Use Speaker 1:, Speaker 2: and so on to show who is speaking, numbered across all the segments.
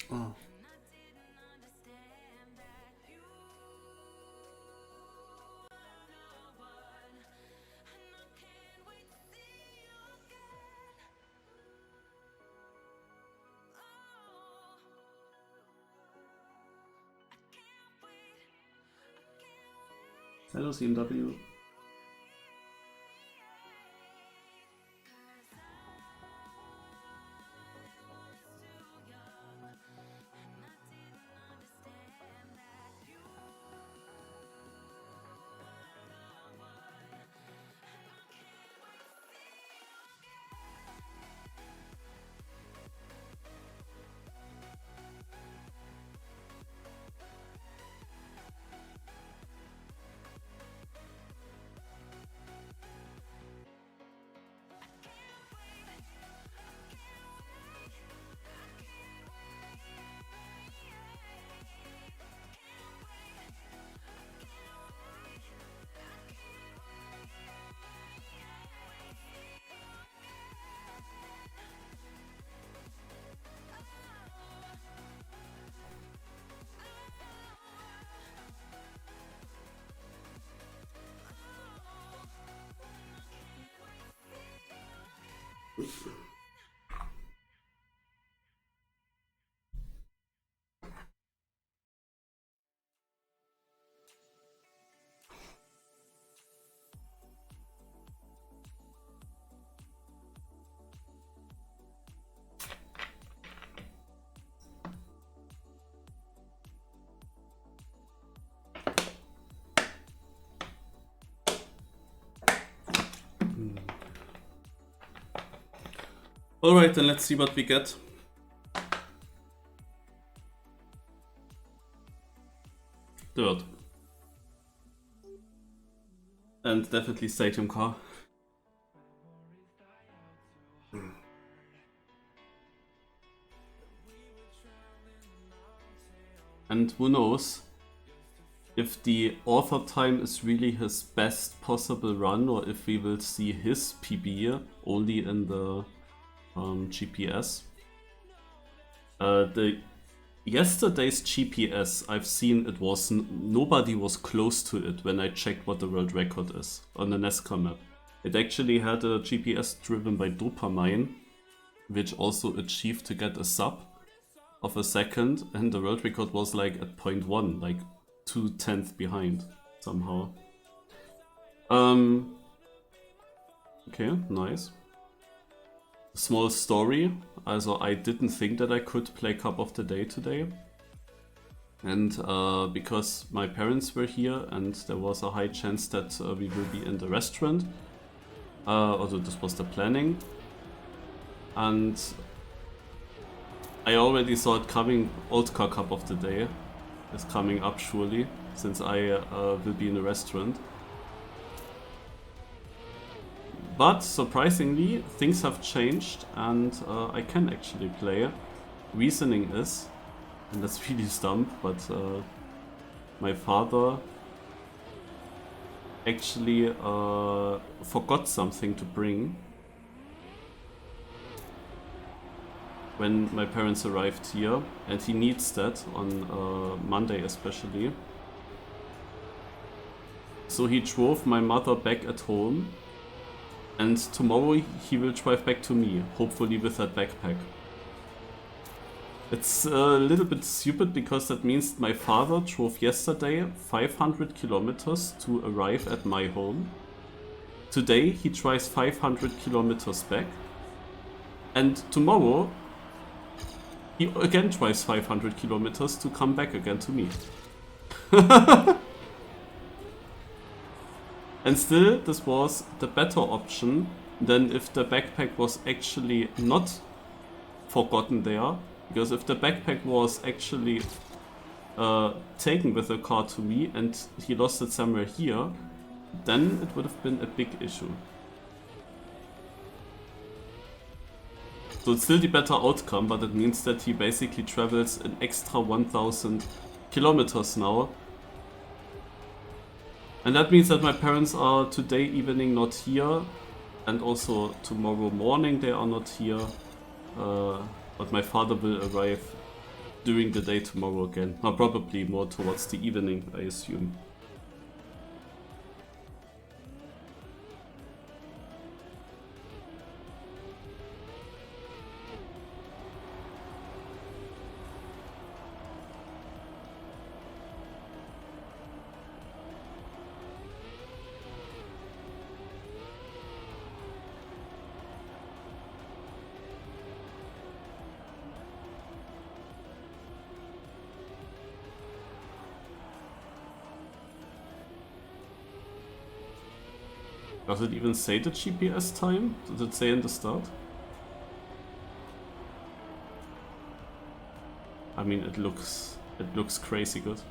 Speaker 1: Oh. Hello, CMW. Alright, then let's see what we get. Dirt. And definitely Stadium Car. And who knows if the author time is really his best possible run, or if we will see his PB only in the GPS. The yesterday's GPS, I've seen it was nobody was close to it when I checked what the world record is on the NASCAR map. It actually had a GPS driven by Dopamine, which also achieved to get a sub of a second, and the world record was like at 0.1, like 2/10 behind somehow. Okay, nice. Small story, also I didn't think that I could play Cup of the Day today. And because my parents were here and there was a high chance that we will be in the restaurant. Although this was the planning. And I already saw it coming, Old Car Cup of the Day is coming up surely, since I will be in a restaurant. But surprisingly, things have changed and I can actually play. Reasoning is, and that's really dumb, but my father actually forgot something to bring when my parents arrived here, and he needs that on Monday especially. So he drove my mother back at home, and tomorrow he will drive back to me, hopefully with that backpack. It's a little bit stupid because that means my father drove yesterday 500 kilometers to arrive at my home. Today he drives 500 kilometers back, and tomorrow he again drives 500 kilometers to come back again to me. And still, this was the better option than if the backpack was actually not forgotten there. Because if the backpack was actually taken with the car to me and he lost it somewhere here, then it would have been a big issue. So it's still the better outcome, but it means that he basically travels an extra 1000 kilometers now. And that means that my parents are today evening not here, and also tomorrow morning they are not here, but my father will arrive during the day tomorrow again. Or probably more towards the evening, I assume. Does it even say the GPS time? Does it say in the start? I mean, it looks crazy good.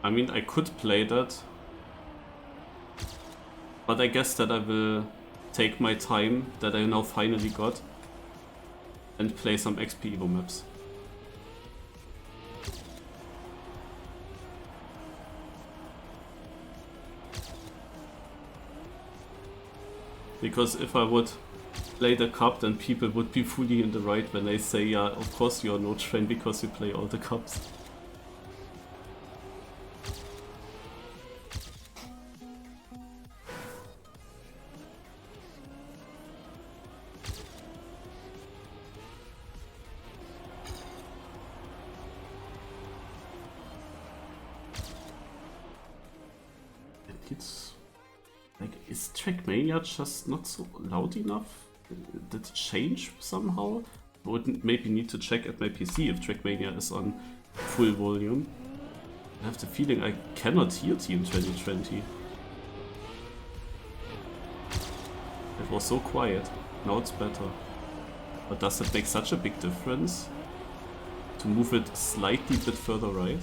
Speaker 1: I mean, I could play that, but I guess that I will take my time that I now finally got and play some XP Evo maps. Because if I would play the cup, then people would be fully in the right when they say, yeah, of course you're no train because you play all the cups. It's like, is Trackmania just not so loud enough? Did it change somehow? I would maybe need to check at my PC if Trackmania is on full volume. I have the feeling I cannot hear Team 2020. It was so quiet. Now it's better. But does it make such a big difference to move it slightly bit further right?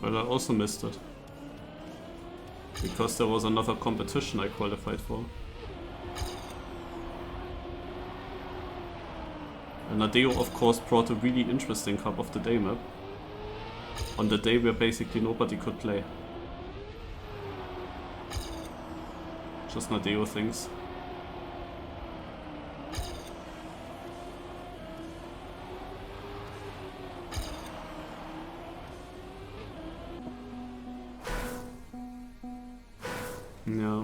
Speaker 1: Well, I also missed it. Because there was another competition I qualified for. And Nadeo of course brought a really interesting Cup of the Day map. On the day where basically nobody could play. Just Nadeo things. Yeah.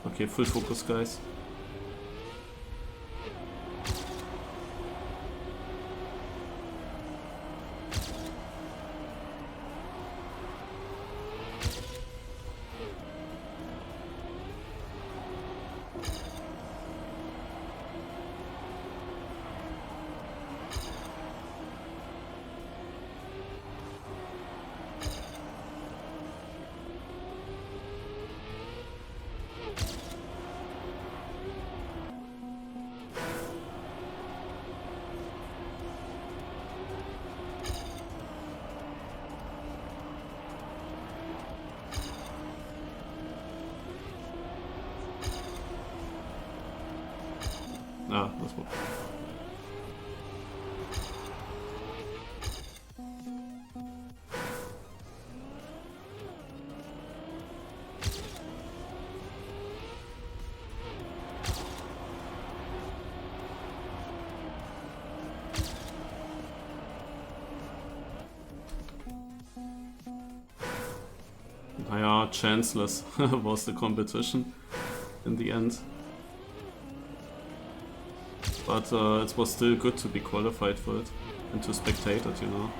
Speaker 1: Okay, full focus, guys. Ah, das war. Yeah, chanceless was the competition in the end. But it was still good to be qualified for it and to spectate it, you know.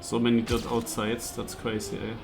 Speaker 1: So many dirt outsides, that's crazy, eh?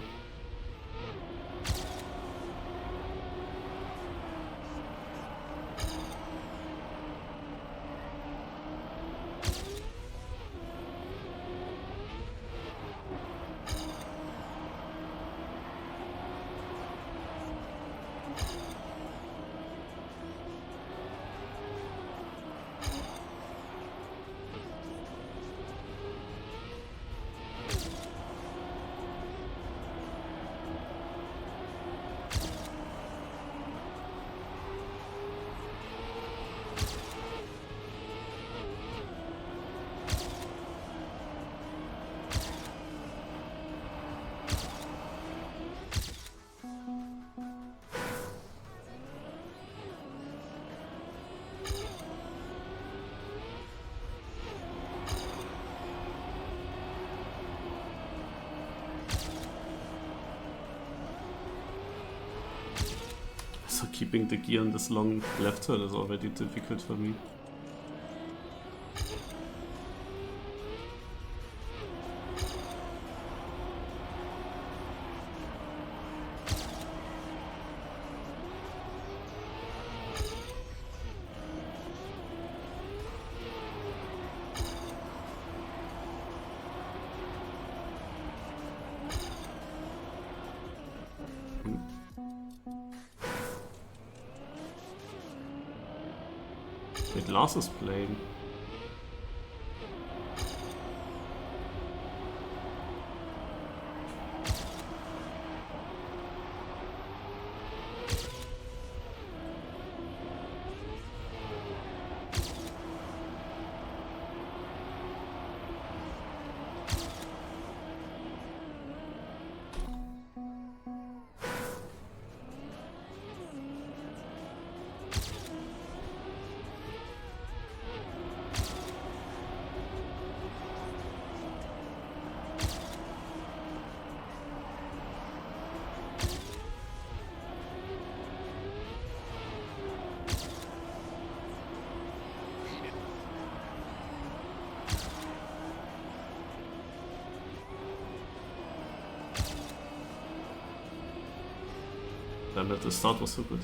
Speaker 1: So keeping the gear on this long left turn is already difficult for me. Wait, Lars is playing. Damn it, the start was so good.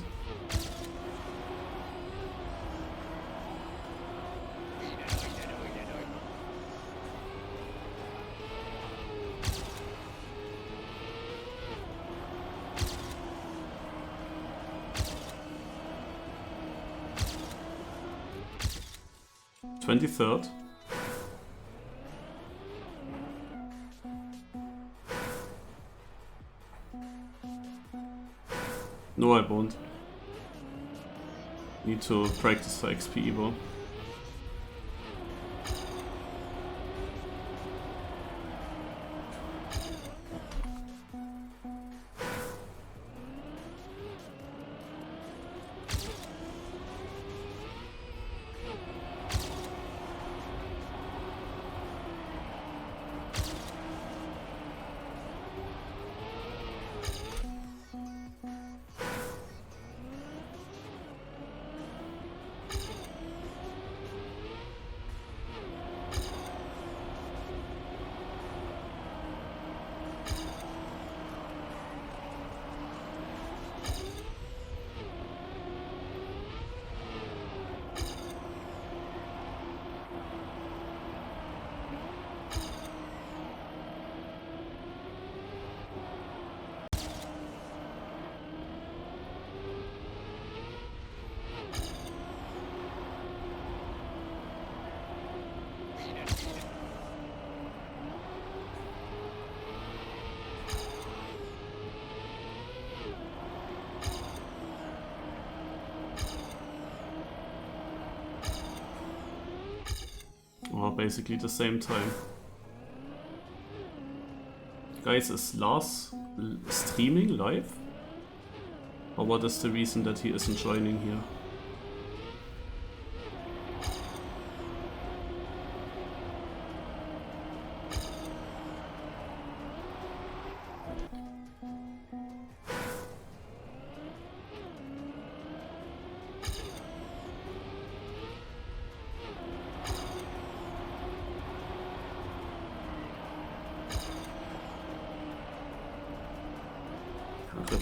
Speaker 1: "23rd. No, I won't. Need to practice for XP Evo. Or basically the same time. Guys, is Lars streaming live? Or what is the reason that he isn't joining here?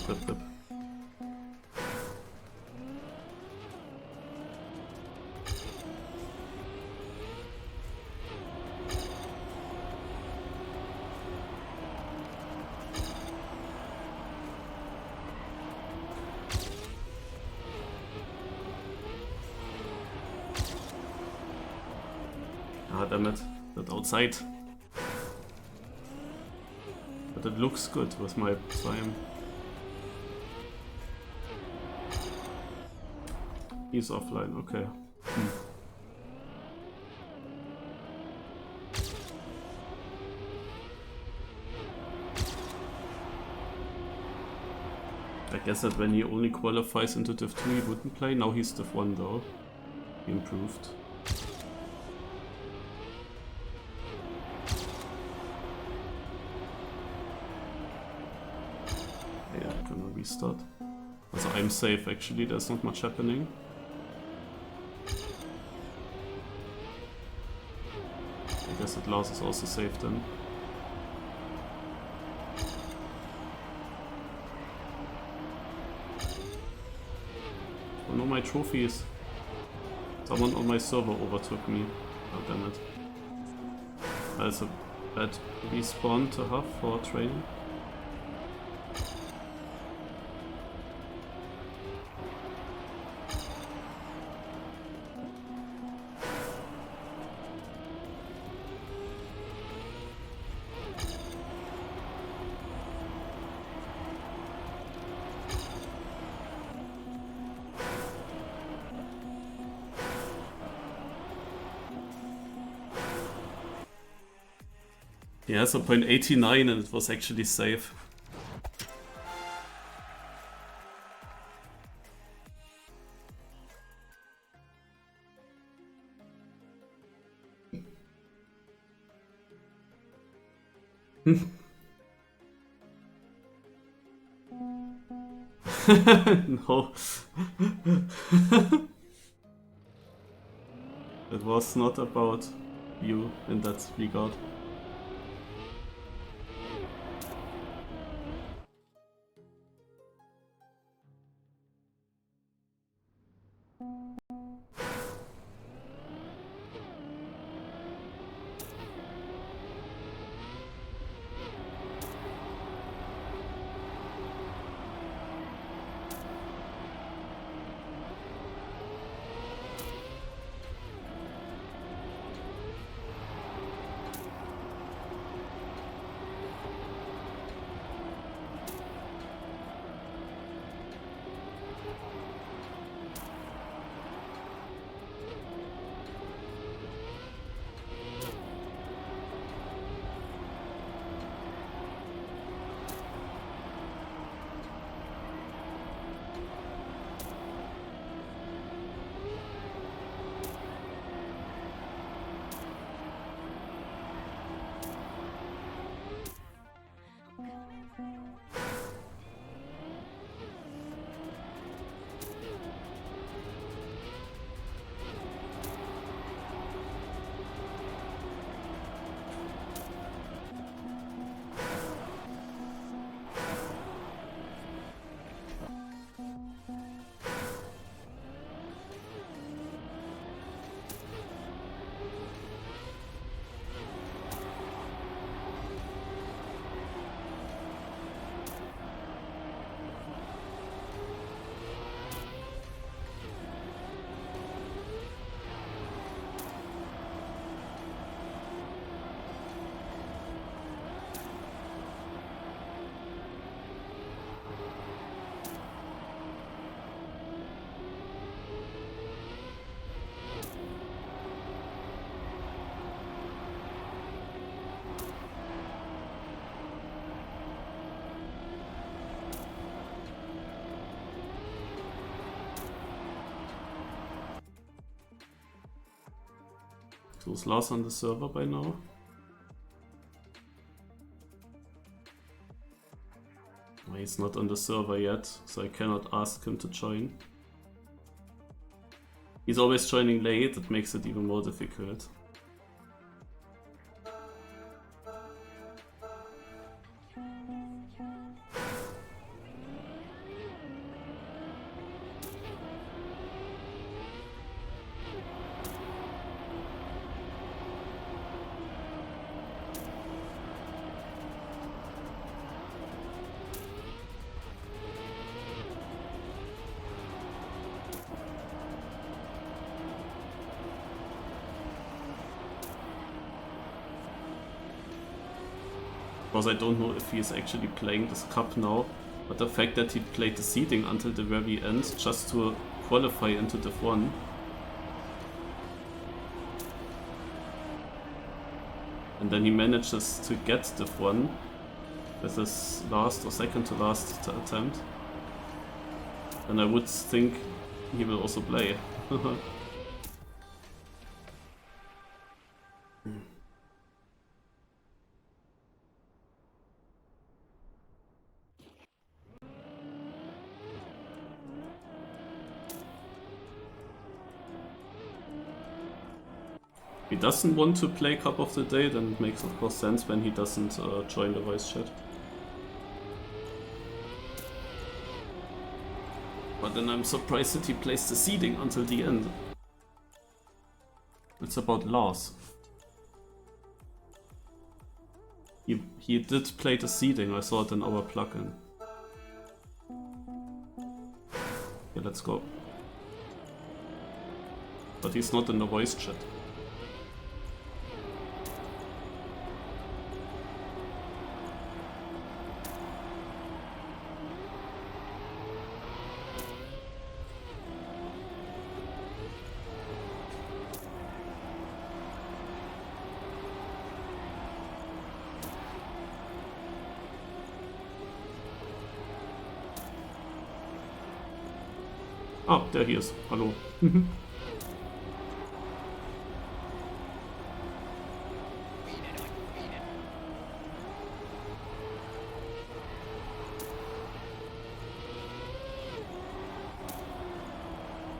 Speaker 1: Rip. Ah, damn it. That outside. But it looks good with my time. He's offline, okay. I guess that when he only qualifies into Div 2 he wouldn't play. Now he's Div 1 though. He improved. Yeah, I'm gonna restart. Also, I'm safe actually, there's not much happening. I guess that Lars is also safe then. Oh no, my trophies. Someone on my server overtook me. Oh damn it. That's a bad respawn to have for training. Yeah, so 0.89 and it was actually safe. No. It was not about you in that regard. So is Lars on the server by now? He's not on the server yet, so I cannot ask him to join. He's always joining late, that makes it even more difficult. Because I don't know if he is actually playing this cup now, but the fact that he played the seeding until the very end just to qualify into Div 1. And then he manages to get Div 1 with his last or second to last attempt. And I would think he will also play. If he doesn't want to play Cup of the Day, then it makes of course sense when he doesn't join the voice chat. But then I'm surprised that he plays the seeding until the end. It's about Lars. He did play the seeding, I saw it in our plugin. Yeah, let's go. But he's not in the voice chat. Ah, there he is. Hallo. I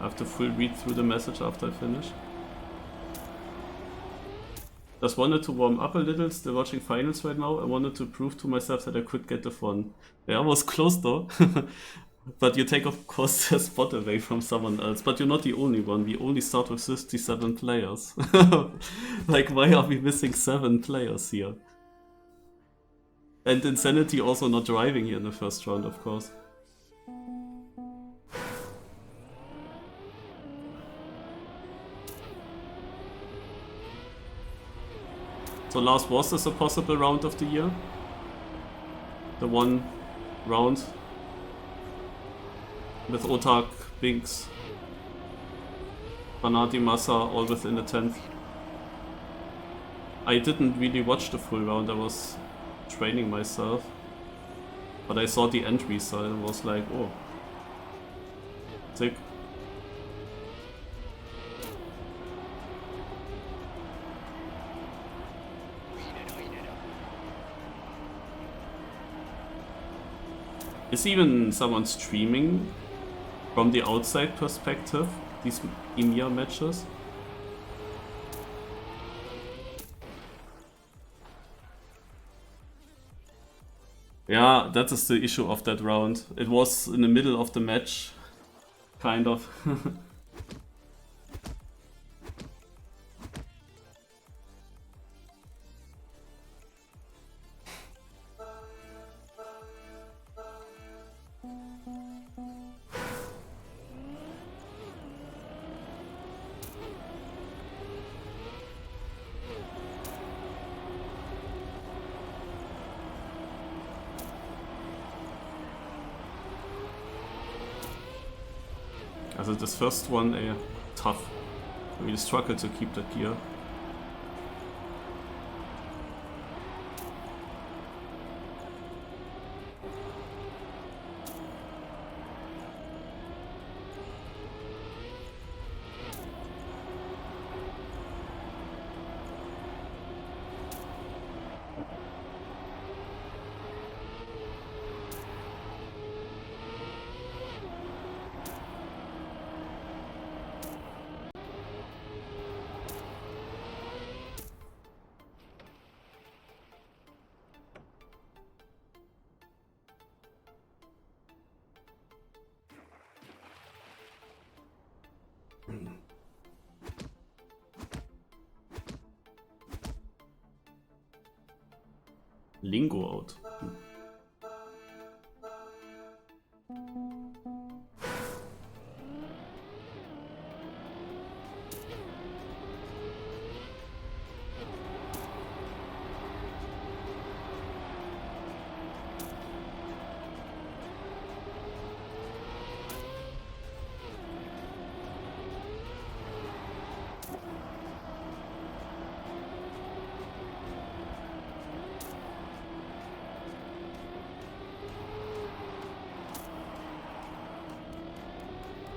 Speaker 1: have to full read through the message after I finish. Just wanted to warm up a little, still watching finals right now. I wanted to prove to myself that I could get the fun. Yeah, I was close though. But you take of course a spot away from someone else. But you're not the only one, we only start with 67 players. Like, why are we missing 7 players here? And Insanity also not driving here in the first round, of course. So Lars, was this a possible round of the year? The one round with Otak, Binks, Fanati, Massa all within the 10th. I didn't really watch the full round, I was training myself. But I saw the entries, so I was like, oh. Sick. Is even someone streaming from the outside perspective these EMEA matches? Yeah, that is the issue of that round. It was in the middle of the match, kind of. Also this first one, tough. I really struggled to keep that gear. Lingo out.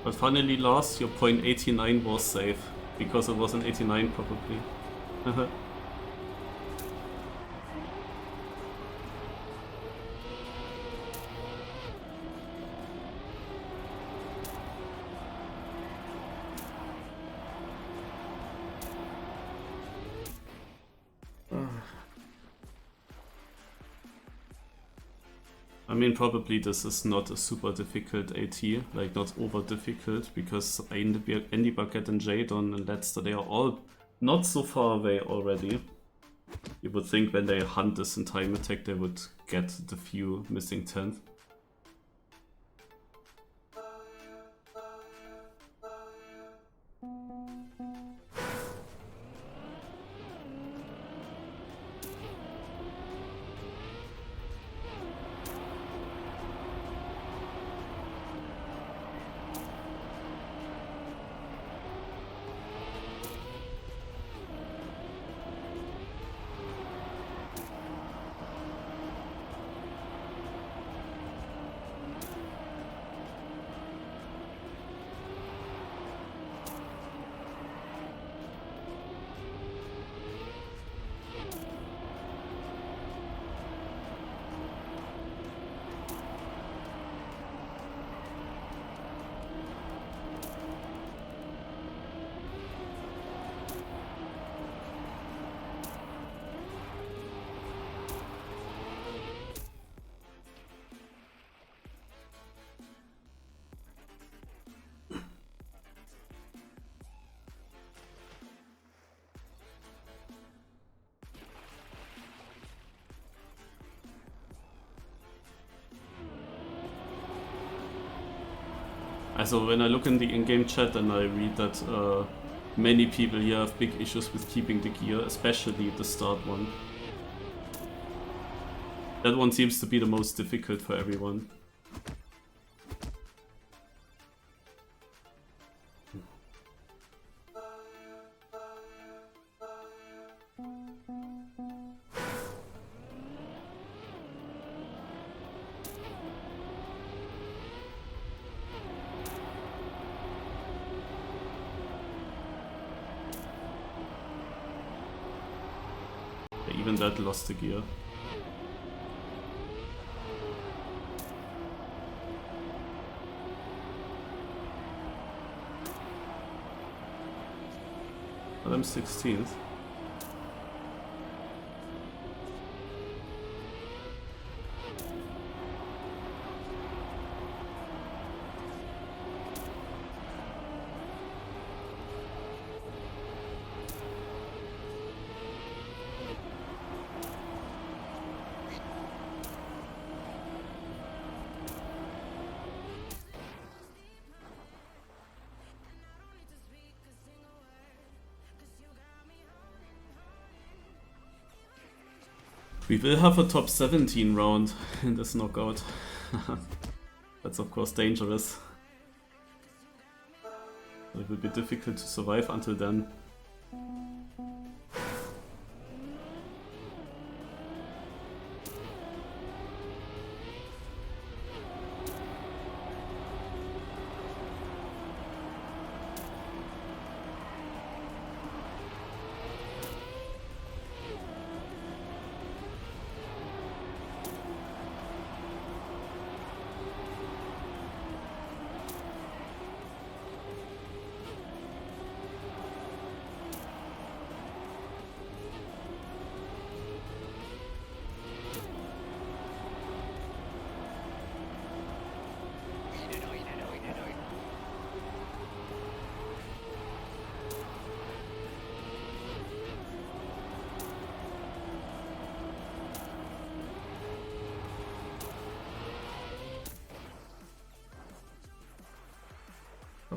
Speaker 1: But finally, Lars, your point 89 was safe, because it was an 89 probably. I mean, probably this is not a super difficult AT, like not over difficult, because Andy Bucket and Jadon and Letzter, they are all not so far away already. You would think when they hunt this in time attack, they would get the few missing 10th. Also when I look in the in-game chat and I read that many people here have big issues with keeping the gear, especially the start one. That one seems to be the most difficult for everyone. Even that lost the gear. But I'm 16th. We will have a top 17 round in this knockout. That's of course dangerous. It will be difficult to survive until then.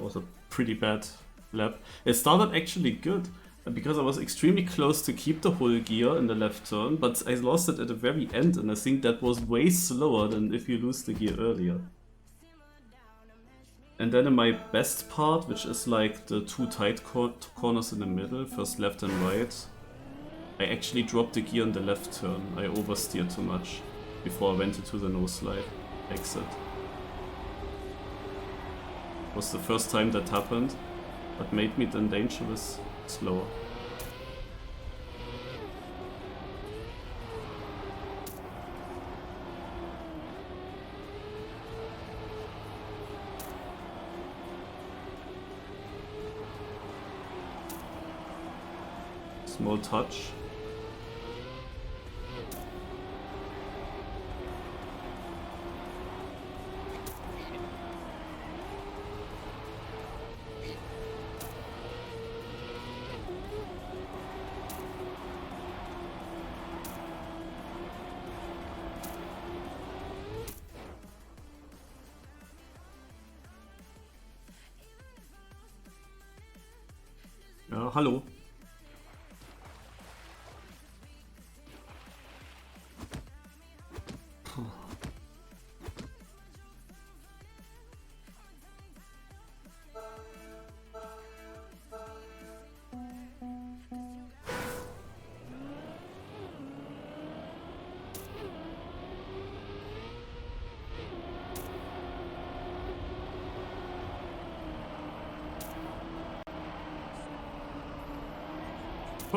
Speaker 1: was a pretty bad lap. It started actually good, because I was extremely close to keep the whole gear in the left turn, but I lost it at the very end, and I think that was way slower than if you lose the gear earlier. And then in my best part, which is like the two tight corners in the middle, first left and right, I actually dropped the gear in the left turn. I oversteered too much before I went into the no slide exit. It was the first time that happened, but made me then dangerous slower. Small touch. Ja, hallo.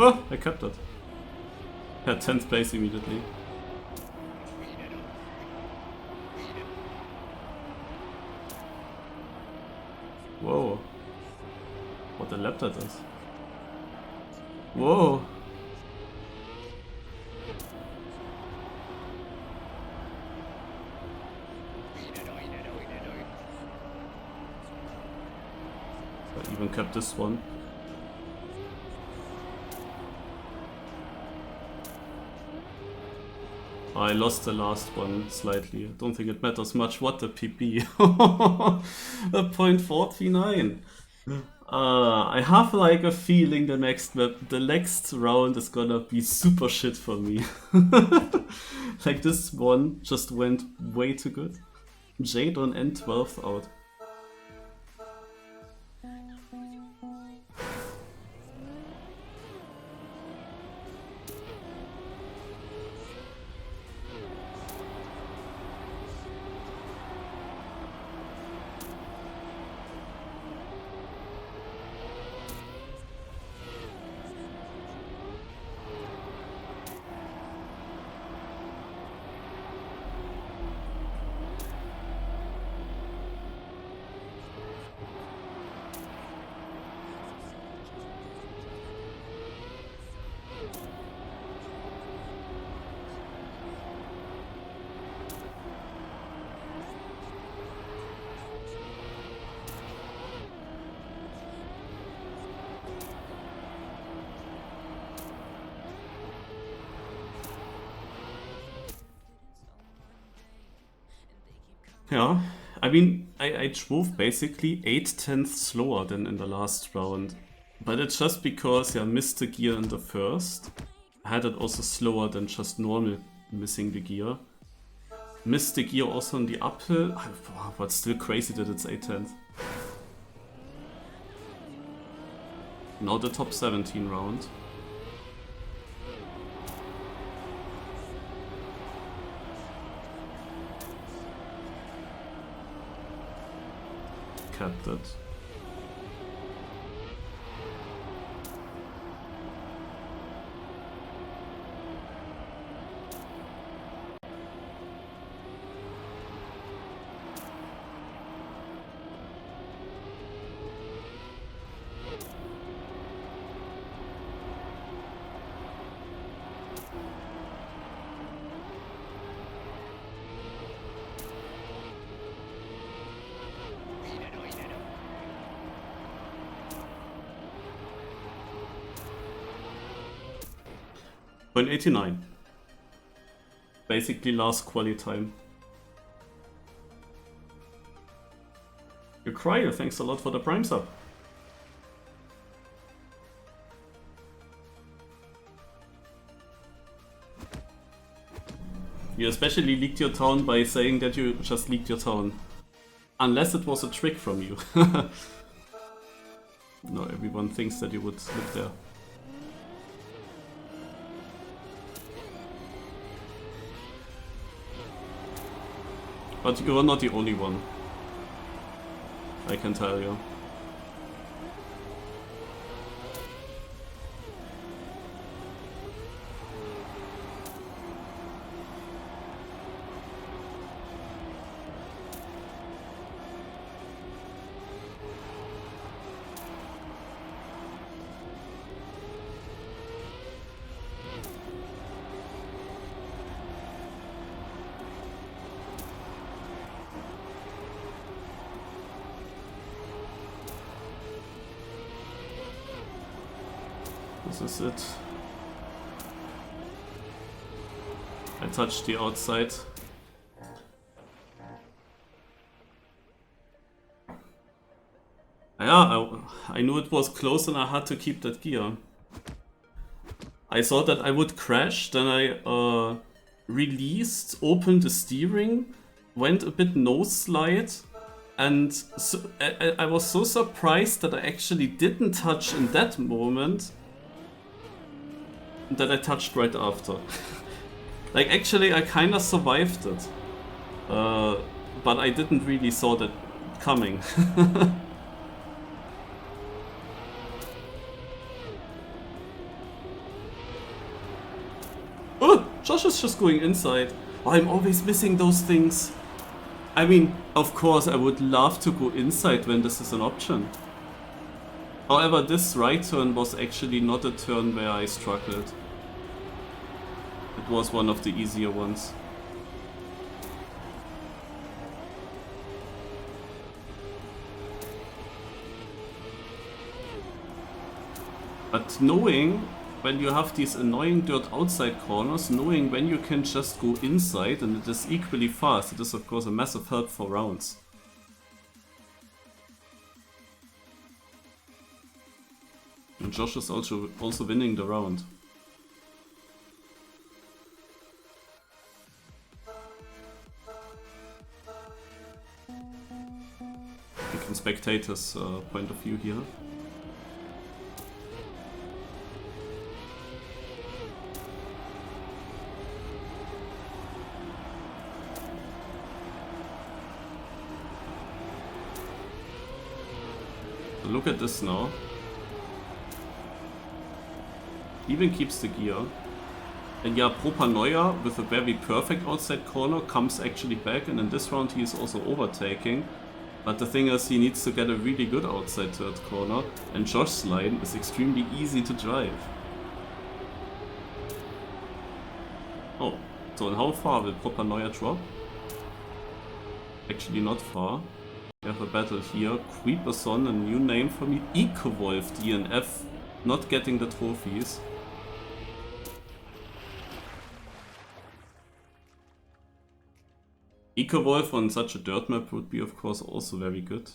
Speaker 1: Oh, I kept it. Had 10th place immediately. Whoa. What a lap that is. Whoa. I even kept this one. I lost the last one slightly. I don't think it matters much what the PB. A .49. I have like a feeling the next round is gonna be super shit for me. Like this one just went way too good. Jade on N12 out. Yeah, I mean, I drove basically 8/10 slower than in the last round. But it's just because I missed the gear in the first. I had it also slower than just normal missing the gear. Missed the gear also on the uphill, but still crazy that it's 8/10. Now the top 17 round. Kept it. .89. Basically last quali time. You Cryo, thanks a lot for the Prime sub. You especially leaked your town by saying that you just leaked your town. Unless it was a trick from you. No, everyone thinks that you would live there. But you are not the only one. I can tell you. This is it. I touched the outside. Yeah, I knew it was close and I had to keep that gear. I thought that I would crash, then I released, opened the steering, went a bit nose slide, and so, I was so surprised that I actually didn't touch in that moment that I touched right after. Like, actually I kinda survived it. But I didn't really saw that coming. Oh, Josh is just going inside. Oh, I'm always missing those things. I mean, of course I would love to go inside when this is an option. However, this right turn was actually not a turn where I struggled. It was one of the easier ones. But knowing when you have these annoying dirt outside corners, knowing when you can just go inside and it is equally fast, it is of course a massive help for rounds. And Josh is also winning the round. You can spectate his point of view here. Look at this now. Even keeps the gear. And yeah, Propanoia with a very perfect outside corner comes actually back, and in this round he is also overtaking. But the thing is, he needs to get a really good outside third corner, and Josh's line is extremely easy to drive. Oh, so and how far will Propanoia drop? Actually not far. We have a battle here. Creeperson, a new name for me. Ecowolf DNF, not getting the trophies. Ecowolf on such a dirt map would be of course also very good.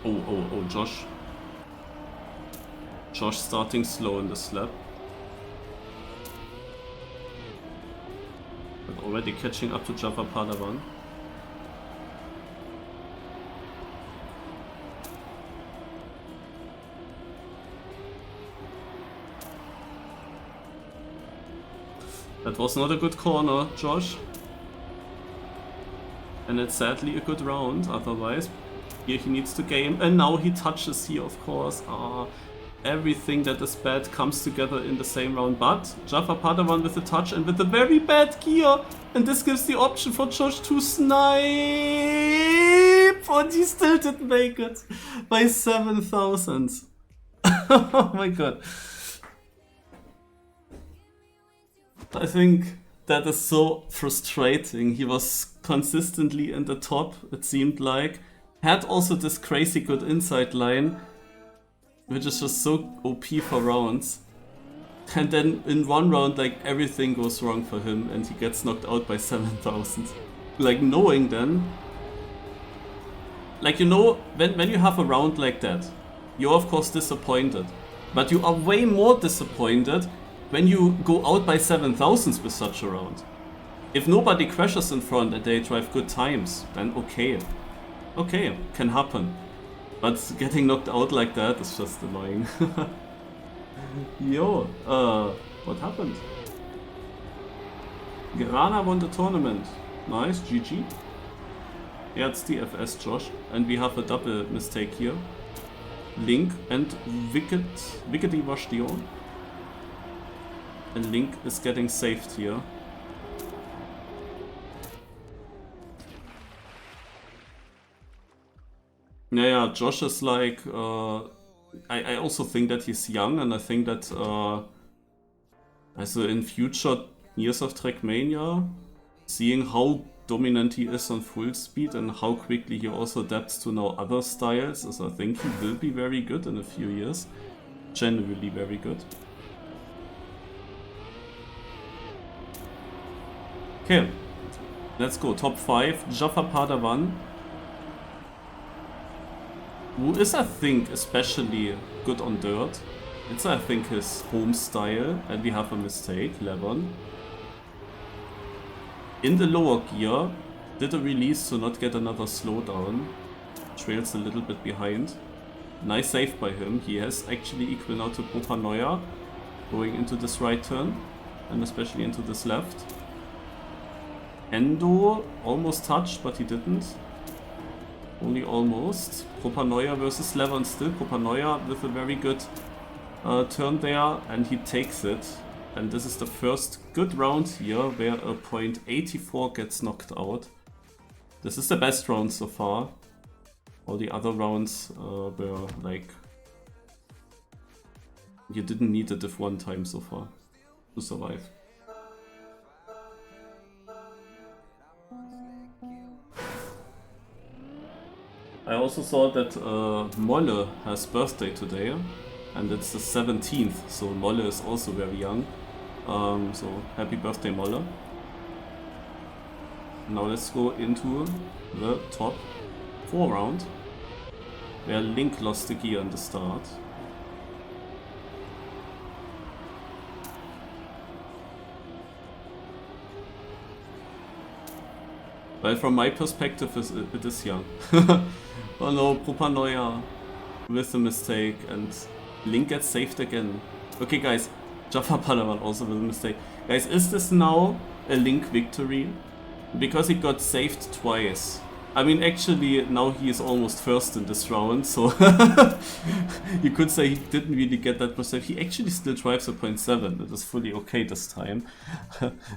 Speaker 1: Oh, Josh. Josh starting slow in the slap. But already catching up to Java Padawan. That was not a good corner, Josh. And it's sadly a good round otherwise. Here he needs to game, and now he touches here, of course. Everything that is bad comes together in the same round, but Jaffa Padawan with a touch and with a very bad gear, and this gives the option for Josh to snipe, and he still didn't make it by 7,000. Oh my god. I think that is so frustrating. He was consistently in the top, it seemed like. Had also this crazy good inside line, which is just so OP for rounds. And then in one round, like, everything goes wrong for him and he gets knocked out by 7,000. Like, knowing then... Like, you know, when you have a round like that, you're of course disappointed. But you are way more disappointed when you go out by 7,000s with such a round. If nobody crashes in front and they drive good times, then okay. Okay, can happen. But getting knocked out like that is just annoying. Yo, what happened? Grana won the tournament. Nice, GG. Yeah, it's DFS, Josh. And we have a double mistake here. Link and Wickedy Vashtion. And Link is getting saved here. Yeah, Josh is like... I also think that he's young, and I think that also in future years of Trackmania, seeing how dominant he is on full speed and how quickly he also adapts to now other styles, is I think he will be very good in a few years. Genuinely very good. Okay, let's go. Top 5, Jaffa Padawan. Who is, I think, especially good on dirt. It's, I think, his home style, and we have a mistake, Levon. In the lower gear, did a release to not get another slowdown. Trails a little bit behind. Nice save by him. He has actually equal now to Propanoia, going into this right turn, and especially into this left. Endo almost touched, but he didn't. Only almost. Propanoia versus Levon still. Propanoia with a very good turn there, and he takes it. And this is the first good round here where a .84 gets knocked out. This is the best round so far. All the other rounds were like... You didn't need a diff 1 time so far to survive. I also saw that Molle has birthday today, and it's the 17th, so Molle is also very young. So happy birthday, Molle. Now let's go into the top 4 round, where Link lost the gear in the start. Well, from my perspective, it is young. Oh no, Propanoia with a mistake, and Link gets saved again. Okay guys, Jaffa Padawan also with a mistake. Guys, is this now a Link victory? Because he got saved twice. I mean, actually, now he is almost first in this round, so you could say he didn't really get that percent. He actually still drives a .7, it is fully okay this time.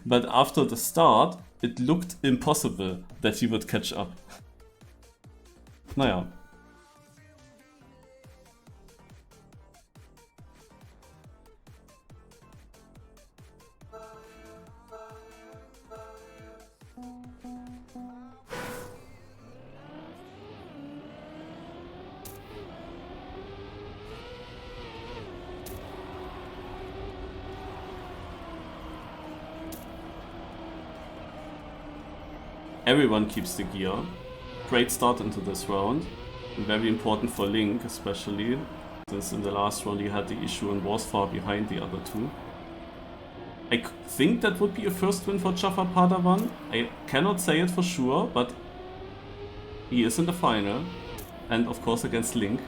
Speaker 1: But after the start, it looked impossible that he would catch up. Naja. Everyone keeps the gear. Great start into this round. Very important for Link, especially, since in the last round he had the issue and was far behind the other two. I think that would be a first win for Jaffa Padawan. I cannot say it for sure, but he is in the final. And of course against Link.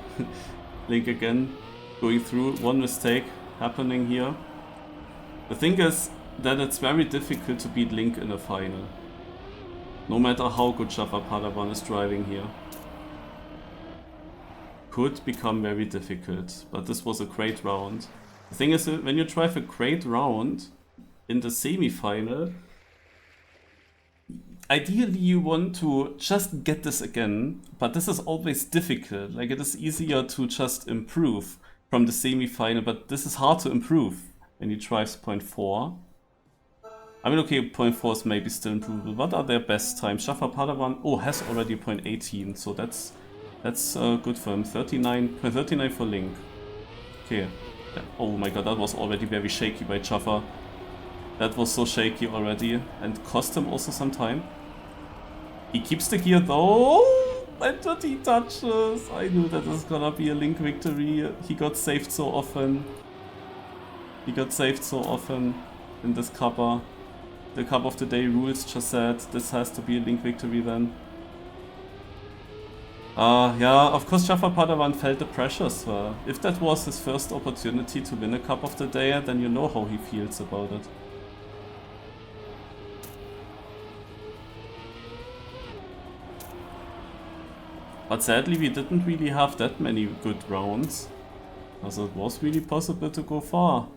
Speaker 1: Link again going through, one mistake happening here. The thing is that it's very difficult to beat Link in a final. No matter how good Jaffa Padawan is driving here. Could become very difficult, but this was a great round. The thing is, when you drive a great round in the semi-final, ideally you want to just get this again, but this is always difficult. Like, it is easier to just improve from the semi-final, but this is hard to improve when you drive .4. I mean, okay, 0.4 is maybe still improvable. What are their best times? Jaffa Padawan, oh, has already 0.18, so that's good for him. 39 for Link. Okay. Oh my god, that was already very shaky by Jaffa. That was so shaky already, and cost him also some time. He keeps the gear though, and 30 touches. I knew that was gonna be a Link victory. He got saved so often. He got saved so often in this cuppa. The Cup of the Day rules just said this has to be a Link victory then. Yeah, of course Jaffa Padawan felt the pressures. If that was his first opportunity to win a Cup of the Day, then you know how he feels about it. But sadly we didn't really have that many good rounds. Also it was really possible to go far.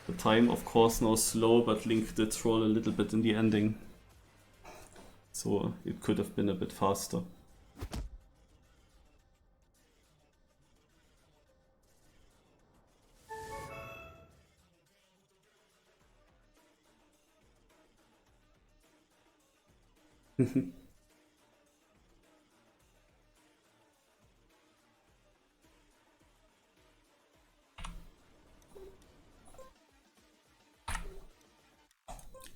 Speaker 1: The time of course now slow, but Link did troll a little bit in the ending. So it could have been a bit faster.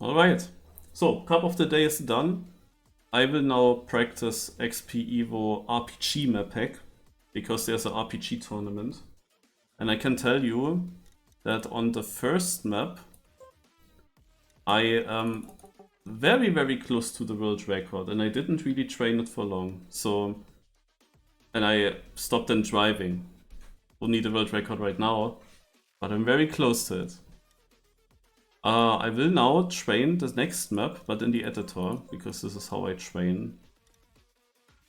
Speaker 1: Alright, so Cup of the Day is done. I will now practice XP Evo RPG map pack, because there's an RPG tournament. And I can tell you that on the first map, I am very, very close to the world record, and I didn't really train it for long. So, and I stopped then driving. Only the world record right now, but I'm very close to it. I will now train the next map, but in the editor, because this is how I train.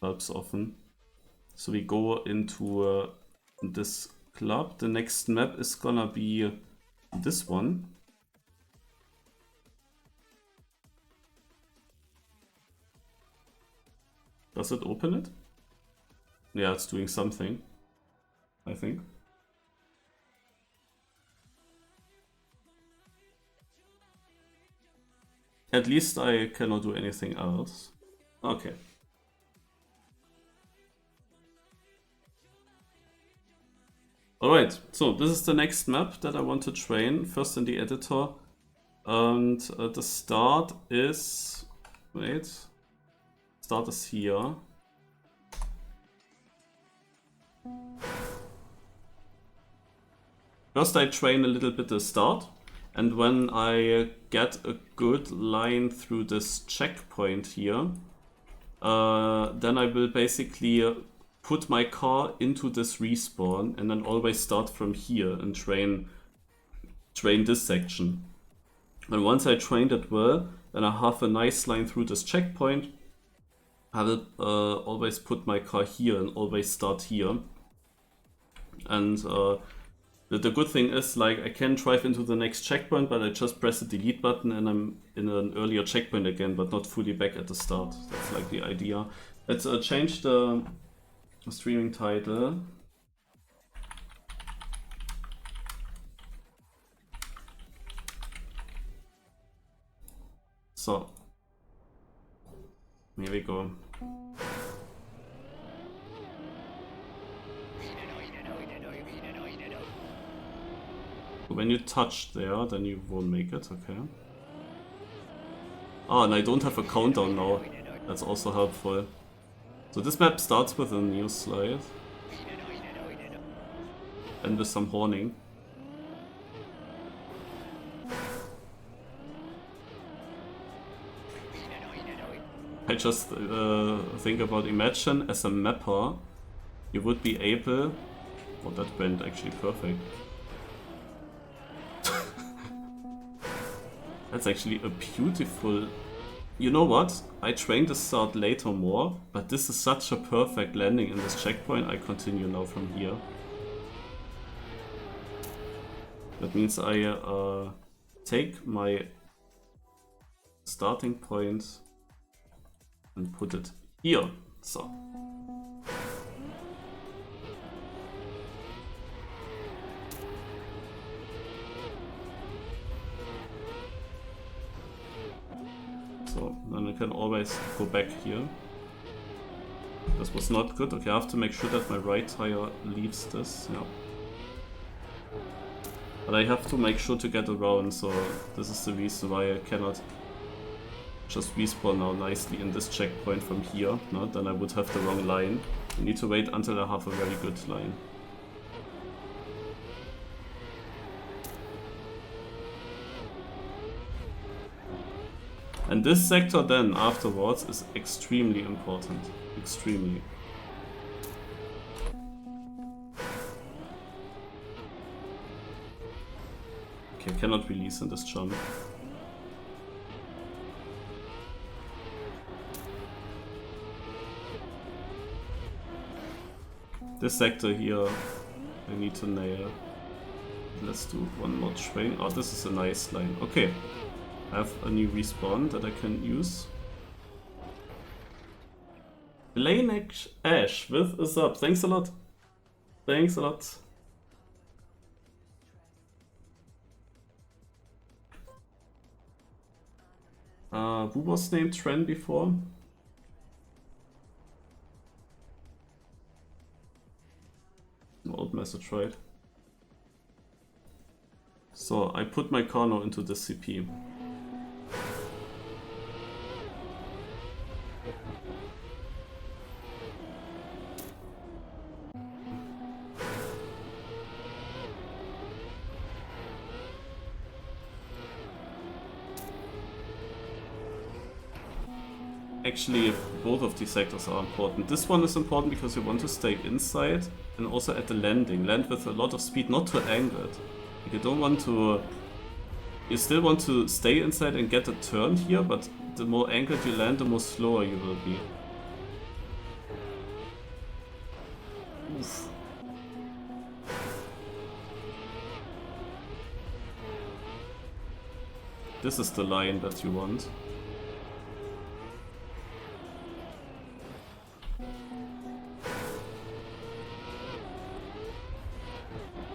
Speaker 1: Helps often. So we go into this club. The next map is gonna be this one. Does it open it? Yeah, it's doing something, I think. At least I cannot do anything else. Okay. Alright, so this is the next map that I want to train, first in the editor. And the start is... wait. Start is here. First I train a little bit the start. And when I get a good line through this checkpoint here, then I will basically put my car into this respawn and then always start from here and train this section. And once I trained it well, then I have a nice line through this checkpoint. I will always put my car here and always start here. And the good thing is, like, I can drive into the next checkpoint, but I just press the delete button and I'm in an earlier checkpoint again, but not fully back at the start. That's like the idea. Let's change the streaming title. So, here we go. When you touch there, then you won't make it, okay. Ah, and I don't have a countdown now. That's also helpful. So this map starts with a new slide. And with some horning. I just think about, imagine as a mapper, you would be able... oh, that went actually perfect. That's actually a beautiful... you know what? I trained the start later more, but this is such a perfect landing in this checkpoint. I continue now from here. That means I take my starting point and put it here. So. always go back here. This was not good. Okay, I have to make sure that my right tire leaves this. Yeah. But I have to make sure to get around, so this is the reason why I cannot just respawn now nicely in this checkpoint from here. No? Then I would have the wrong line. I need to wait until I have a very good line. And this sector then afterwards is extremely important. Extremely. Okay, I cannot release in this jump. This sector here, I need to nail. Let's do one more train. Oh, this is a nice line. Okay, I have a new respawn that I can use. Lane Ash with a sub. Thanks a lot. Thanks a lot. Who was named Tren before? Old message, right? So I put my Kano into the CP. Actually, both of these sectors are important. This one is important because you want to stay inside and also at the landing. Land with a lot of speed, not too angled. Like you don't want to... You still want to stay inside and get a turn here, but the more angled you land, the more slower you will be. Oof. This is the line that you want.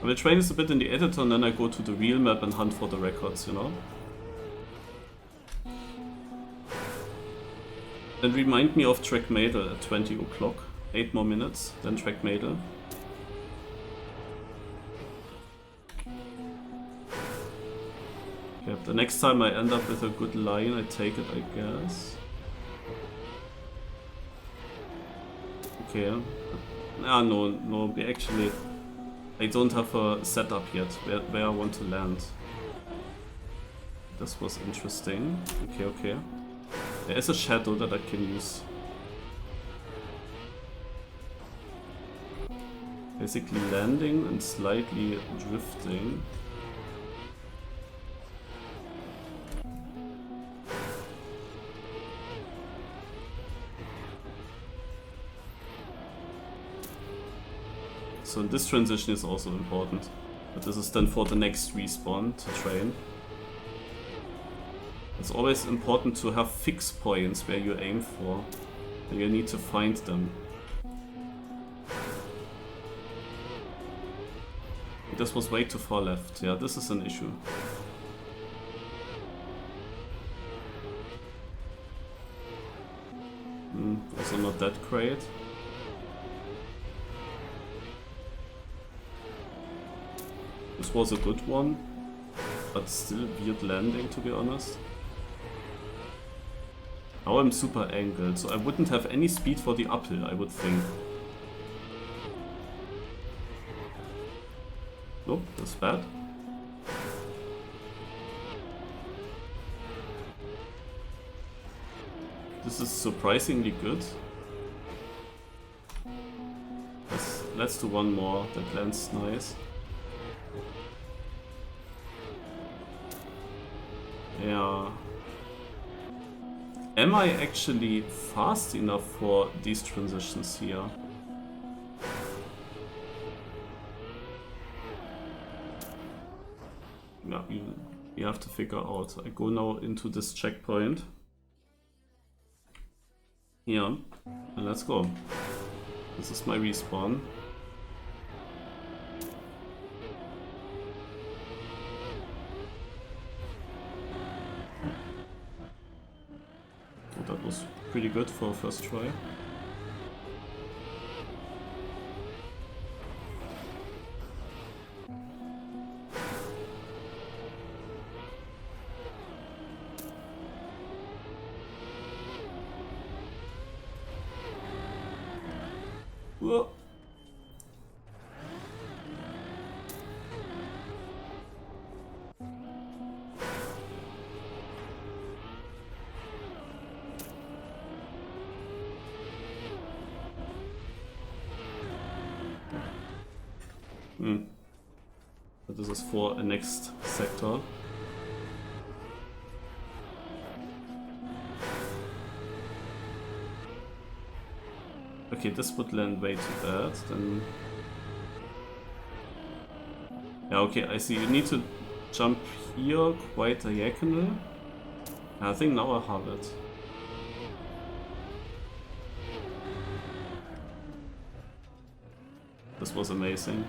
Speaker 1: The train is a bit in the editor and then I go to the real map and hunt for the records, you know? Then remind me of Track Madel at 20 o'clock. 8 more minutes, then Track Madel. Okay, the next time I end up with a good line, I take it, I guess. Okay. Ah, no, we actually... I don't have a setup yet, where I want to land. This was interesting. Okay. There is a shadow that I can use. Basically landing and slightly drifting. So this transition is also important, but this is then for the next respawn to train. It's always important to have fixed points where you aim for, and you need to find them. This was way too far left, yeah, this is an issue. Also not that great. This was a good one, but still weird landing, to be honest. Now I'm super angled, so I wouldn't have any speed for the uphill, I would think. Nope, that's bad. This is surprisingly good. Let's do one more, that lands nice. Yeah. Am I actually fast enough for these transitions here? Yeah, you have to figure out. I go now into this checkpoint. Here, and let's go. This is my respawn. That was pretty good for a first try. Whoa. But this is for a next sector. Okay, this would land way too bad, then... Yeah, okay, I see. You need to jump here quite diagonal. I think now I have it. This was amazing.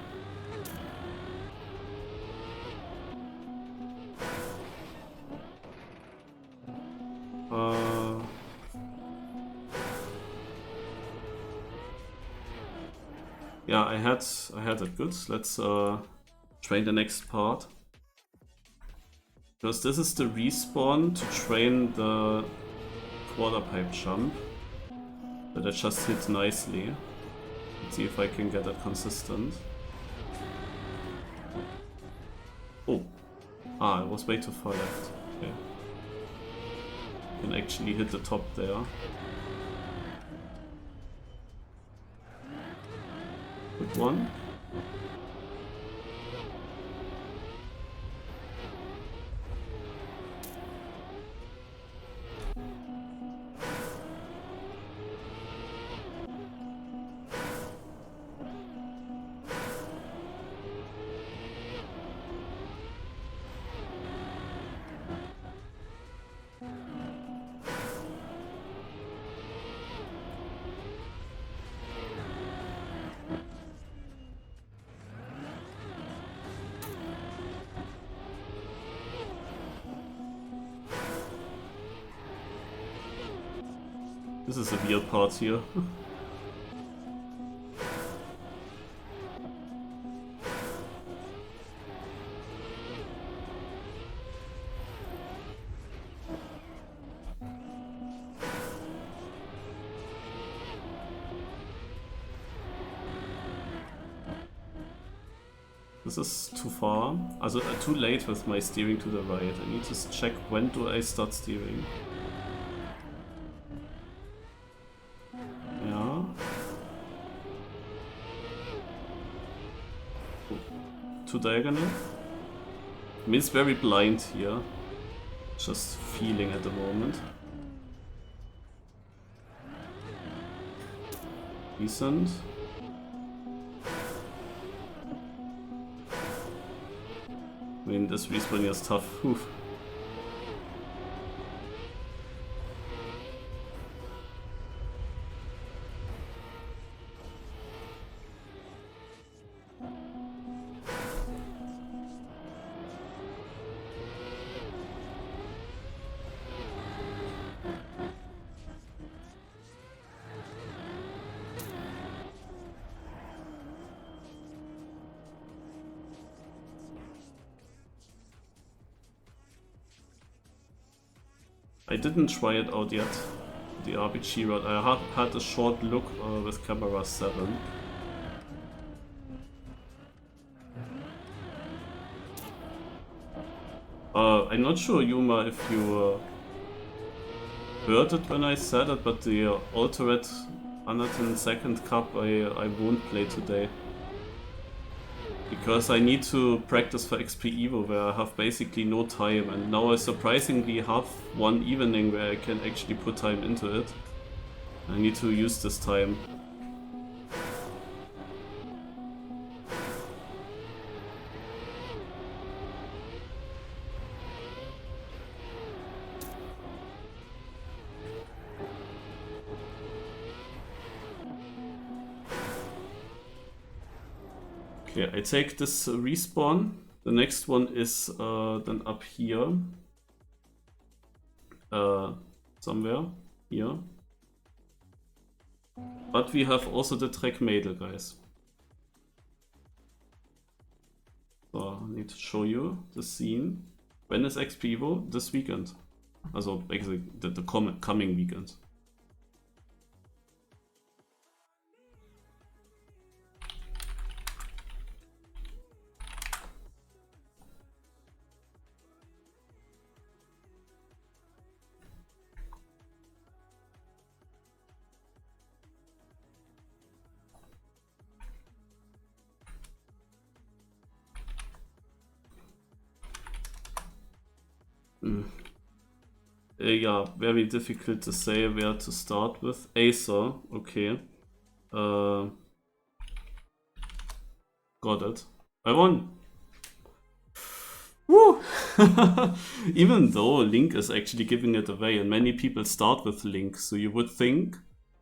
Speaker 1: Yeah, I had it good. Let's train the next part. Because this is the respawn to train the quarter pipe jump that I just hit nicely. Let's see if I can get it consistent. Oh. Ah, it was way too far left. Okay. I can actually hit the top there. Good one. This is a weird part here. This is too far. Also too late with my steering to the right. I need to check when do I start steering. Yeah. Too diagonal. I mean, it's very blind here. Just feeling at the moment. Decent. I mean, this respawn is tough. Oof. I didn't try it out yet, the RPG route. I had a short look with camera 7. I'm not sure, Yuma, if you heard it when I said it, but the Altered Anakin Second Cup I won't play today. Because I need to practice for XP Evo where I have basically no time, and now I surprisingly have one evening where I can actually put time into it. I need to use this time. Okay, I take this respawn. The next one is then up here. Somewhere here. But we have also the track Mädel, guys. So, I need to show you the scene. When is XP Evo? This weekend. Also, basically, the coming weekend. Yeah, very difficult to say where to start with. Acer, okay. Got it. I won! Woo! Even though Link is actually giving it away, and many people start with Link, so you would think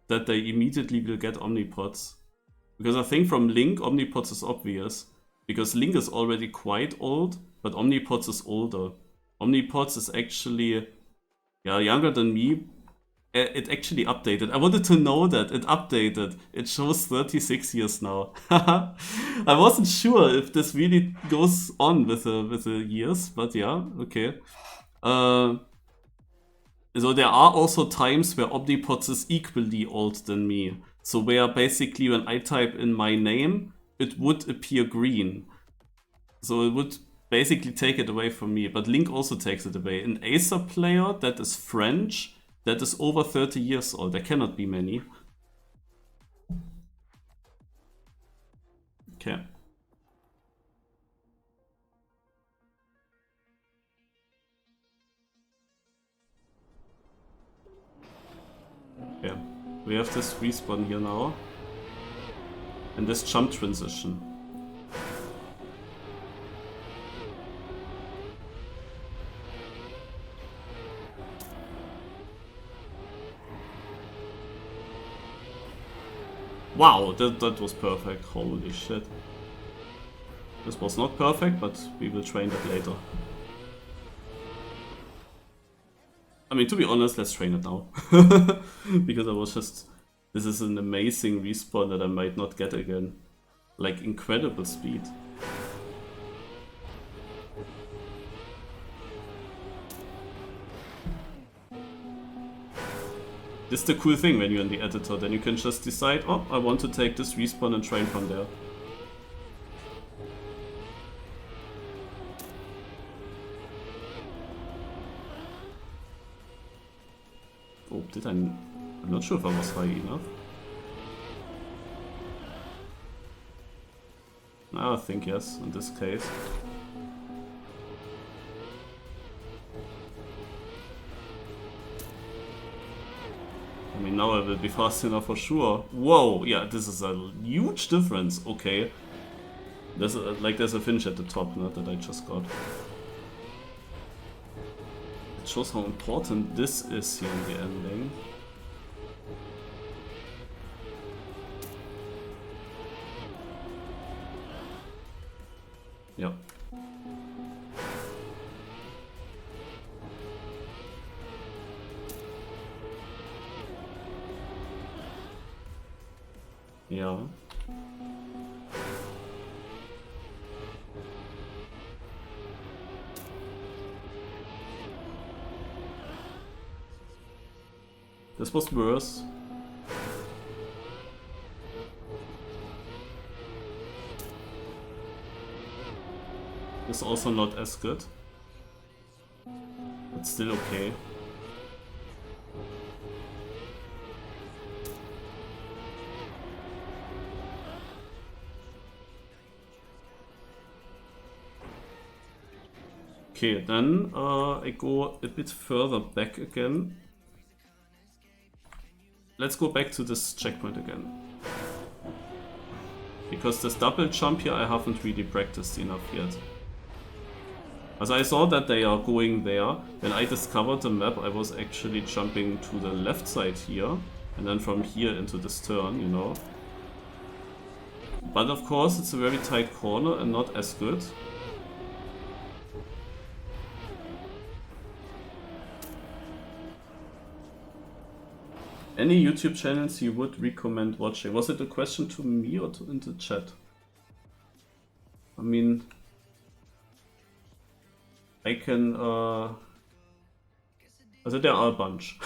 Speaker 1: that they immediately will get Omnipods. Because I think from Link, Omnipods is obvious. Because Link is already quite old, but Omnipods is older. Omnipods is actually, yeah, younger than me. It actually updated. I wanted to know that. It updated. It shows 36 years now. I wasn't sure if this really goes on with the years, but yeah, okay. So there are also times where Omnipods is equally old than me. So where basically when I type in my name, it would appear green. So it would basically take it away from me. But Link also takes it away. An Acer player that is French, that is over 30 years old. There cannot be many. Okay. Okay. We have this respawn here now. And this jump transition. Wow, that was perfect. Holy shit. This was not perfect, but we will train it later. I mean, to be honest, let's train it now. Because I was just... This is an amazing respawn that I might not get again. Like, incredible speed. This is the cool thing when you're in the editor, then you can just decide, oh, I want to take this respawn and train from there. Oh, did I... I'm not sure if I was high enough. I think yes, in this case. I mean, now I will be fast enough for sure. Whoa, yeah, this is a huge difference. Okay. There's a finish at the top, not that I just got. It shows how important this is here in the ending. Yep. Yeah. This was worse. This also not as good. But still okay. Okay, then I go a bit further back again. Let's go back to this checkpoint again. Because this double jump here I haven't really practiced enough yet. As I saw that they are going there, when I discovered the map I was actually jumping to the left side here. And then from here into this turn, you know. But of course it's a very tight corner and not as good. Any YouTube channels you would recommend watching? Was it a question to me or in the chat? I mean, I can, also there are a bunch.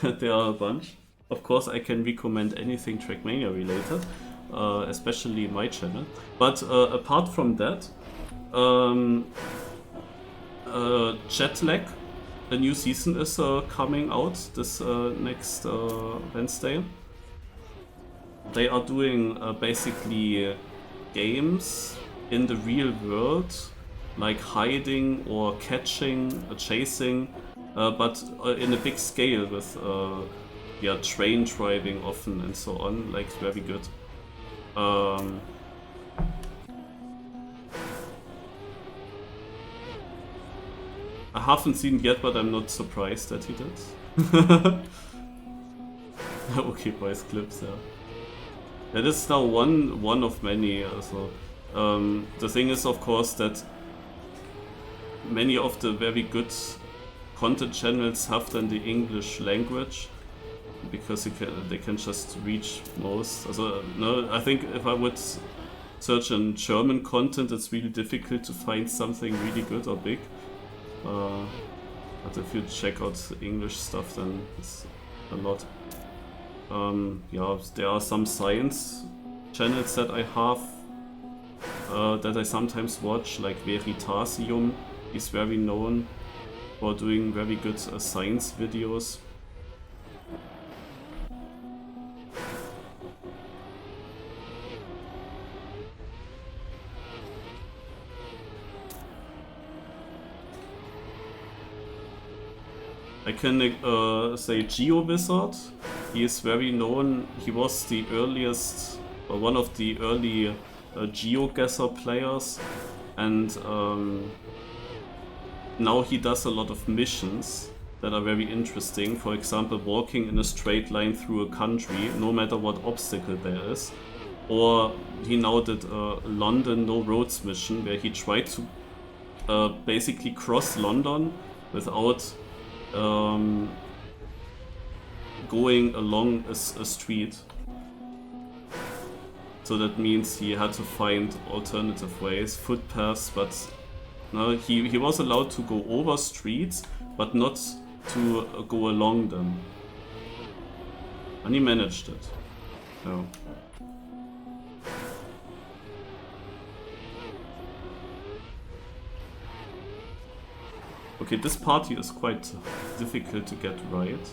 Speaker 1: There are a bunch. Of course, I can recommend anything Trackmania related, especially my channel. But apart from that, Jetlag, a new season is coming out this next Wednesday. They are doing basically games in the real world, like hiding or catching, chasing, but in a big scale with yeah, train driving often and so on, like very good. I haven't seen yet, but I'm not surprised that he did. Okay, boys, clips, yeah. That is now one of many. Also, the thing is, of course, that many of the very good content channels have then the English language because they can just reach most. Also, no, I think if I would search in German content, it's really difficult to find something really good or big. But if you check out English stuff, then it's a lot. Yeah, there are some science channels that I have that I sometimes watch, like Veritasium is very known for doing very good science videos. I can say GeoWizard. He is very known. He was the earliest, one of the early GeoGuessr players, and now he does a lot of missions that are very interesting. For example, walking in a straight line through a country, no matter what obstacle there is. Or he now did a London No Roads mission, where he tried to basically cross London without going along a street. So that means he had to find alternative ways, footpaths, but no, he was allowed to go over streets, but not to go along them. And he managed it. No. Okay, this party is quite difficult to get right.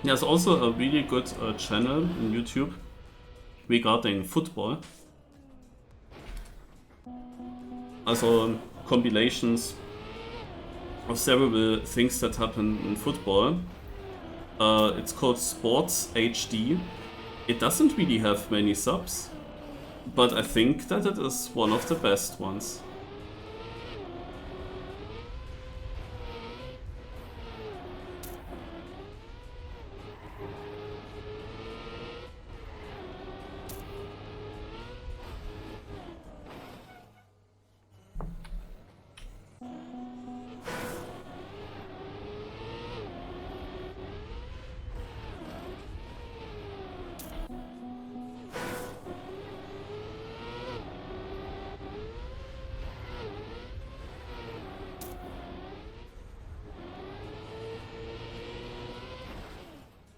Speaker 1: There's also a really good channel on YouTube regarding football. Also compilations of several things that happen in football. It's called Sports HD. It doesn't really have many subs, but I think that it is one of the best ones.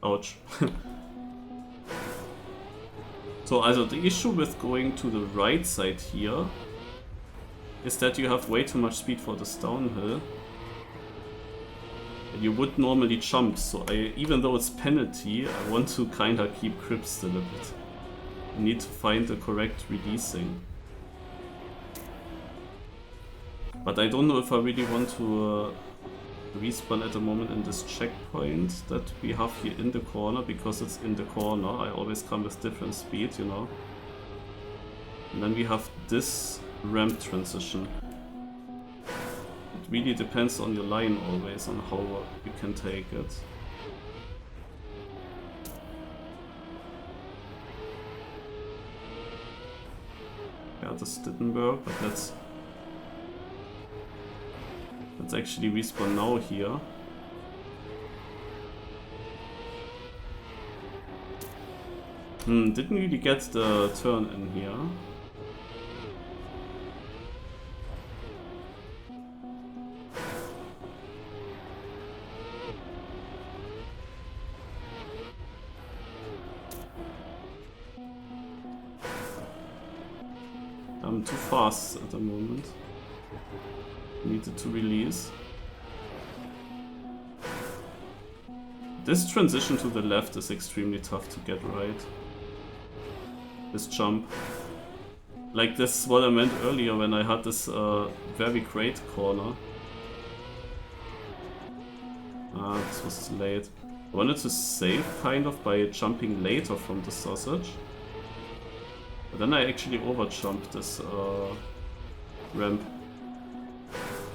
Speaker 1: Ouch. So, also the issue with going to the right side here is that you have way too much speed for this downhill. And you would normally jump, so even though it's penalty, I want to kinda keep grip still a bit. I need to find the correct releasing. But I don't know if I really want to respawn at the moment in this checkpoint that we have here in the corner, because it's in the corner. I always come with different speed, you know. And then we have this ramp transition. It really depends on your line always, on how you can take it. Yeah, this didn't work, but let's actually respawn now here. Didn't really get the turn in here. I'm too fast at the moment. Needed to release. This transition to the left is extremely tough to get right. This jump. Like, this is what I meant earlier when I had this very great corner. Ah, this was late. I wanted to save kind of by jumping later from the sausage. But then I actually overjumped this ramp.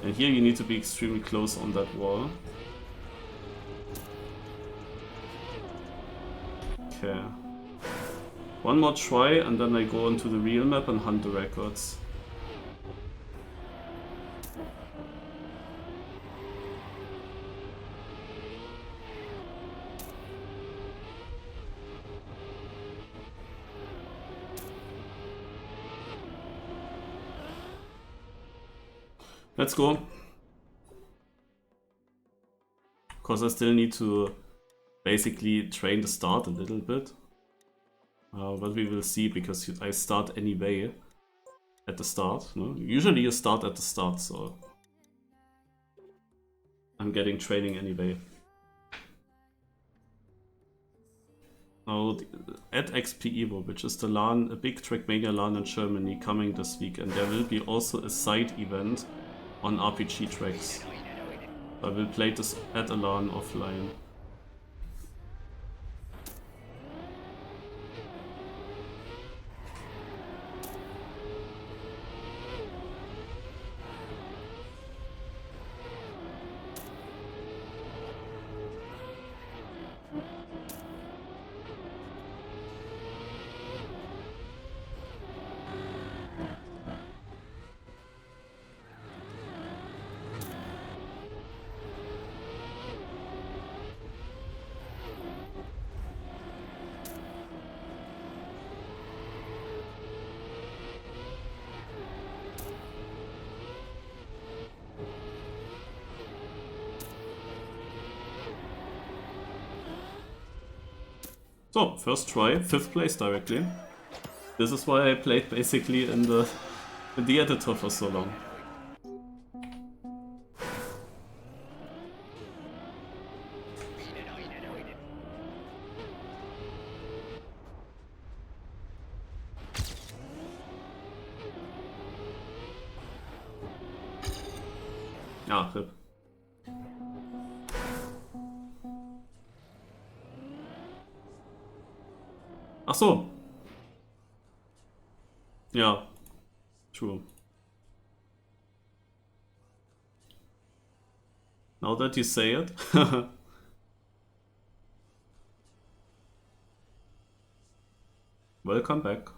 Speaker 1: And here you need to be extremely close on that wall. Okay. One more try and then I go onto the real map and hunt the records. Let's go. Because I still need to basically train the start a little bit. But we will see, because I start anyway at the start. No? Usually you start at the start, so I'm getting training anyway. Now, at XP Evo, which is the LAN, a big Trackmania LAN in Germany coming this week, and there will be also a side event on RPG tracks. I will play this at a LAN offline. So, first try, 5th place directly. This is why I played basically in the editor for so long. Ah, RIP. Ach so. Ja. True. Now that you say it. Welcome back.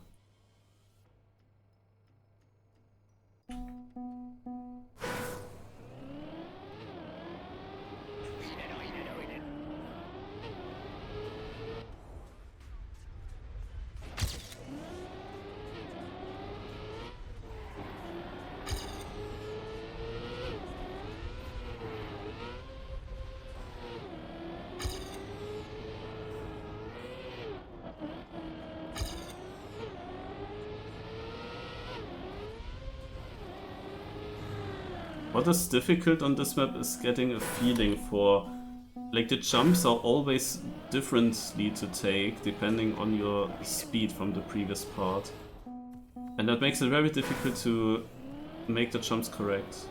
Speaker 1: What is difficult on this map is getting a feeling for... Like, the jumps are always differently to take, depending on your speed from the previous part. And that makes it very difficult to make the jumps correct.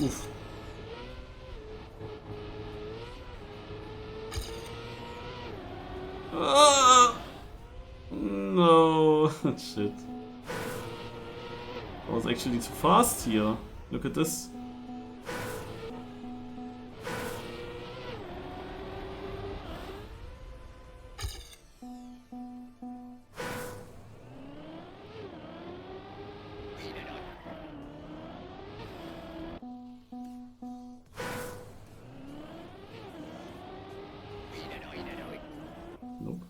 Speaker 1: Oof. No, shit. I was actually too fast here. Look at this. Nope.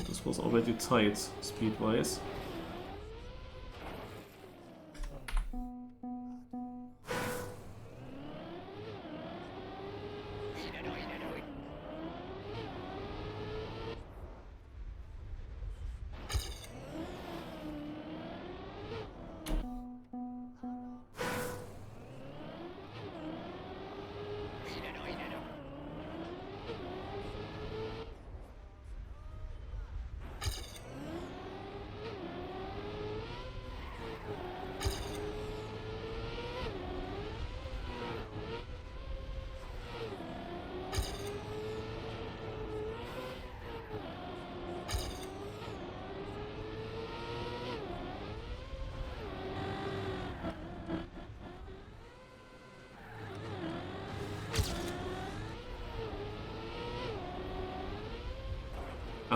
Speaker 1: This was already tight, speed-wise.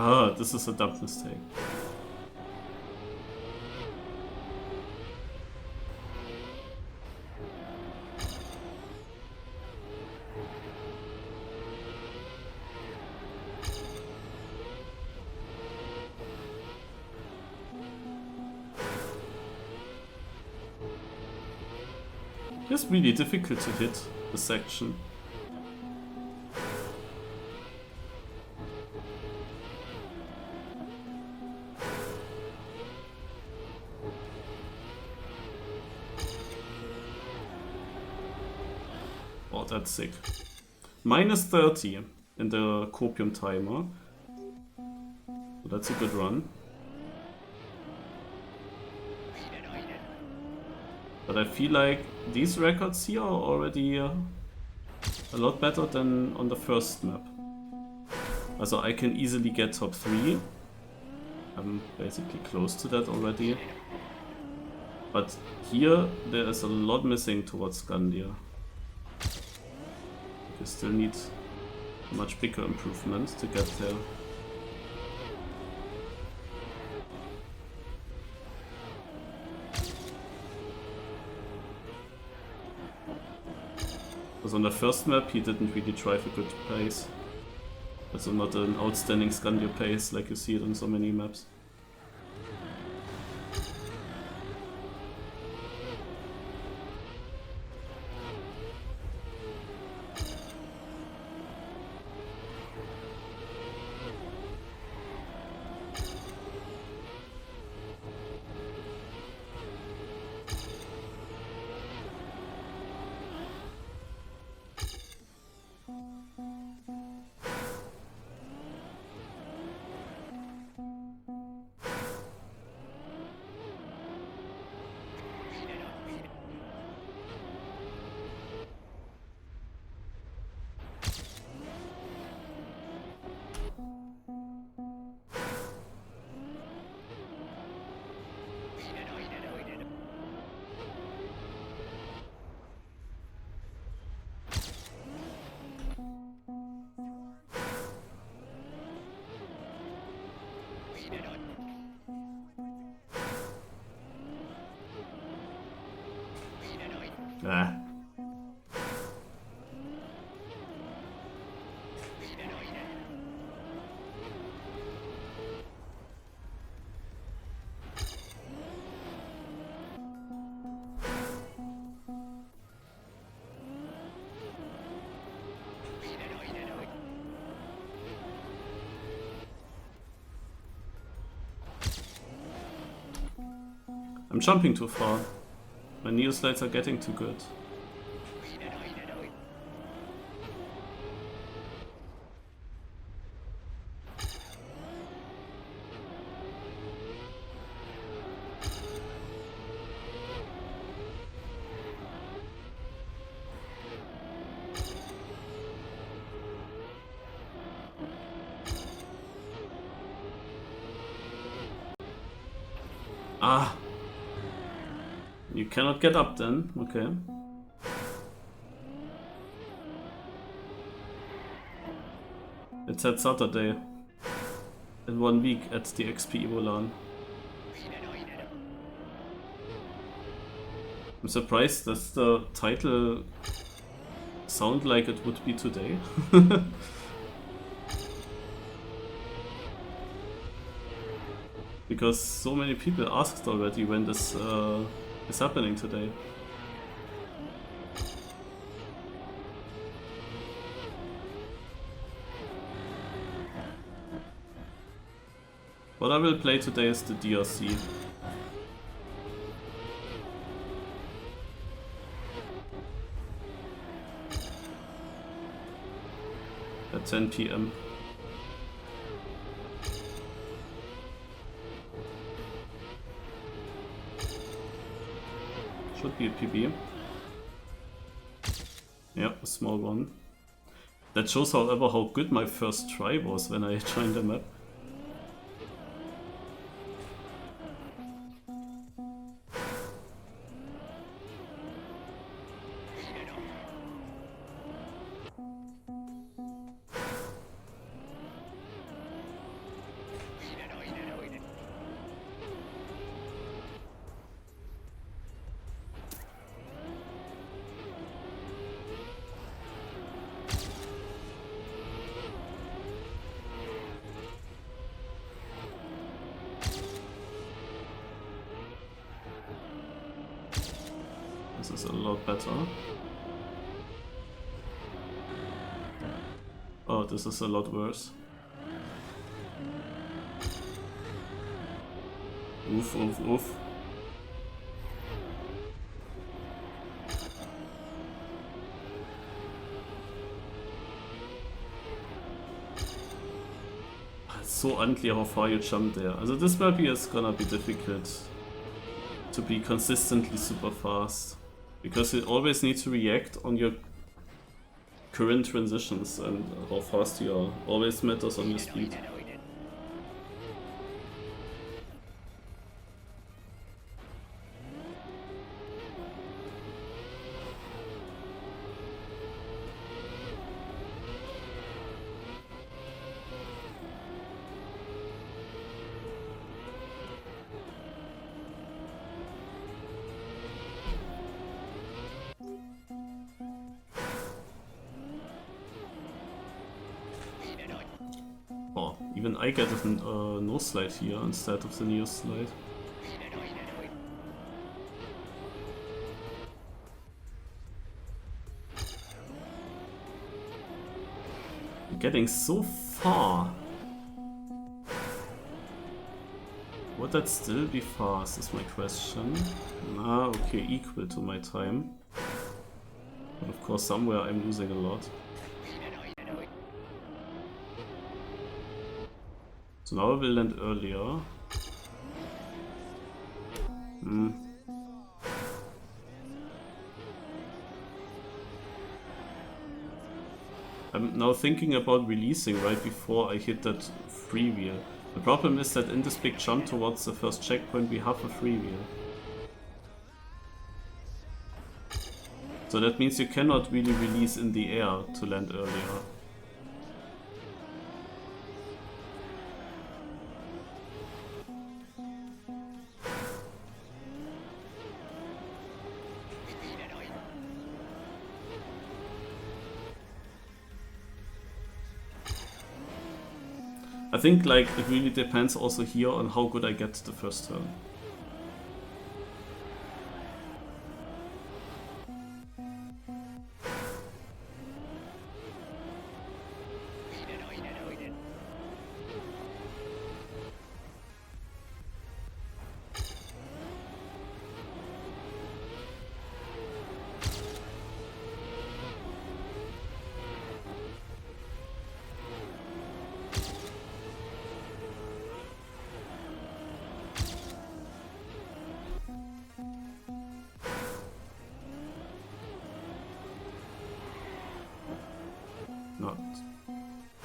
Speaker 1: Ah, this is a dumb mistake. It's really difficult to hit the section. Oh, that's sick. Minus 30 in the Copium timer. So that's a good run. But I feel like these records here are already a lot better than on the first map. Also I can easily get top 3. I'm basically close to that already. But here there is a lot missing towards Scandia. You still need a much bigger improvement to get there. Because on the first map he didn't really drive a good pace. Also not an outstanding Scandia pace like you see it on so many maps. Ah. I'm jumping too far. My Neo slides are getting too good. Ah! You cannot get up then, okay. It's at Saturday. In 1 week at the XP Evolan. I'm surprised, does the title sound like it would be today? Because so many people asked already when this is happening today. What I will play today is the DRC. At 10 PM. Should be a PB. Yep, a small one. That shows, however, how good my first try was when I joined the map. This is a lot better. Oh, this is a lot worse. Oof, oof, oof. It's so unclear how far you jump there. Also this map here is gonna be difficult to be consistently super fast. Because you always need to react on your current transitions, and how fast you are always matters on your speed. Oh, even I get a no slide here instead of the Neo slide. I'm getting so far. Would that still be fast is my question. Ah, okay, equal to my time. But of course somewhere I'm losing a lot. So now I will land earlier. I'm now thinking about releasing right before I hit that free wheel. The problem is that in this big jump towards the first checkpoint we have a free wheel. So that means you cannot really release in the air to land earlier. I think like it really depends also here on how good I get the first turn.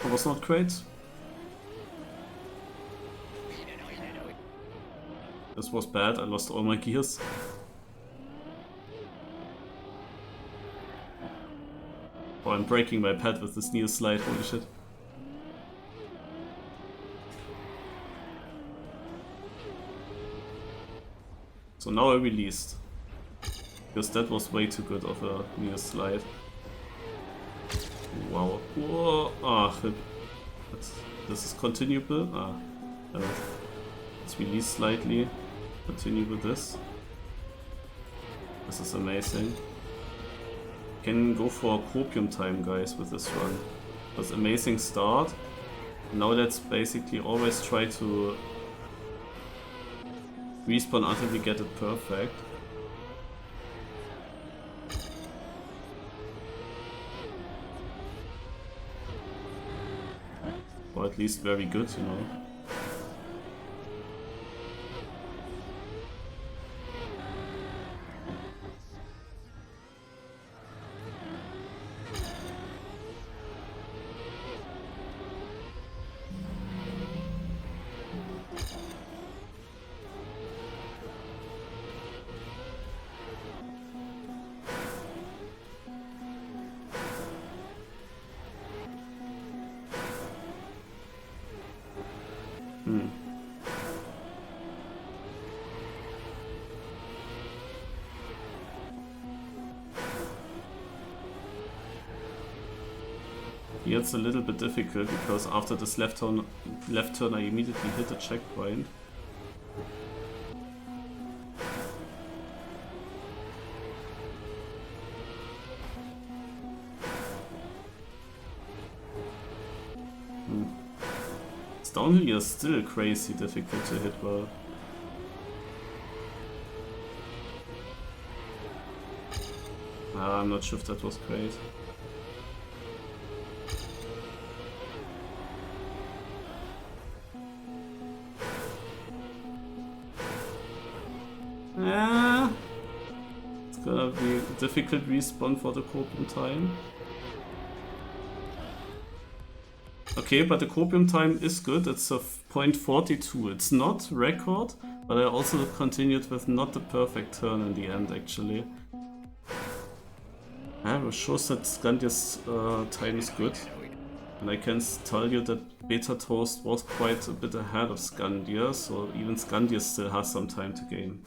Speaker 1: That was not great. This was bad, I lost all my gears. Oh, I'm breaking my pad with this Neo slide, holy shit. So now I released. Because that was way too good of a Neo slide. Wow. Whoa. Ah, this is continuable. Let's release slightly. Continue with this. This is amazing. Can go for copium time, guys, with this run. It was amazing start. Now let's basically always try to respawn until we get it perfect. Or at least very good, you know. Here it's a little bit difficult because after this left turn I immediately hit a checkpoint. This downhill is still crazy difficult to hit well. I'm not sure if that was great. It's gonna be a difficult respawn for the copium time. Okay, but the copium time is good. It's a 0.42. It's not record, but I also continued with not the perfect turn in the end, actually. Yeah, it shows that Scandia's time is good. And I can tell you that Beta Toast was quite a bit ahead of Scandia, so even Scandia still has some time to gain.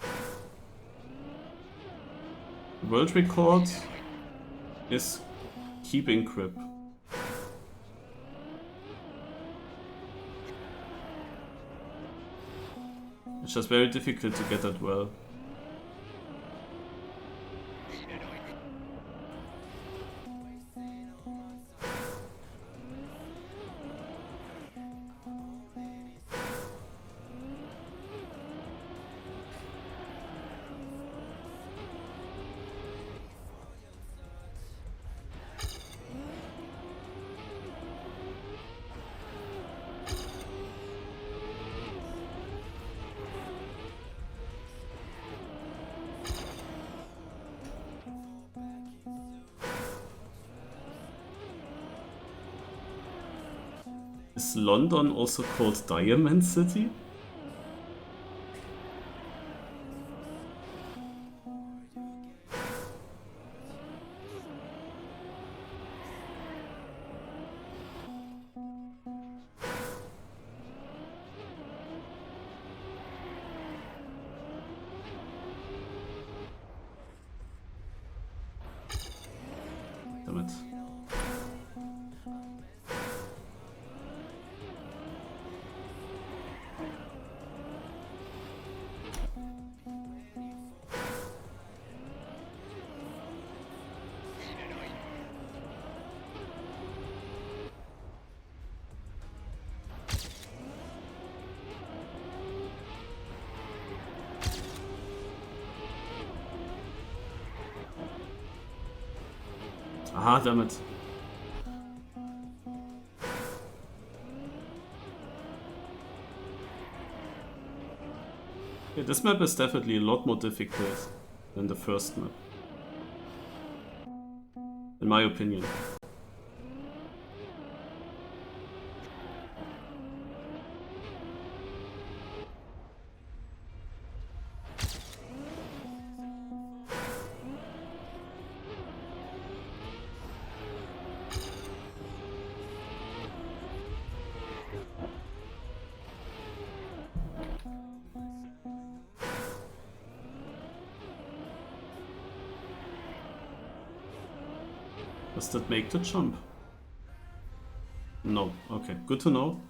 Speaker 1: World record is keeping grip. It's just very difficult to get that well. Is London also called Diamond City? Damn it. Ah, damn it. Yeah, this map is definitely a lot more difficult than the first map. In my opinion. Does that make the jump? No. Okay, good to know.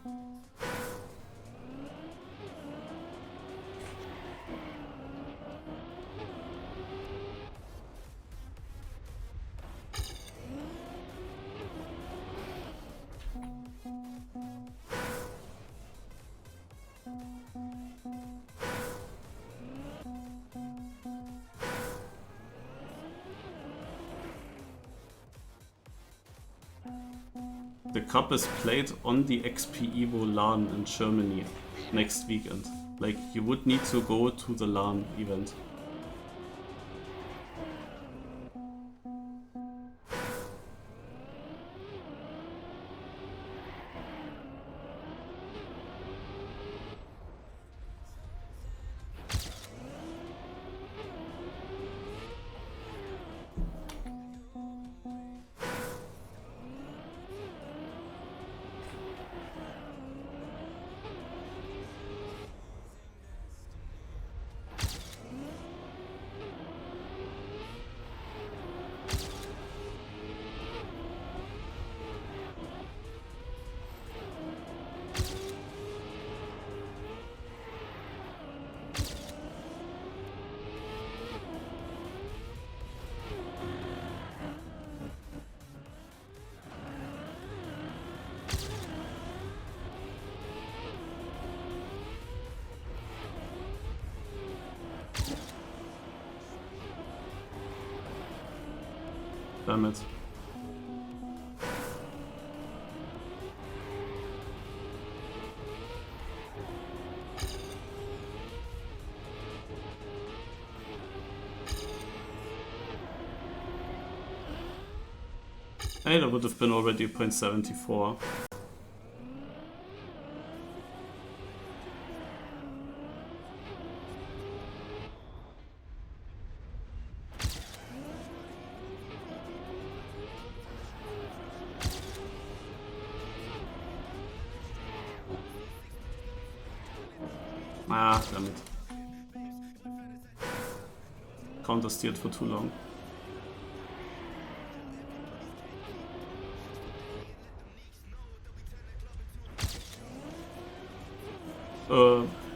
Speaker 1: The cup is played on the XP Evo LAN in Germany next weekend. Like, you would need to go to the LAN event. Damn it. Hey, that would have been already 0.74. Ah, damn it. Counter steered for too long.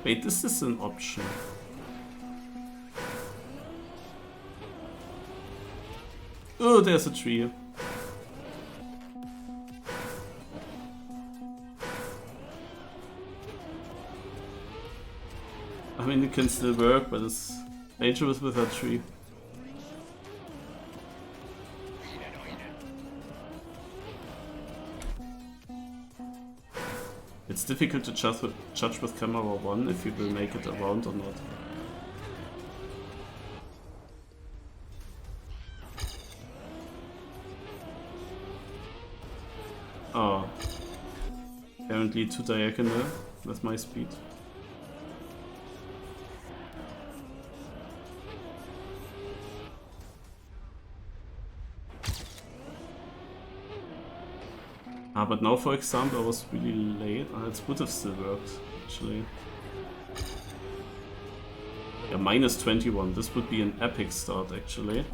Speaker 1: Wait, this is an option. Oh, there's a tree. I mean, it can still work, but it's dangerous with that tree. It's difficult to judge with camera 1 if you will make it around or not. Oh. Apparently too diagonal with my speed. Ah, but now, for example, I was really late. It would have still worked, actually. Yeah, minus 21. This would be an epic start, actually.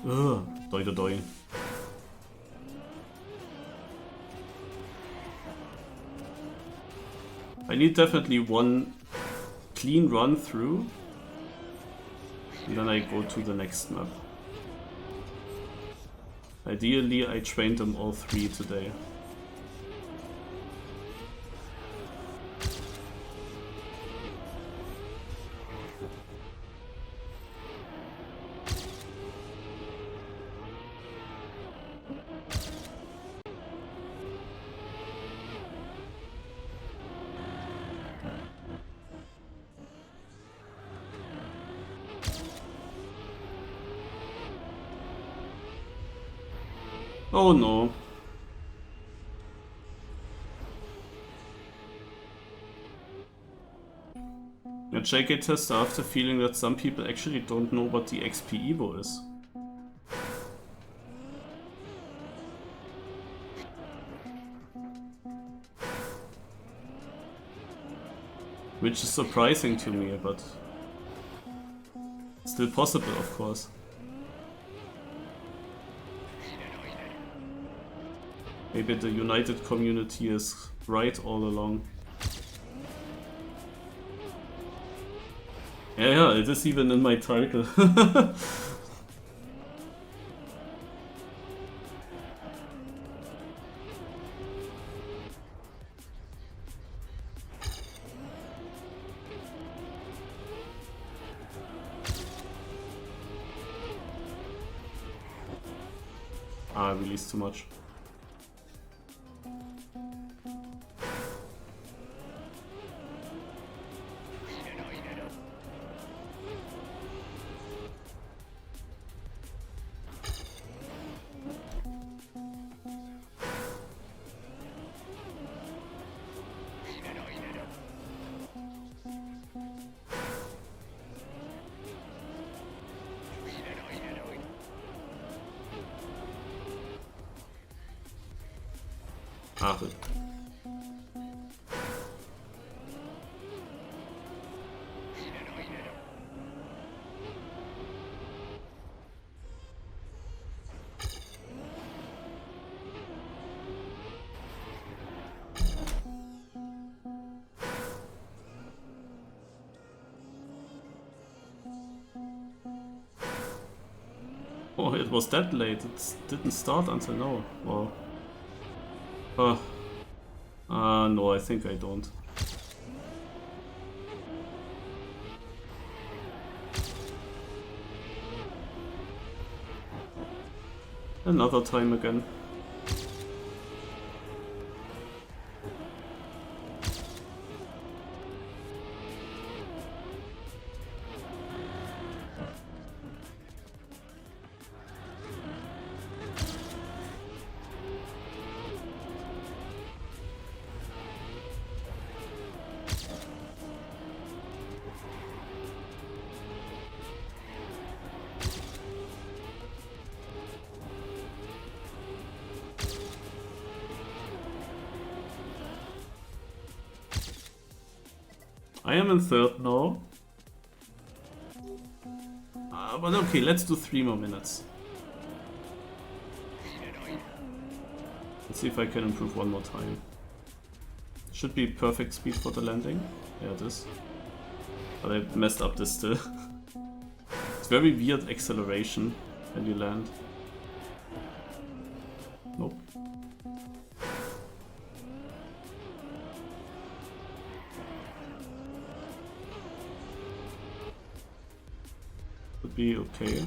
Speaker 1: Ugh, doi doi doi. I need definitely one clean run through, and then I go to the next map. Ideally, I trained them all 3 today. Oh no. A JK tester, I have the feeling that some people actually don't know what the XP Evo is. Which is surprising to me, but still possible, of course. Maybe the United community is right all along. Yeah, it is even in my title. I released too much. Ah, good. Oh, it was that late. It didn't start until now. Wow. No, I think I don't. Another time again. I am in third now. But okay, let's do 3 more minutes. Let's see if I can improve one more time. Should be perfect speed for the landing. Yeah, it is. But I messed up this still. It's very weird acceleration when you land. Nope. Would be okay.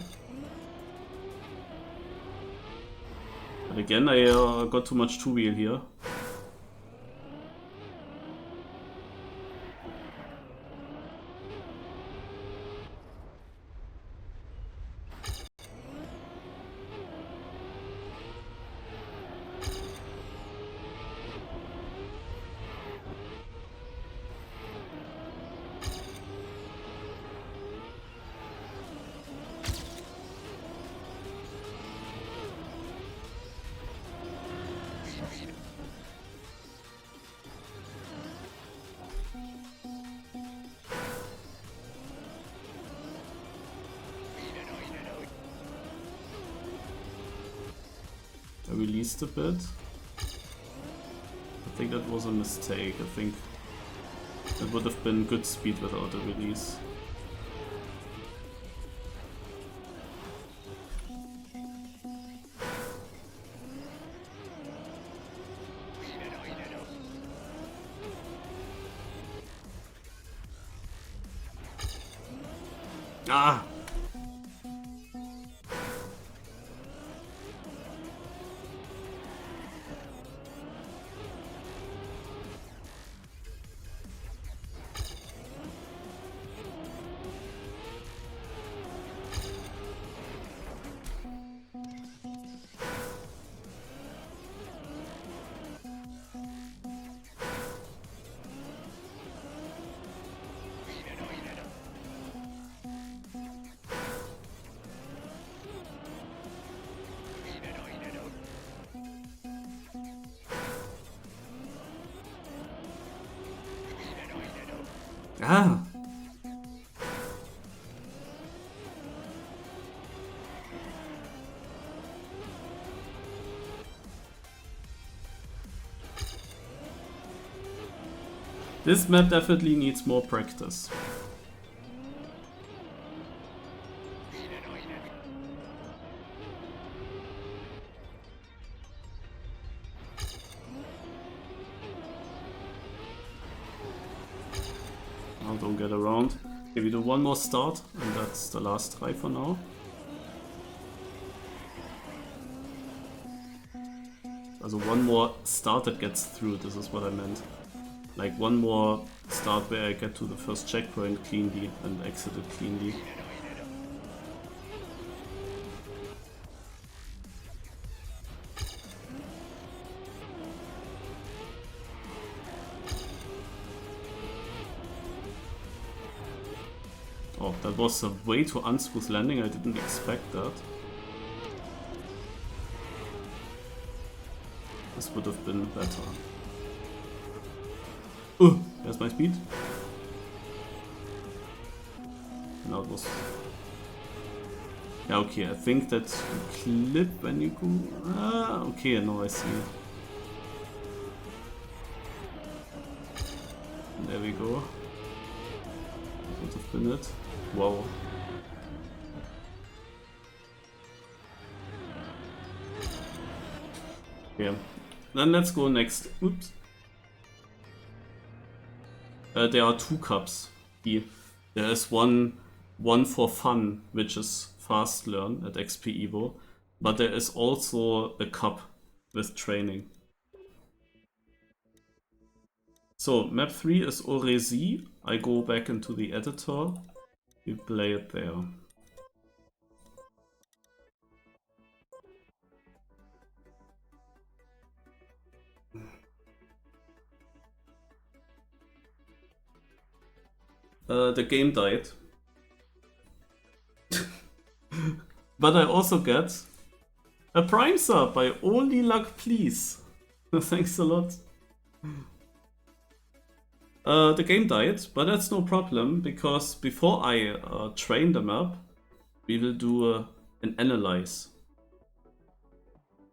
Speaker 1: But again, I got too much two-wheel here. I released a bit. I think that was a mistake. I think it would have been good speed without a release. Ah! Ah! This map definitely needs more practice. I'll don't get around. Okay, we do one more start, and that's the last try for now. Also one more start that gets through, this is what I meant. Like one more start where I get to the first checkpoint cleanly and exit it cleanly. Oh, that was a way too unsmooth landing, I didn't expect that. This would have been better. There's my speed. Now it was... Yeah, okay, I think that clip when you go... Ah, okay, now I see. There we go. That would have been it. Wow. Okay, then let's go next. Oops. There are two cups. There is one for fun, which is fast learn at XP Evo, but there is also a cup with training. So map 3 is Oresi. I go back into the editor. We play it there. The game died. But I also get a Prime sub by Only Luck Please. Thanks a lot. The game died, but that's no problem, because before I train the map, we will do an analyze.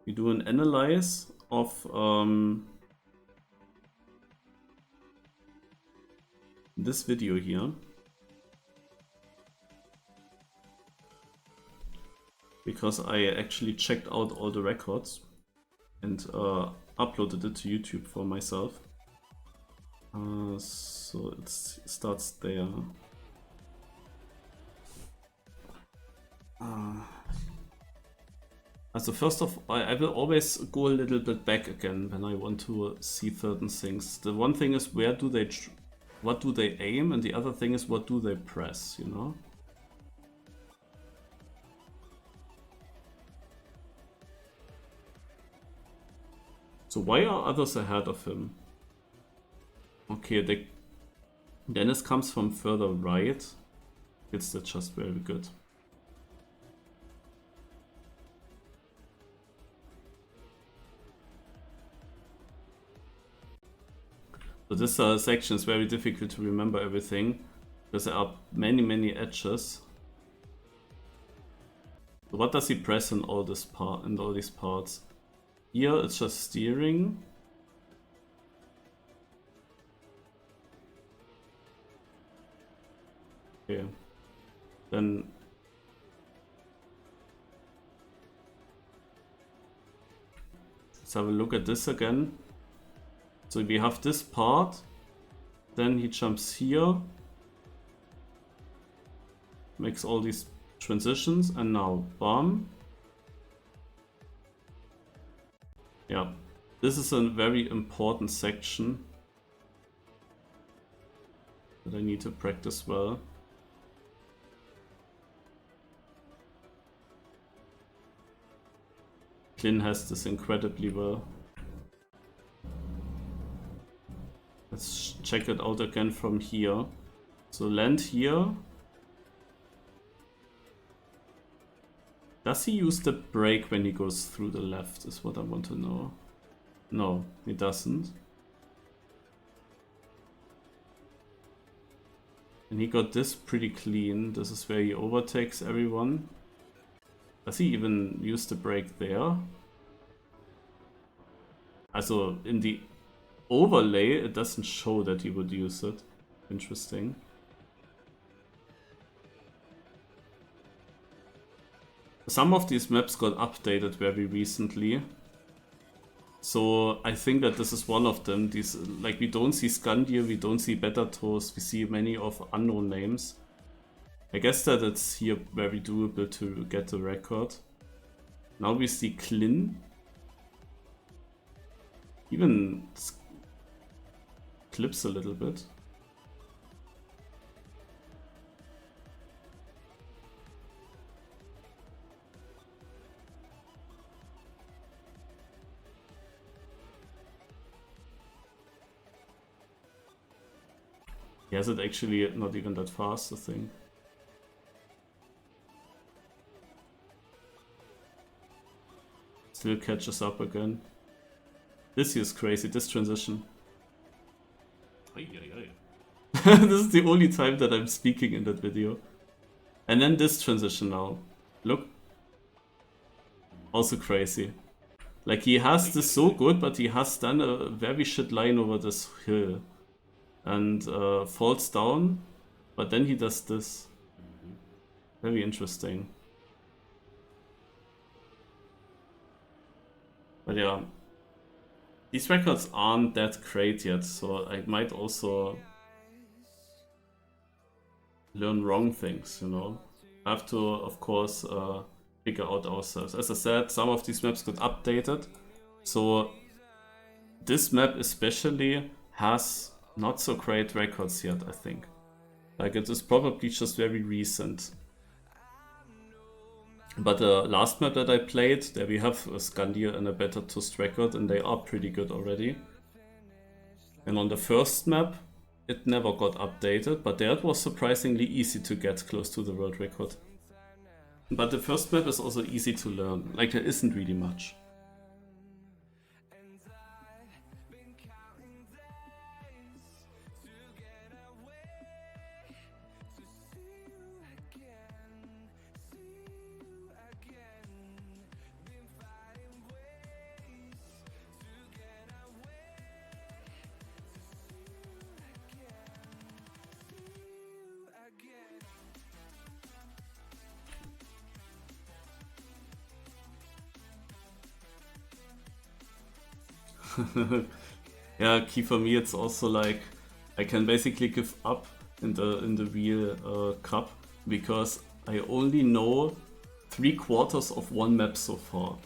Speaker 1: We do an analyze of this video here. Because I actually checked out all the records and uploaded it to YouTube for myself. So it starts there. So first of all, I will always go a little bit back again when I want to see certain things. The one thing is what do they aim, and the other thing is what do they press, you know? So why are others ahead of him? Okay, Dennis comes from further right. It's just very good. So this section is very difficult to remember everything, because there are many edges. So what does he press in all these parts? Here it's just steering. Okay. Then let's have a look at this again. So we have this part, then he jumps here, makes all these transitions, and now bam. Yeah, this is a very important section that I need to practice well. Klin has this incredibly well. Let's check it out again from here. So land here. Does he use the brake when he goes through the left is what I want to know. No, he doesn't. And he got this pretty clean. This is where he overtakes everyone. Does he even use the brake there? Also in the overlay, it doesn't show that he would use it. Interesting. Some of these maps got updated very recently. So I think that this is one of them. These, like, we don't see Scandir, we don't see Betatos, we see many of unknown names. I guess that it's here very doable to get the record. Now we see Klin. Even clips a little bit. He has it actually not even that fast, I think. Still catches up again. This is crazy, this transition. This is the only time that I'm speaking in that video. And then this transition now. Look. Also crazy. Like, he has this so good, but he has done a very shit line over this hill. And falls down, but then he does this. Very interesting. But yeah, these records aren't that great yet, so I might also learn wrong things, you know. I have to, of course, figure out ourselves. As I said, some of these maps got updated, so this map especially has not so great records yet, I think. Like, it is probably just very recent. But the last map that I played, there we have a Scandir and a Betatos record, and they are pretty good already. And on the first map, it never got updated, but there it was surprisingly easy to get close to the world record. But the first map is also easy to learn, like there isn't really much. Yeah, key for me it's also like I can basically give up in the real cup because I only know 3/4 of one map so far.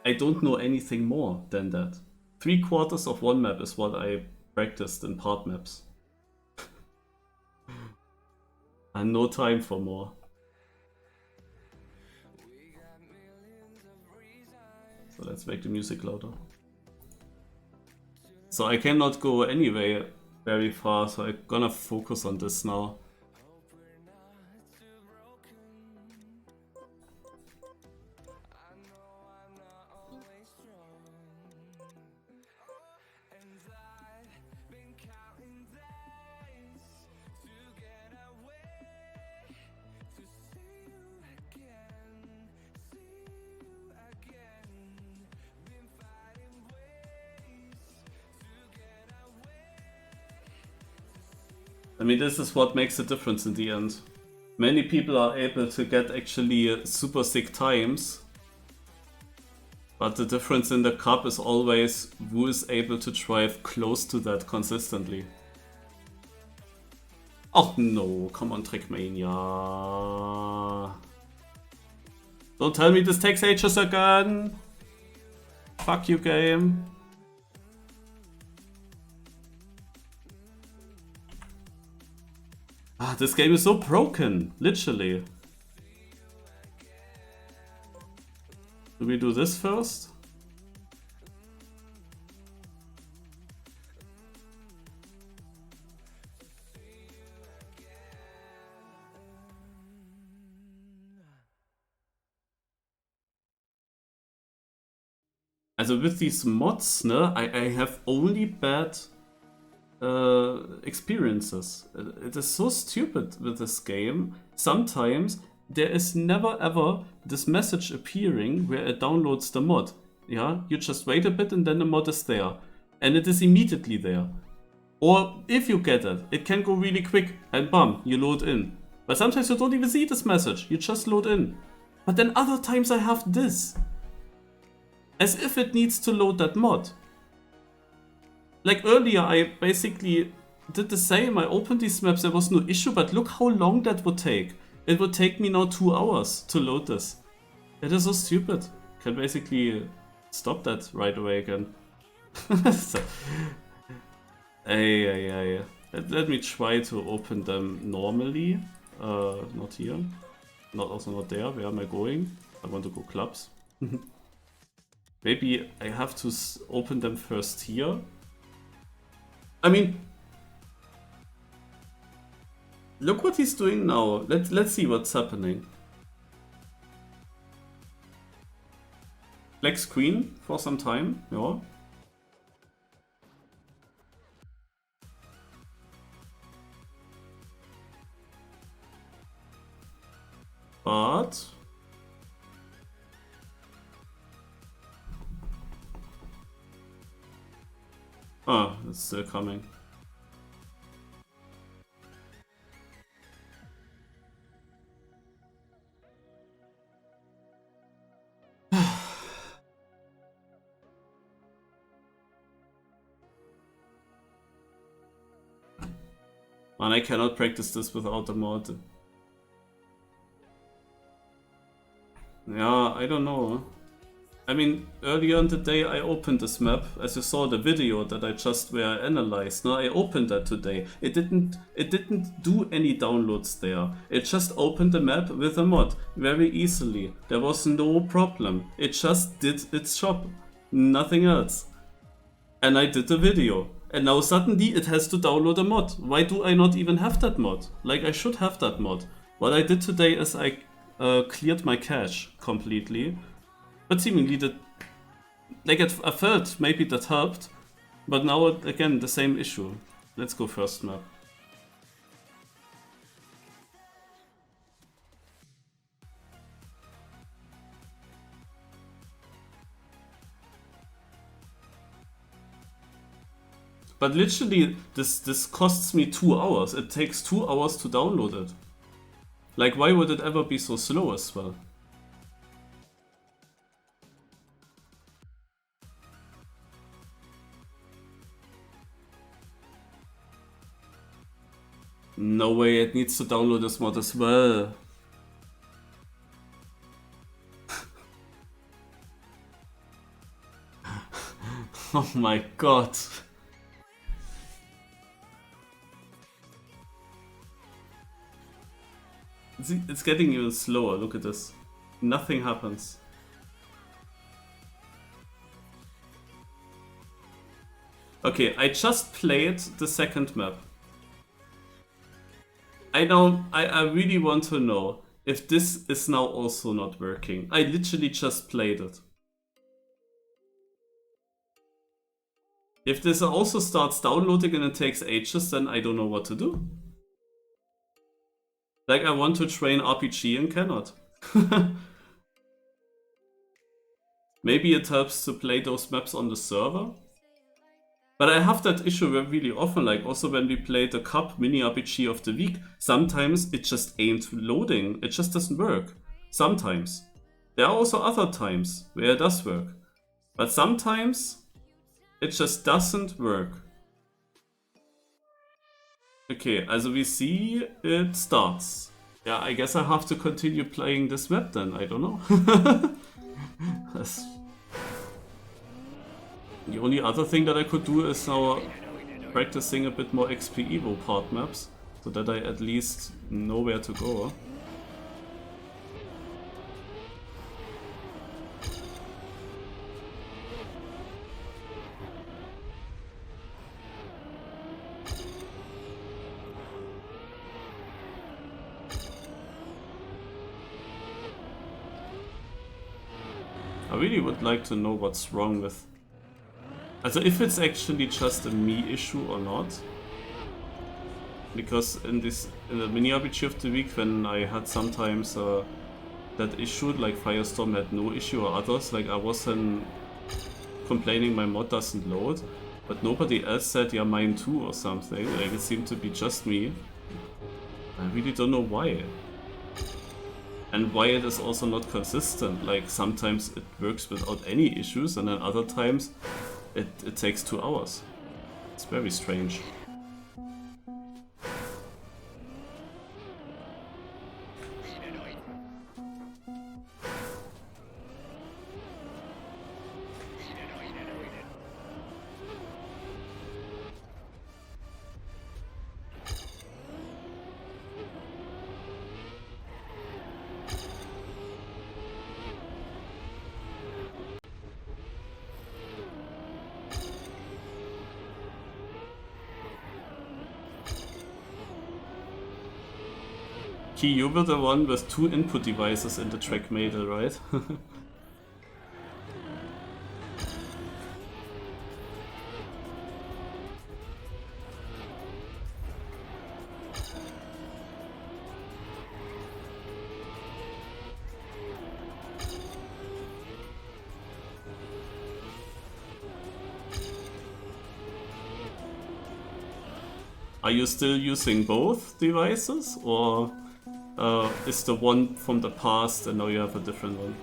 Speaker 1: I don't know anything more than that. 3/4 of one map is what I practiced in part maps. And no time for more. So let's make the music louder. So I cannot go anyway very far, so I'm gonna focus on this now. I mean, this is what makes a difference in the end. Many people are able to get actually super sick times, but the difference in the cup is always who is able to drive close to that consistently. Oh no, come on, Trickmania. Don't tell me this takes ages again. Fuck you, game. Ah, this game is so broken, literally. Do we do this first? Also with these mods, ne, I have only bad experiences. It is so stupid with this game. Sometimes there is never ever this message appearing where it downloads the mod. Yeah, you just wait a bit and then the mod is there. And it is immediately there. Or if you get it, it can go really quick and bam, you load in. But sometimes you don't even see this message, you just load in. But then other times I have this. As if it needs to load that mod. Like earlier, I basically did the same. I opened these maps, there was no issue, but look how long that would take. It would take me now 2 hours to load this. It is so stupid. Can basically stop that right away again. So, let me try to open them normally. Not here. Also not there. Where am I going? I want to go clubs. Maybe I have to open them first here. I mean, look what he's doing now. Let's see what's happening. Black screen for some time, yeah. But ah, it's still coming. Man, I cannot practice this without the mod. Yeah, I don't know. I mean, earlier in the day I opened this map, as you saw the video that I just were analyzed. Now I opened that today. It didn't do any downloads there. It just opened the map with a mod very easily. There was no problem. It just did its job. Nothing else. And I did the video. And now suddenly it has to download a mod. Why do I not even have that mod? Like, I should have that mod. What I did today is I cleared my cache completely. But seemingly that, like, I felt maybe that helped. But now again the same issue. Let's go first map. But literally, this costs me 2 hours. It takes 2 hours to download it. Like, why would it ever be so slow as well? No way, it needs to download this mod as well. Oh my god. It's getting even slower, look at this. Nothing happens. Okay, I just played the second map. I really want to know if this is now also not working. I literally just played it. If this also starts downloading and it takes ages, then I don't know what to do. Like, I want to train RPG and cannot. Maybe it helps to play those maps on the server? But I have that issue really often, like also when we play the Cup Mini RPG of the Week, sometimes it just ain't loading, it just doesn't work. Sometimes. There are also other times where it does work. But sometimes it just doesn't work. Okay, also we see it starts. Yeah, I guess I have to continue playing this map then, I don't know. The only other thing that I could do is now practicing a bit more XP Evo part maps, so that I at least know where to go. I really would like to know what's wrong with... Also if it's actually just a me issue or not. Because in the mini RPG of the week, when I had sometimes that issue, like Firestorm had no issue or others, like I wasn't complaining my mod doesn't load, but nobody else said yeah mine too or something, like it seemed to be just me. I really don't know why. And why it is also not consistent, like sometimes it works without any issues and then other times it takes 2 hours. It's very strange. Key, you were the one with 2 input devices in the track Madel, right? Are you still using both devices, or is the one from the past and now you have a different one?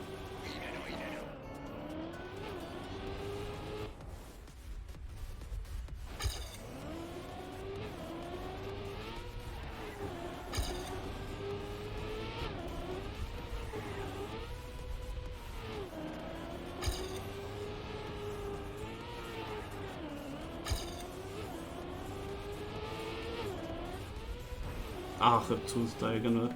Speaker 1: Ah, the tooth diagonal.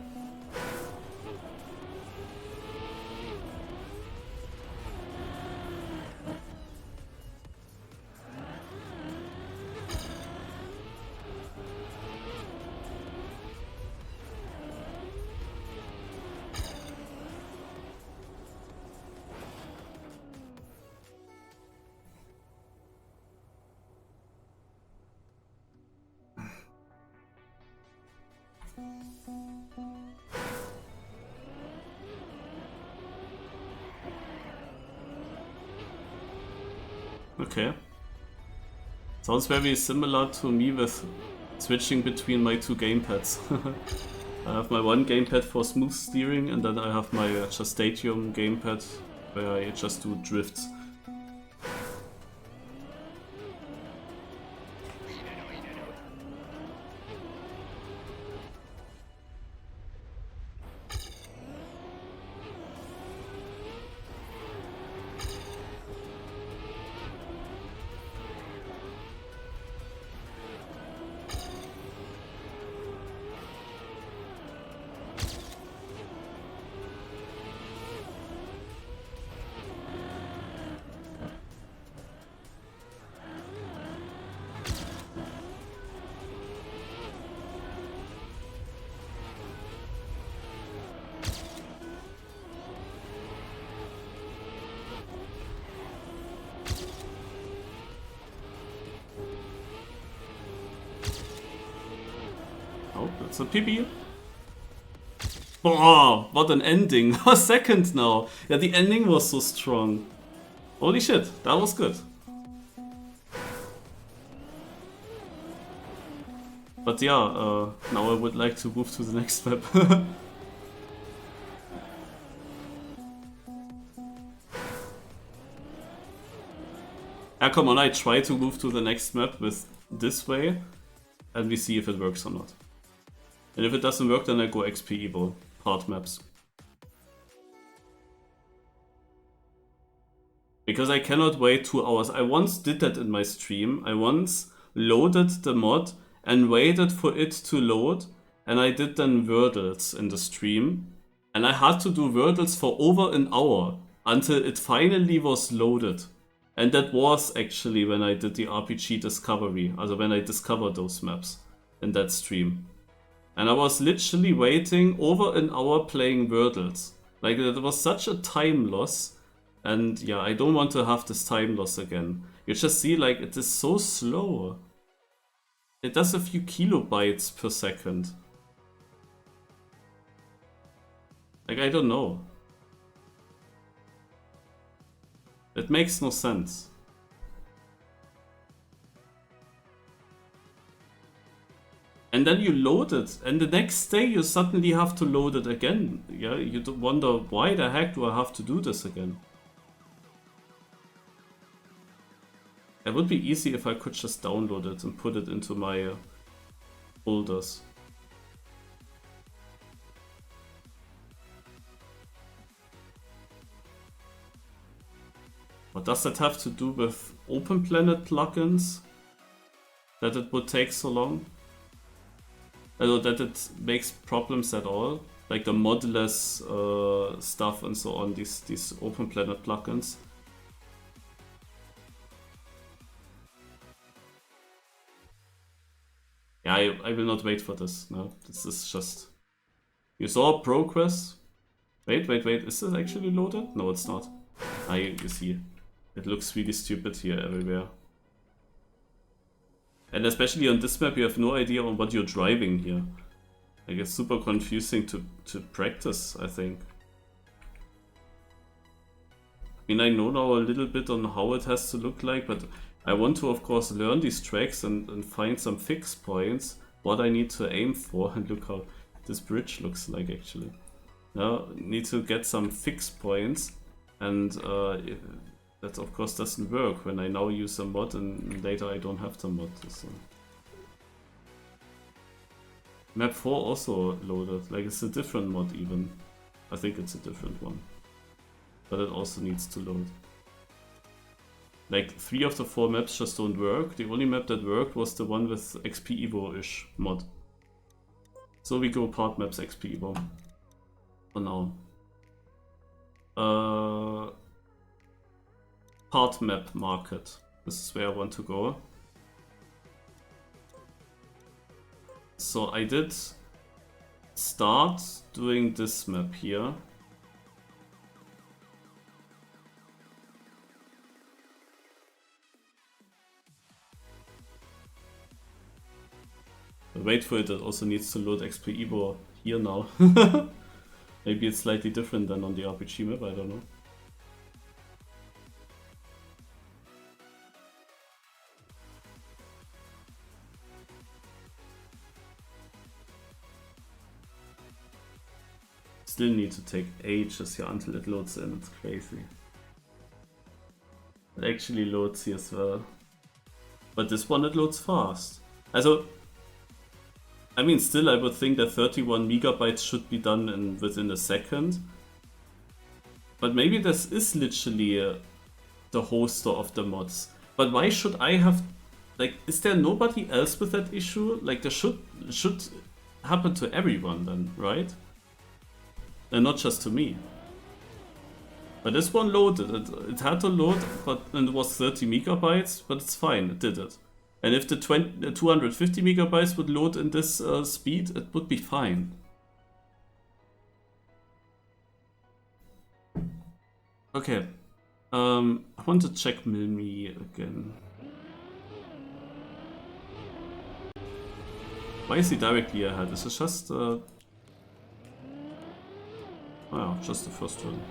Speaker 1: Okay. Sounds very similar to me with switching between my 2 gamepads. I have my one gamepad for smooth steering and then I have my just Stadium gamepad where I just do drifts. Oh, that's a PB. Oh, what an ending. A second now. Yeah, the ending was so strong. Holy shit, that was good. But yeah, now I would like to move to the next map. Ah, come on, I try to move to the next map with this way, and we see if it works or not. And if it doesn't work, then I go XP Evo, hard maps. Because I cannot wait 2 hours. I once did that in my stream. I once loaded the mod and waited for it to load, and I did then Wordles in the stream. And I had to do Wordles for over an hour until it finally was loaded. And that was actually when I did the RPG discovery, also when I discovered those maps in that stream. And I was literally waiting over an hour playing Wordles. Like, it was such a time loss. And yeah, I don't want to have this time loss again. You just see, like, it is so slow. It does a few kilobytes per second. Like, I don't know. It makes no sense. And then you load it, and the next day you suddenly have to load it again. Yeah, you wonder, why the heck do I have to do this again? It would be easy if I could just download it and put it into my folders. What does that have to do with OpenPlanet plugins? That it would take so long? That it makes problems at all? Like the modless stuff and so on, these OpenPlanet plugins. Yeah, I will not wait for this. No, this is just... You saw progress? Wait, is this actually loaded? No, it's not. You see. It looks really stupid here everywhere. And especially on this map, you have no idea on what you're driving here. Like, it's super confusing to practice, I think. I mean, I know now a little bit on how it has to look like, but I want to, of course, learn these tracks and find some fix points, what I need to aim for. And look how this bridge looks like, actually. Now, need to get some fix points, and that of course doesn't work when I now use a mod and later I don't have the mod. So. Map 4 also loaded, like it's a different mod even. I think it's a different one. But it also needs to load. Like 3 of the 4 maps just don't work. The only map that worked was the one with XP Evo-ish mod. So we go part maps XP Evo. For now. Part map market. This is where I want to go. So I did start doing this map here. But wait for it, it also needs to load XP Evo here now. Maybe it's slightly different than on the RPG map, I don't know. Still need to take ages here until it loads in, it's crazy. It actually loads here as well. But this one it loads fast. Also, I mean, still I would think that 31 megabytes should be done within a second. But maybe this is literally the hoster of the mods. But why should I have... Like, is there nobody else with that issue? Like, there should happen to everyone then, right? And not just to me. But this one loaded. It had to load, and it was 30 megabytes, but it's fine, it did it. And if the 250 megabytes would load in this speed, it would be fine. Okay. I want to check Milmi again. Why is he directly ahead? Is it just... Oh, just the first one.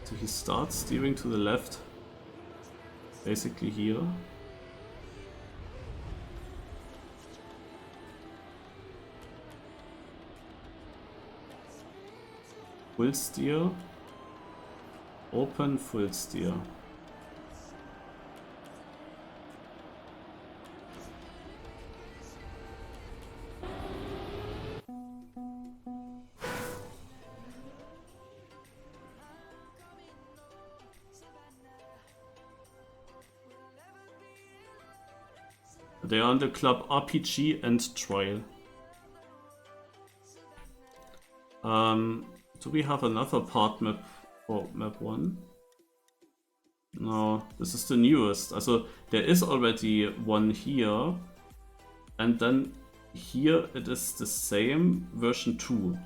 Speaker 1: So he starts steering to the left, basically here. Full steer, open, full steer. They are on the club RPG and Trial. Do we have another part map for map 1? No, this is the newest. Also, there is already one here. And then here it is the same version 2.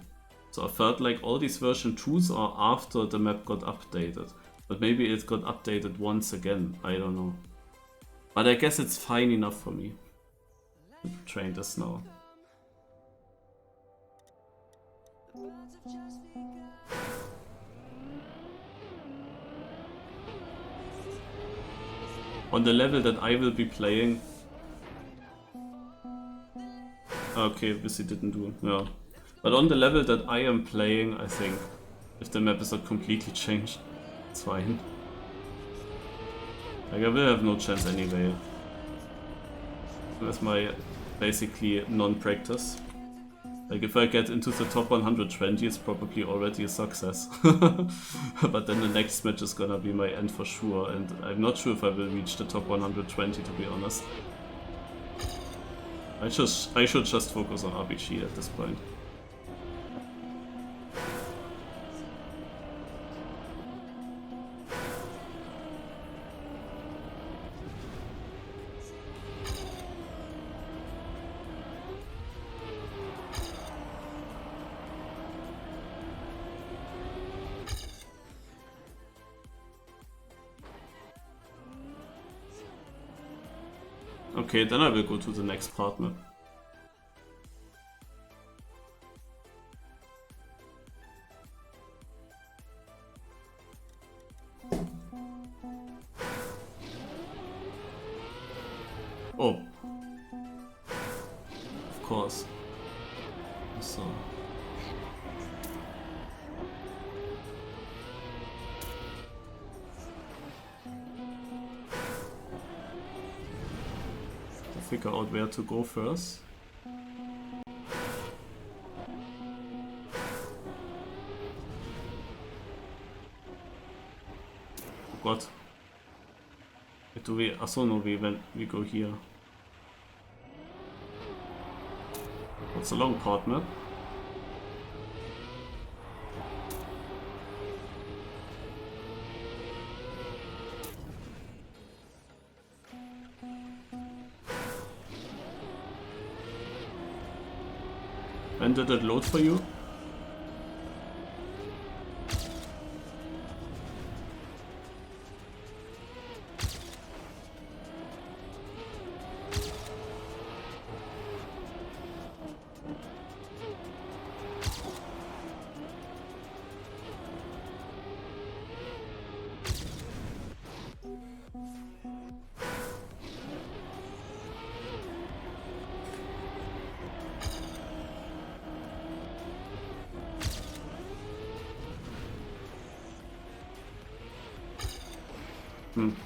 Speaker 1: So I felt like all these version 2s are after the map got updated. But maybe it got updated once again, I don't know. But I guess it's fine enough for me to train this now. On the level that I will be playing... Okay, this he didn't do, yeah. But on the level that I am playing, I think, if the map is not completely changed, it's fine. Like, I will have no chance anyway. With my basically non-practice. Like, if I get into the top 120, it's probably already a success. But then the next match is gonna be my end for sure, and I'm not sure if I will reach the top 120, to be honest. I should just focus on RPG at this point. Okay, then I will go to the next part map. Oh. Of course. So. Figure out where to go first. Oh God. Wait, do we? Also no, we go here. What's a long part map? When did it load for you?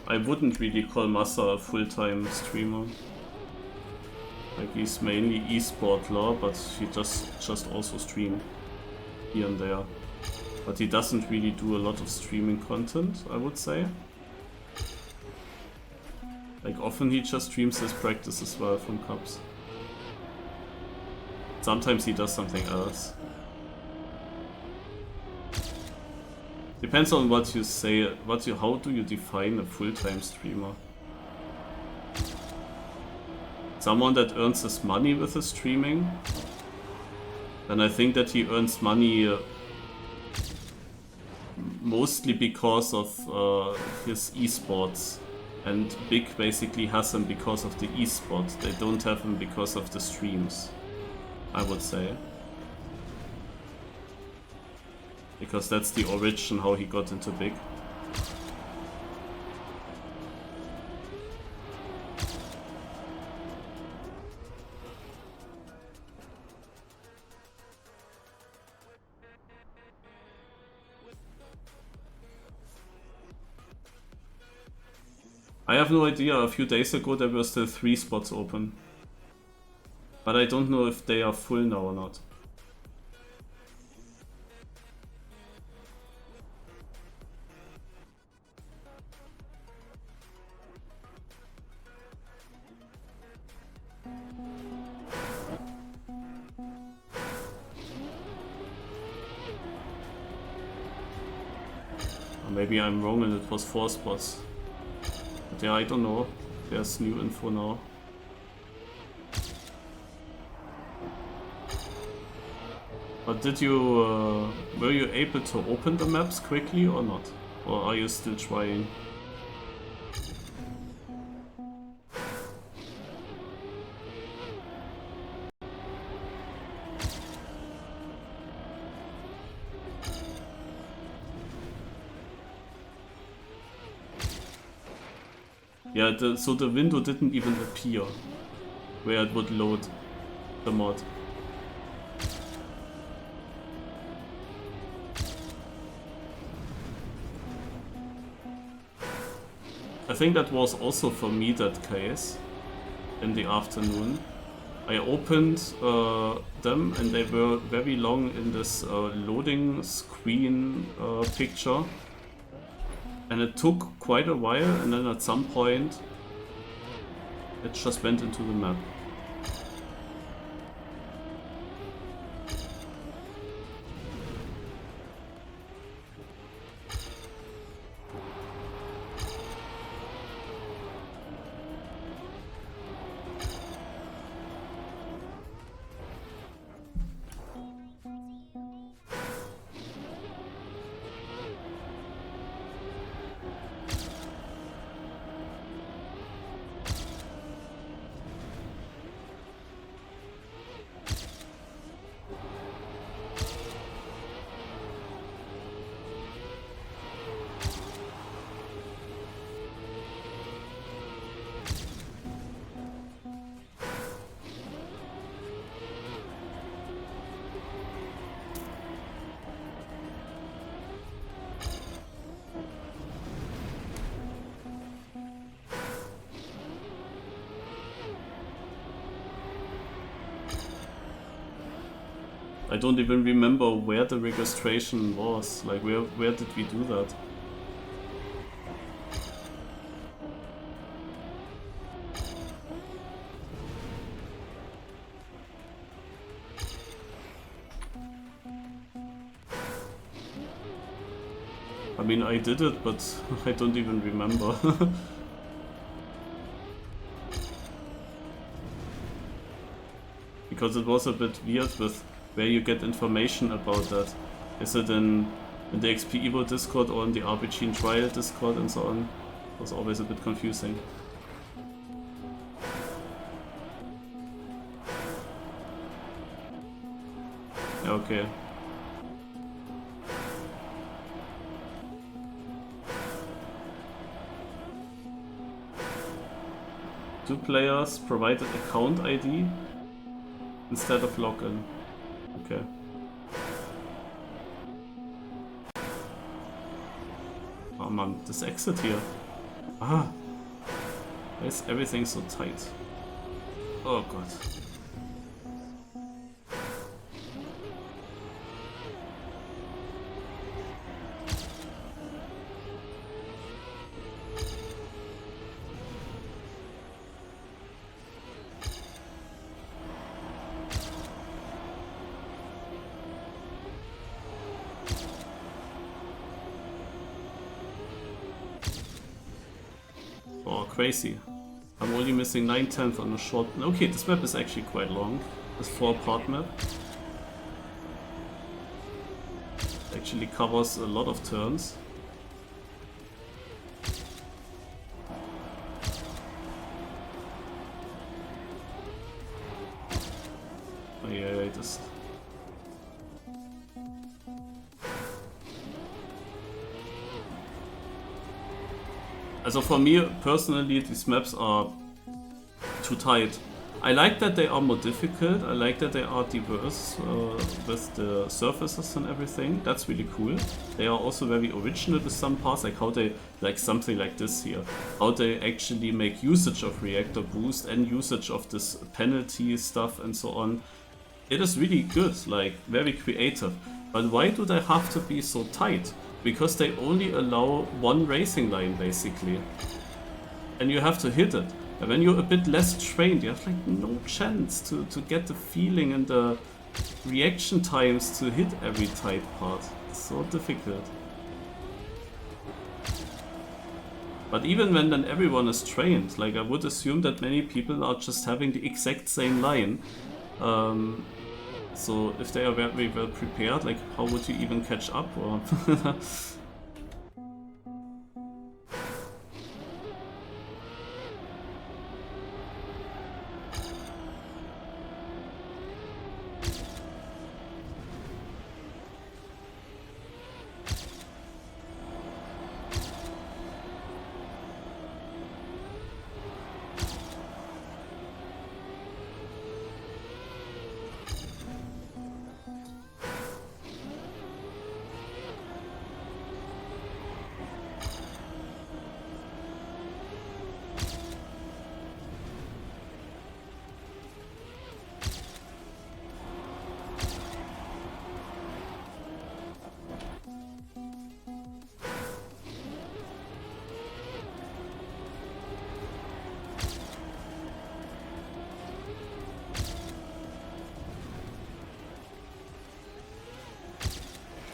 Speaker 1: I wouldn't really call Masa a full-time streamer. Like, he's mainly esport lore, but he just also stream here and there. But he doesn't really do a lot of streaming content, I would say. Like, often he just streams his practice as well from Cups. Sometimes he does something else. Depends on what you say, how do you define a full-time streamer? Someone that earns his money with his streaming? Then I think that he earns money mostly because of his esports. And Big basically has him because of the esports. They don't have him because of the streams, I would say. Because that's the origin how he got into big. I have no idea, a few days ago there were still 3 spots open. But I don't know if they are full now or not. Or maybe I'm wrong and it was 4 spots. But yeah, I don't know. There's new info now. But did you, were you able to open the maps quickly or not? Or are you still trying? Yeah, so the window didn't even appear where it would load the mod. I think that was also for me that case in the afternoon. I opened them and they were very long in this loading screen picture. And it took quite a while, and then at some point it just went into the map. I don't even remember where the registration was. Like, where did we do that? I mean, I did it, but I don't even remember. Because it was a bit weird with where you get information about that. Is it in the XP Evo Discord or in the RPG in Trial Discord and so on? It was always a bit confusing. Yeah, okay. Do players provide an account ID instead of login? Okay. Oh man, this exit here. Ah! Why is everything so tight? Oh god. Crazy. I'm only missing 9/10 on a short... Okay, this map is actually quite long. This 4-part map. Actually covers a lot of turns. Oh yeah, I just... Also for me personally, these maps are too tight. I like that they are more difficult, I like that they are diverse with the surfaces and everything, that's really cool. They are also very original with some parts, like how they, like something like this here, how they actually make usage of reactor boost and usage of this penalty stuff and so on. It is really good, like very creative. But why do they have to be so tight? Because they only allow one racing line basically. And you have to hit it. And when you're a bit less trained, you have like no chance to get the feeling and the reaction times to hit every tight part. It's so difficult. But even when then everyone is trained, like I would assume that many people are just having the exact same line. So if they are very well prepared, like how would you even catch up? Or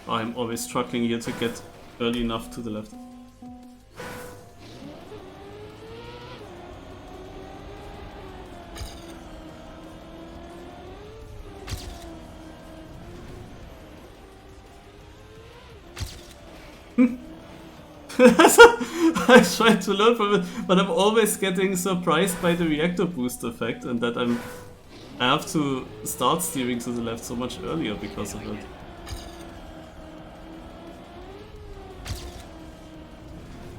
Speaker 1: I'm always struggling here to get early enough to the left. I try to learn from it, but I'm always getting surprised by the reactor boost effect and that I have to start steering to the left so much earlier because of it.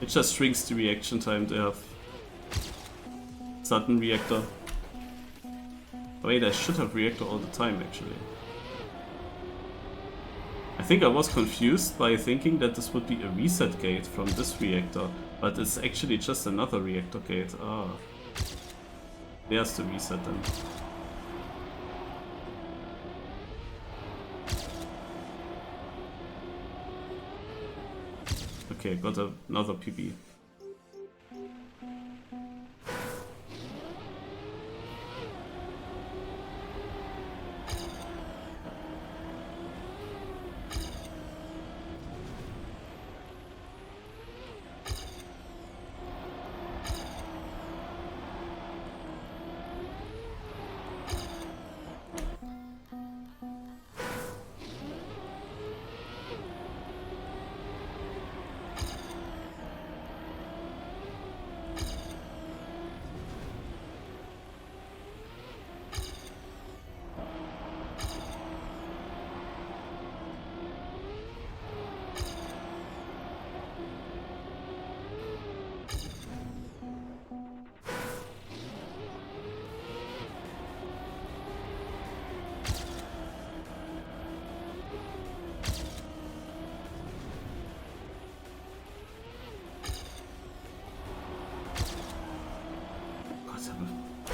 Speaker 1: It just shrinks the reaction time to have sudden reactor. Oh, wait, I should have reactor all the time actually. I think I was confused by thinking that this would be a reset gate from this reactor, but it's actually just another reactor gate. Ah, there's the reset then. Okay, got another PB.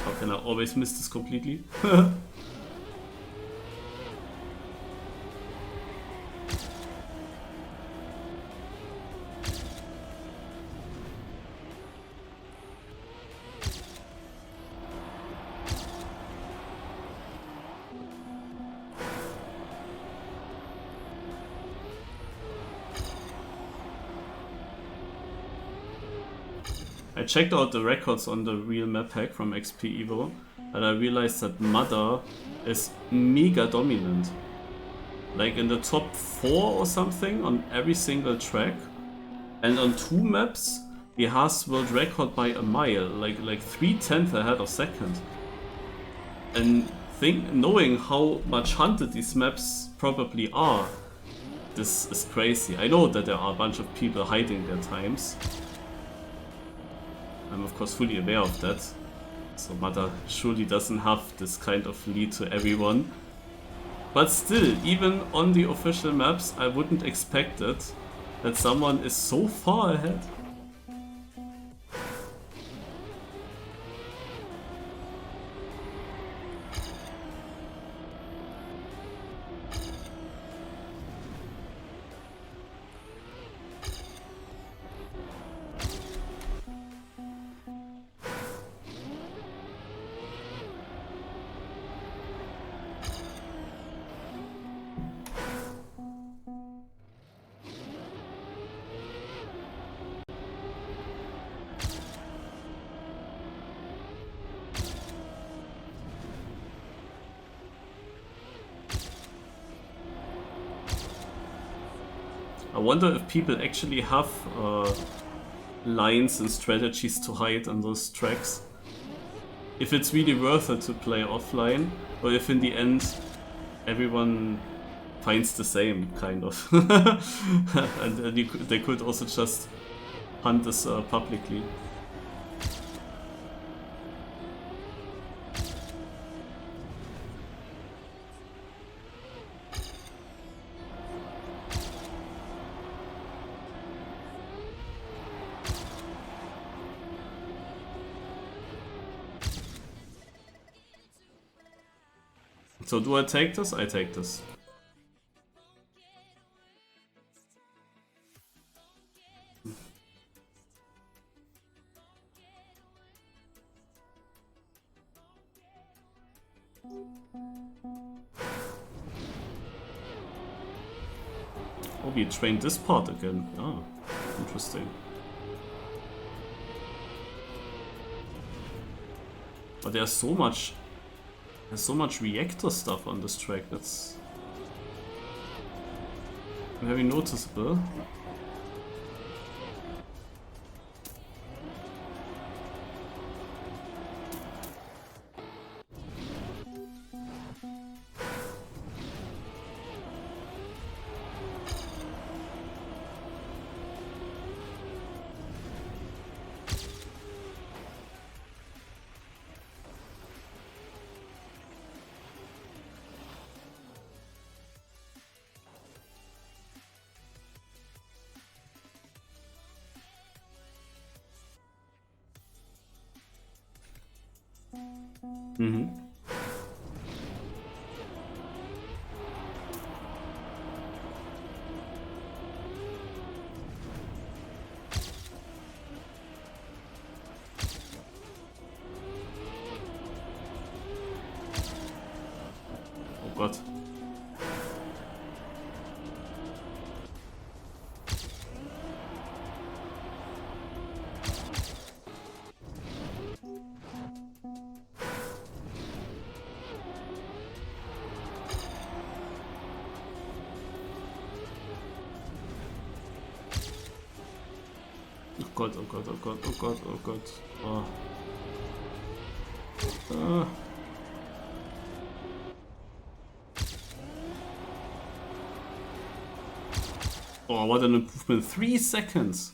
Speaker 1: How can I always miss this completely? I checked out the records on the real map hack from XP Evo and I realized that Mother is mega dominant. Like in the top 4 or something on every single track. And on 2 maps he has world record by a mile, like 3/10 ahead of second. And knowing how much hunted these maps probably are, this is crazy. I know that there are a bunch of people hiding their times. I'm of course fully aware of that. So Mother surely doesn't have this kind of lead to everyone. But still, even on the official maps, I wouldn't expect it that someone is so far ahead. I wonder if people actually have lines and strategies to hide on those tracks. If it's really worth it to play offline, or if in the end everyone finds the same, kind of. And they could also just hunt this publicly. So do I take this? I take this. Oh, we trained this part again. Oh, interesting. But there's so much reactor stuff on this track. That's very noticeable. Mm-hmm. Oh Gott. Oh Gott, oh Gott, oh Gott, oh Gott, oh Gott. Oh. Oh, what an improvement. 3 seconds.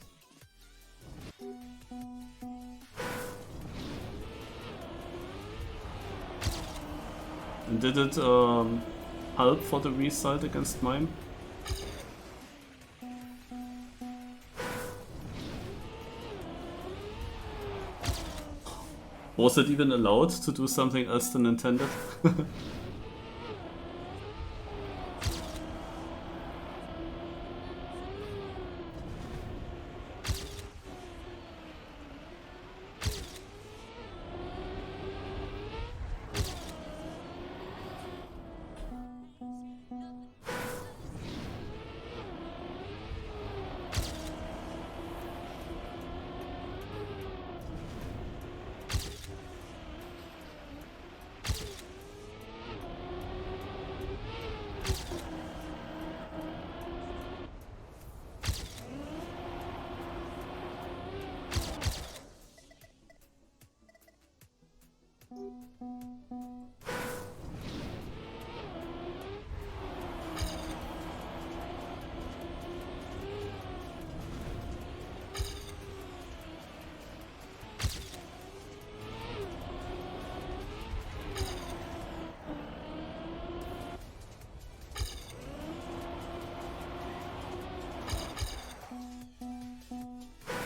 Speaker 1: And did it help for the result against mine? Was it even allowed to do something else than intended?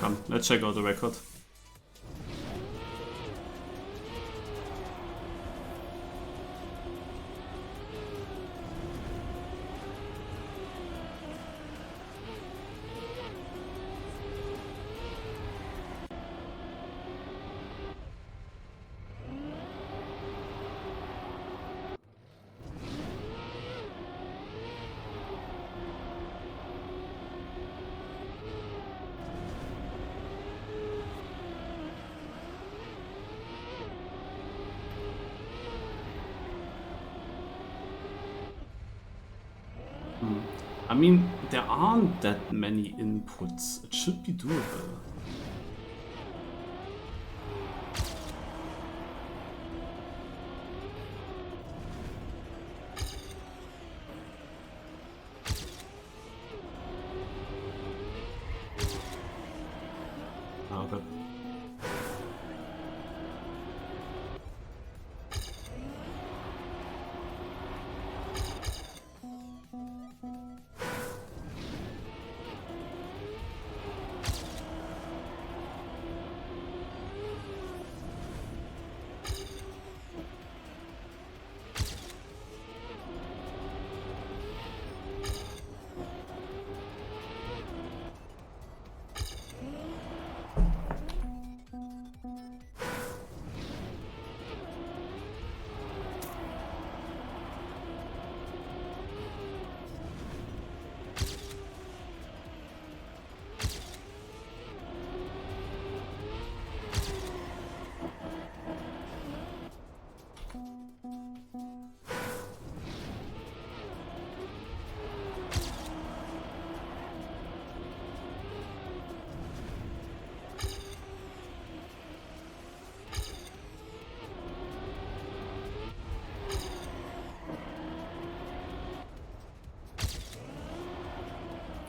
Speaker 1: come. Let's check out the record. I mean, there aren't that many inputs. It should be doable. Okay.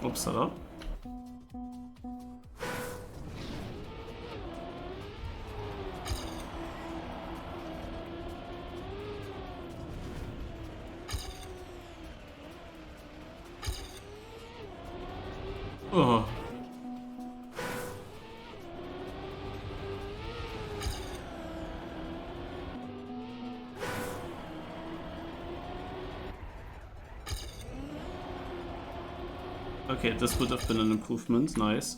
Speaker 1: Upsala. Oh. Okay, this would have been an improvement. Nice.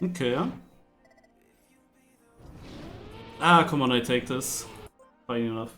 Speaker 1: Okay. Ah, come on, I take this. Fine enough.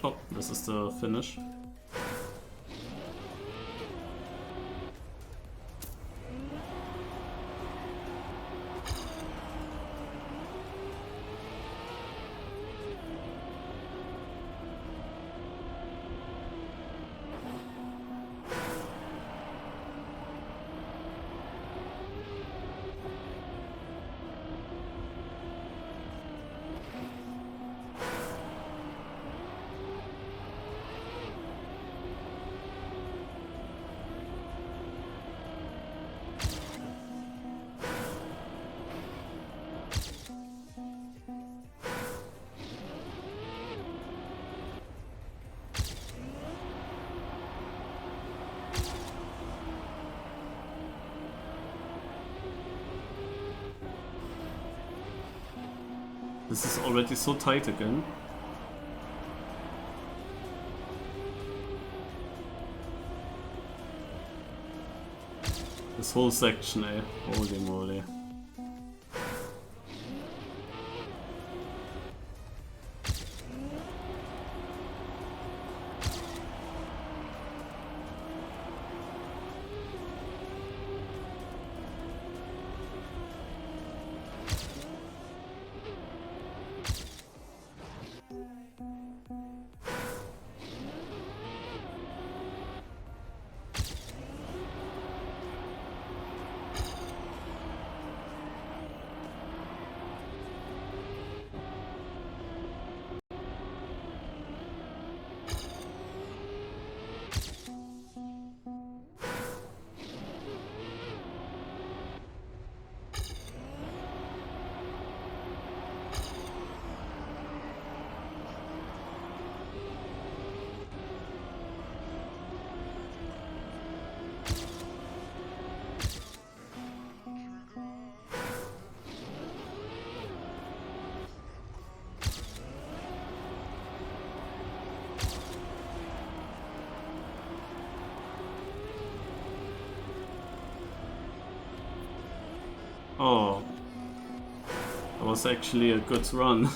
Speaker 1: Oh, this is the finish. This is already so tight again. This whole section, eh? Holy moly. Oh, that was actually a good run.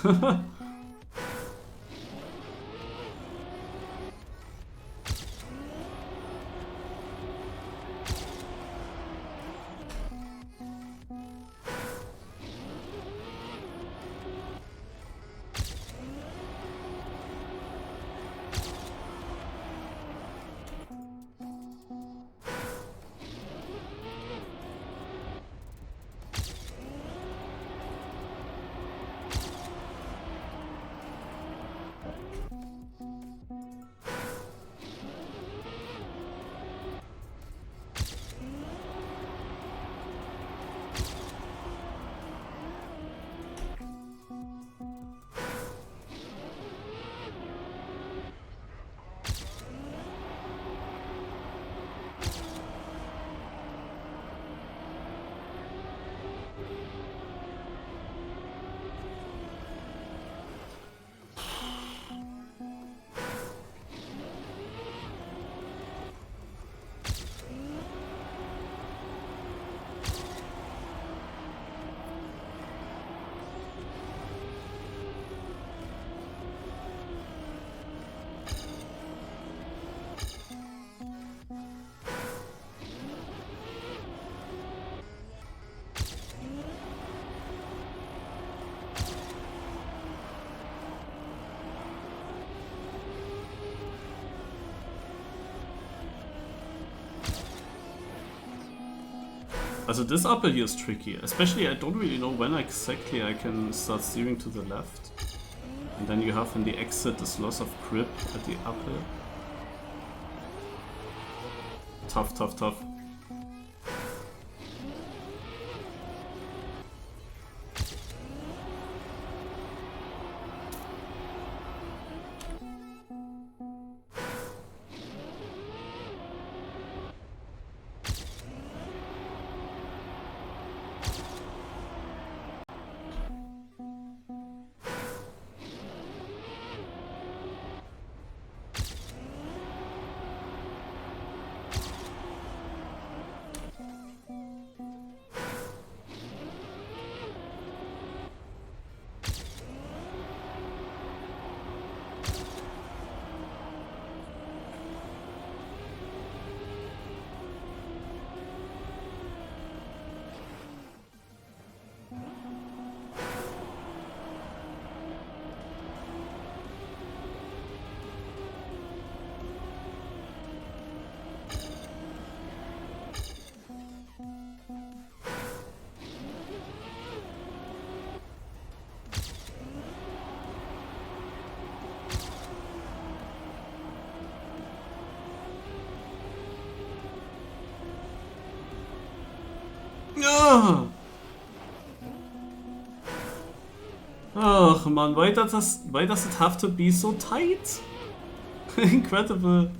Speaker 1: Also this upper here is tricky, especially I don't really know when exactly I can start steering to the left. And then you have in the exit this loss of grip at the upper. Tough, tough, tough. Oh man, why does it have to be so tight? Incredible.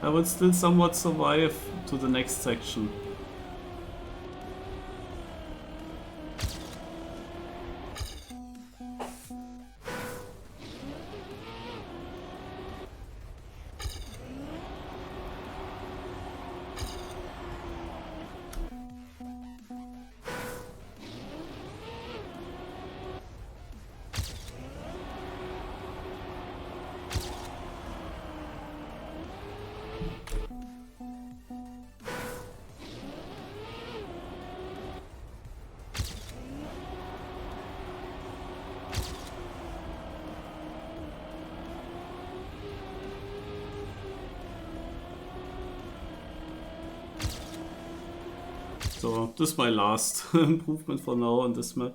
Speaker 1: I would still somewhat survive to the next section. So this is my last improvement for now on this map.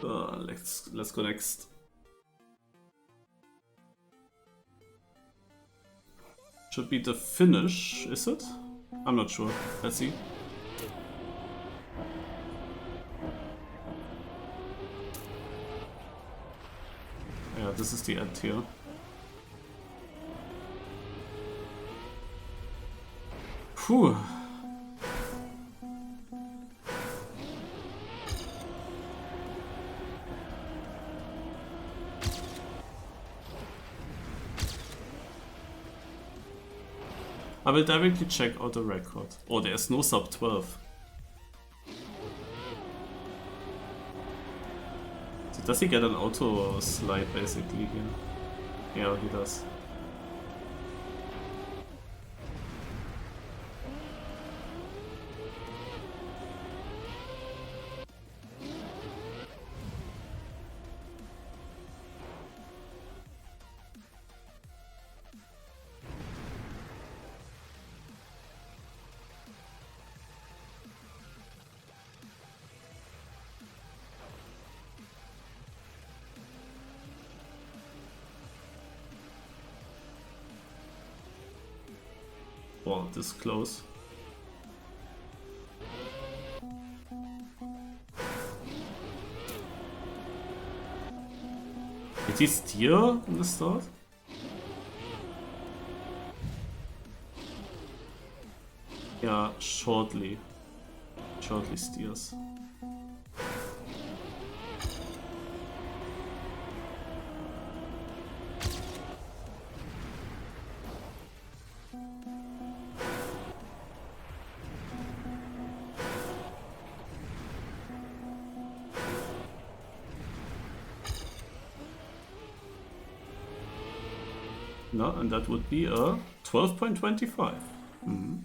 Speaker 1: Let's go next. Should be the finish, is it? I'm not sure. Let's see. Yeah, this is the end here. Puh. I will directly check out the record. Oh, there's no sub 12. So does he get an auto slide basically here? Yeah, he does. Wow, this close. Did he steer in the start? Yeah, shortly. Shortly steers. No, and that would be a 12.25. Mm-hmm.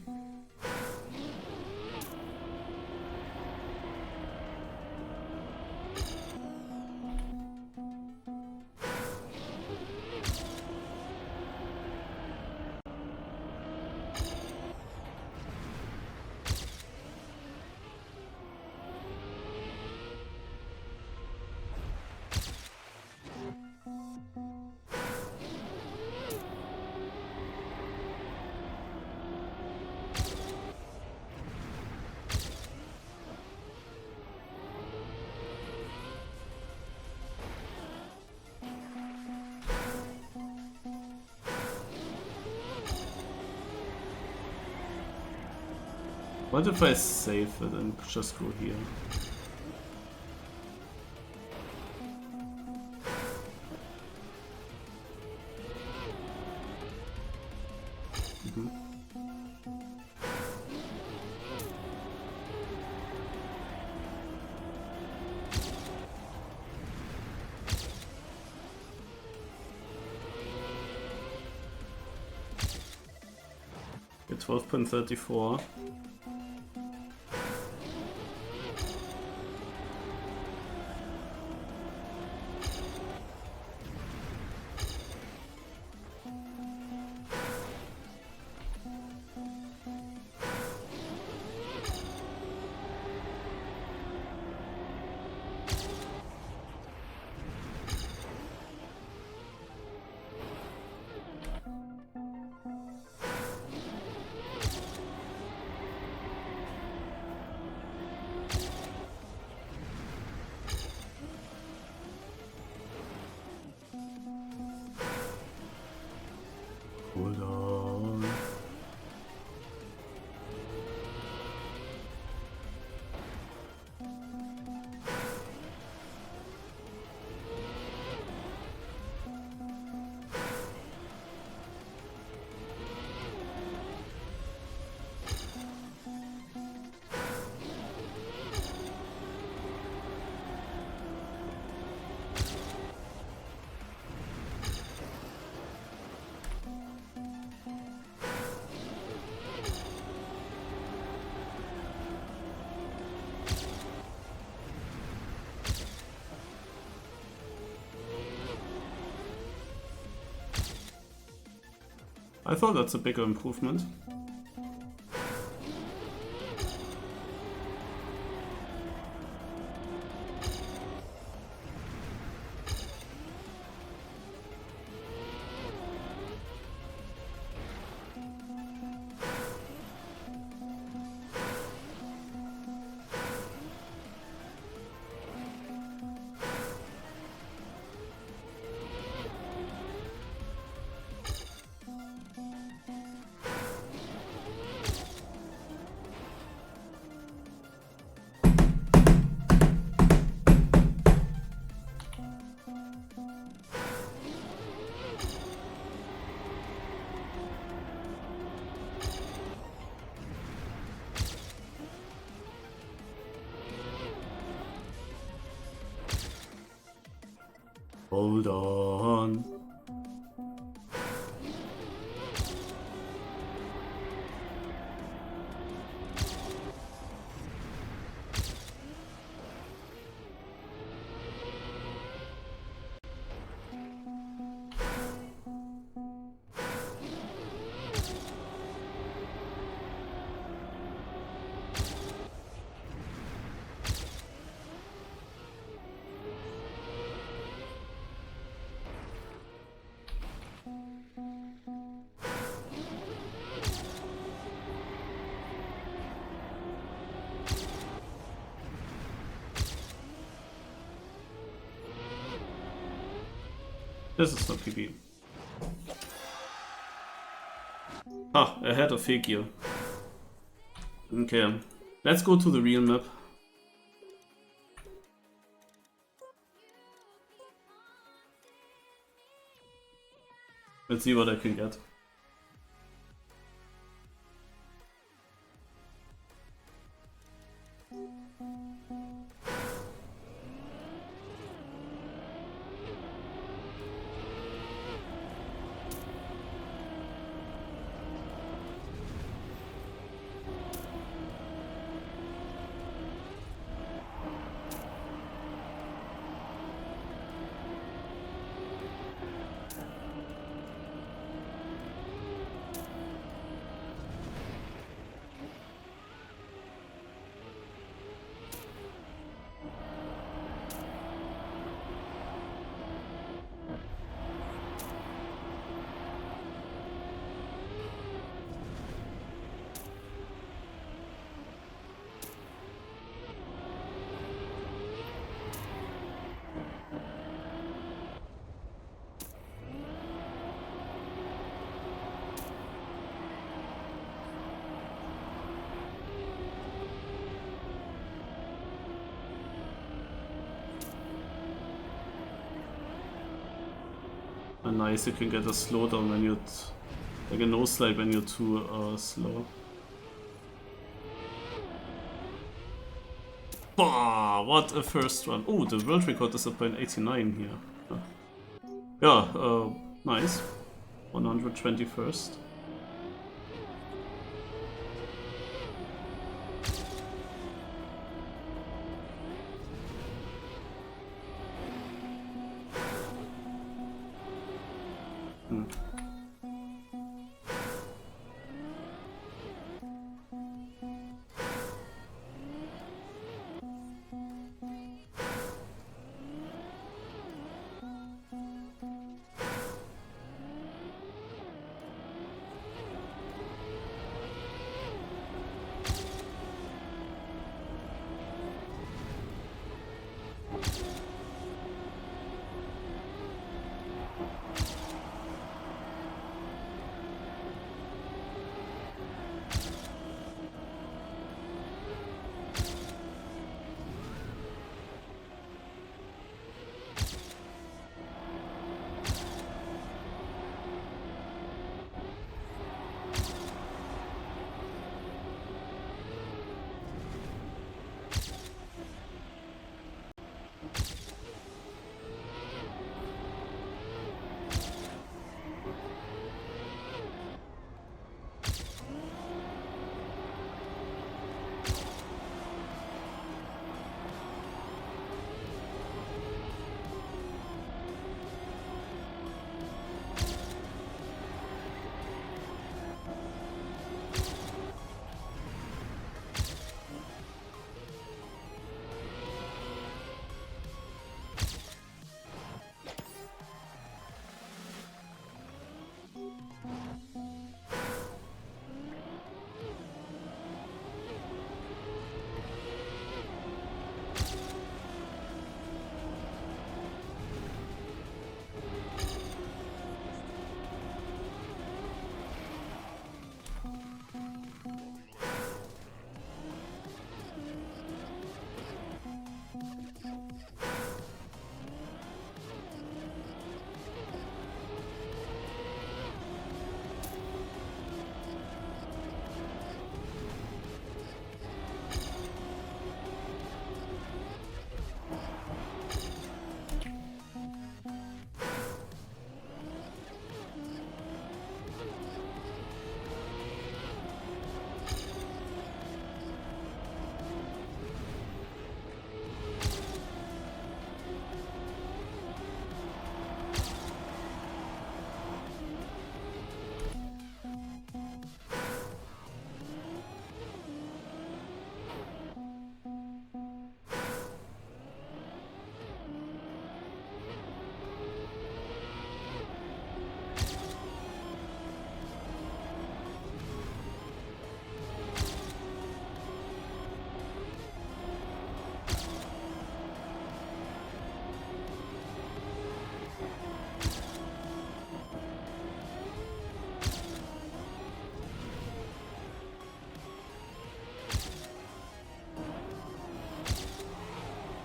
Speaker 1: What if I save it and just go here? At 12.34. Hold on. I thought that's a bigger improvement. Hold on. This is not PB. Ah, ahead of Figure. Okay, let's go to the real map. Let's see what I can get. And nice, you can get a slowdown when you're like a no slide when you're too slow. Bah, what a first run. Oh, the world record is at 0.89 here. Yeah, nice. 121st.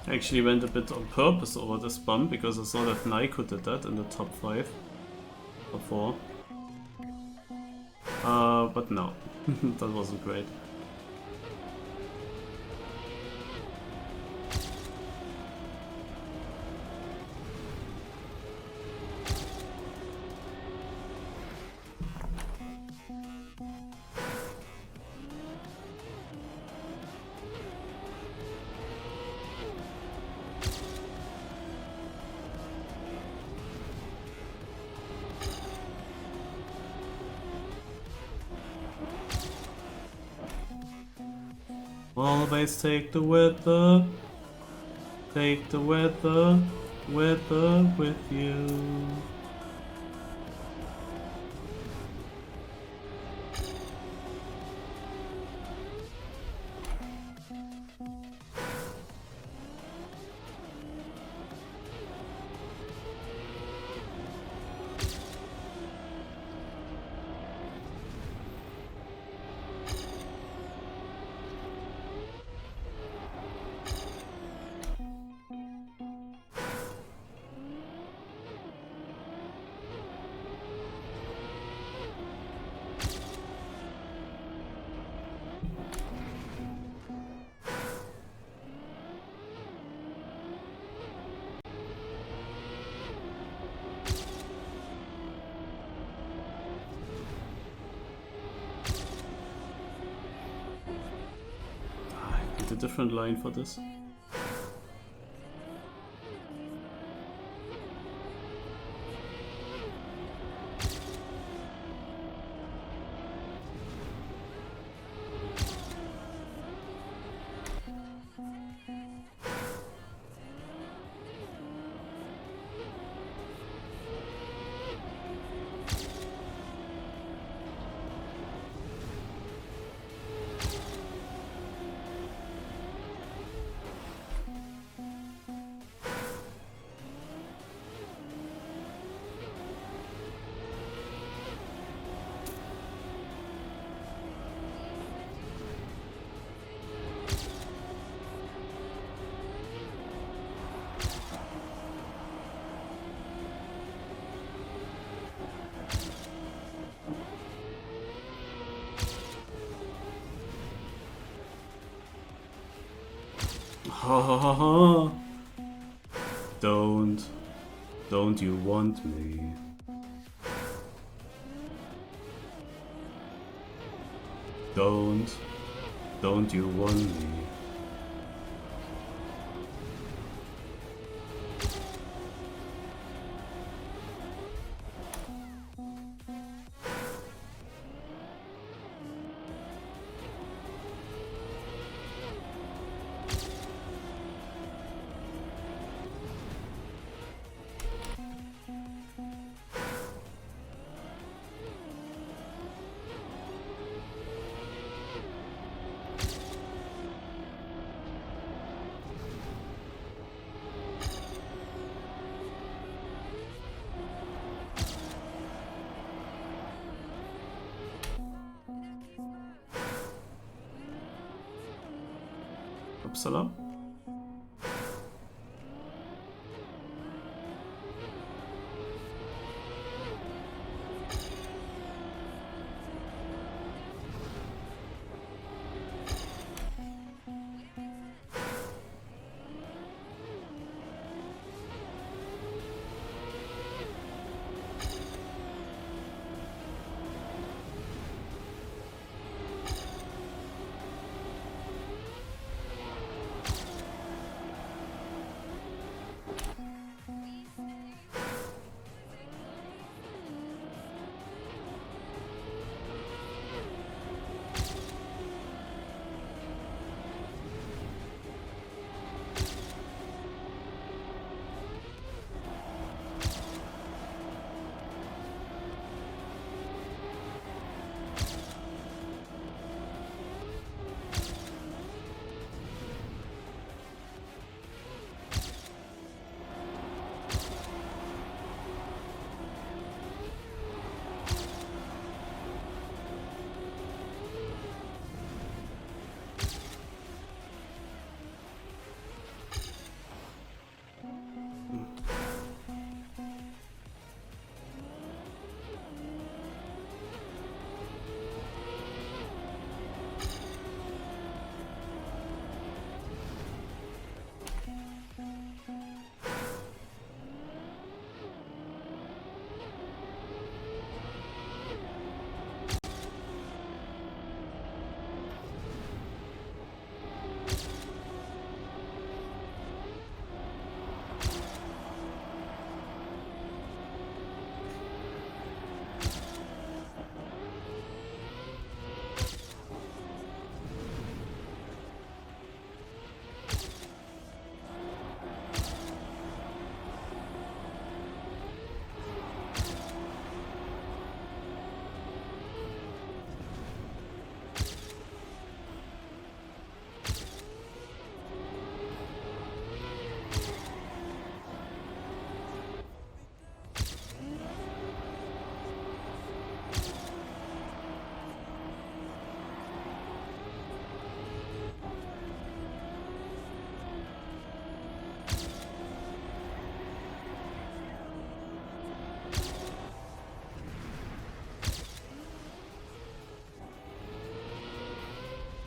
Speaker 1: I actually went a bit on purpose over this bump because I saw that Naiko did that in the top 5 or 4. But no, that wasn't great. Always take the weather with you. picked a different line for this. Ha ha ha ha! Don't you want me? Don't you want me? Upsala?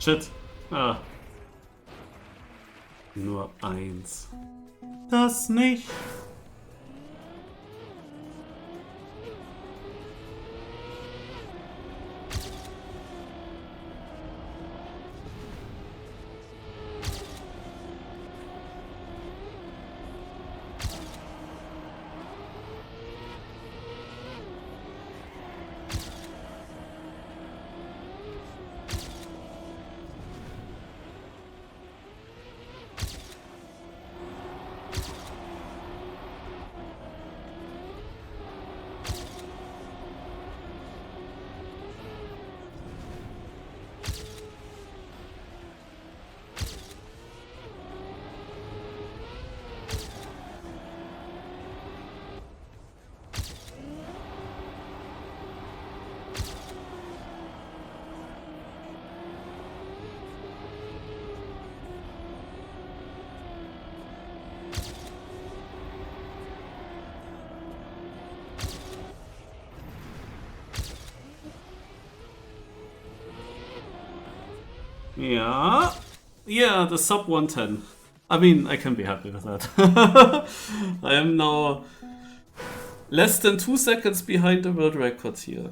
Speaker 1: Shit. Ah. Nur eins. Das nicht. Yeah. Yeah, the sub 110. I mean, I can be happy with that. I am now less than 2 seconds behind the world record here.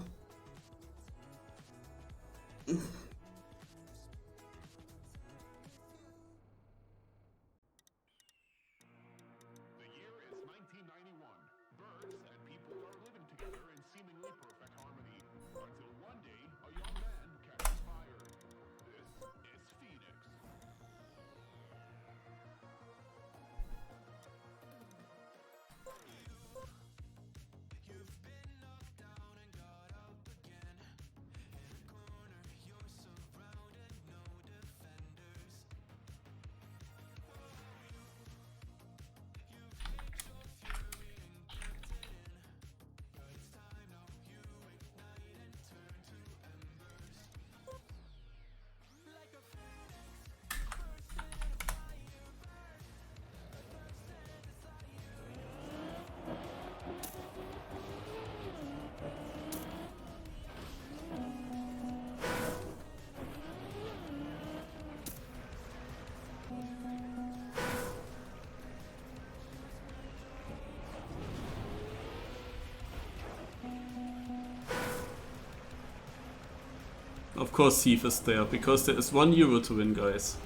Speaker 1: Of course Heath is there, because there is €1 to win, guys.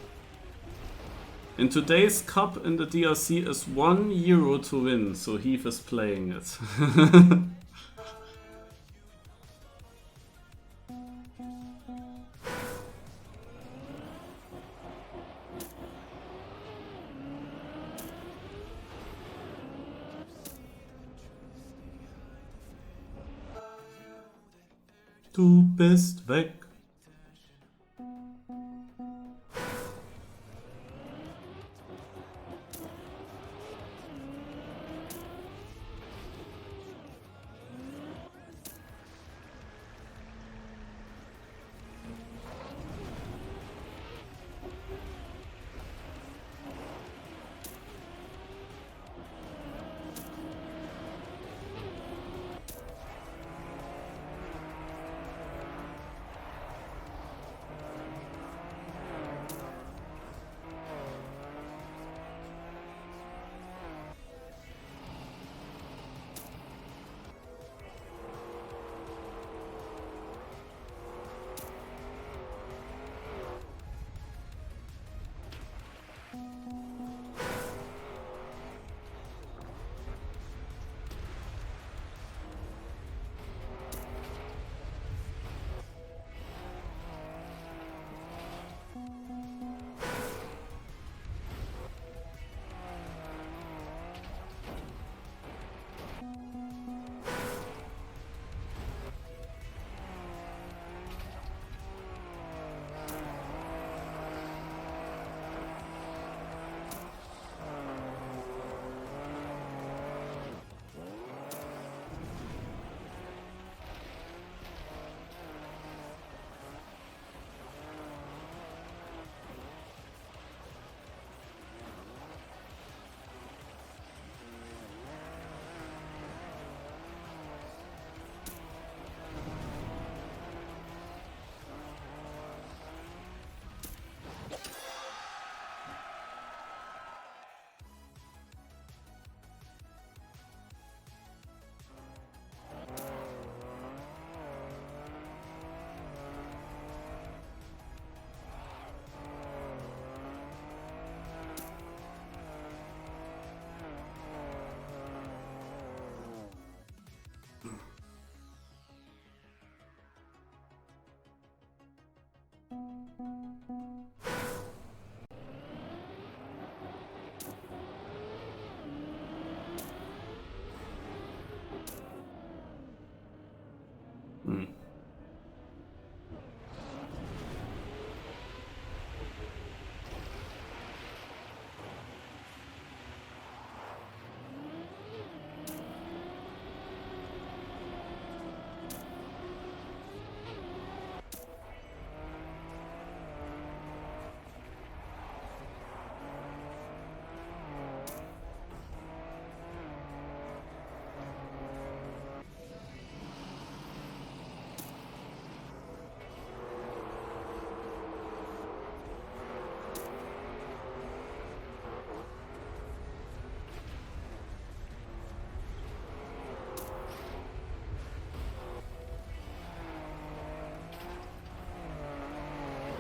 Speaker 1: In today's cup in the DRC is €1 to win, so Heath is playing it. Du bist weg.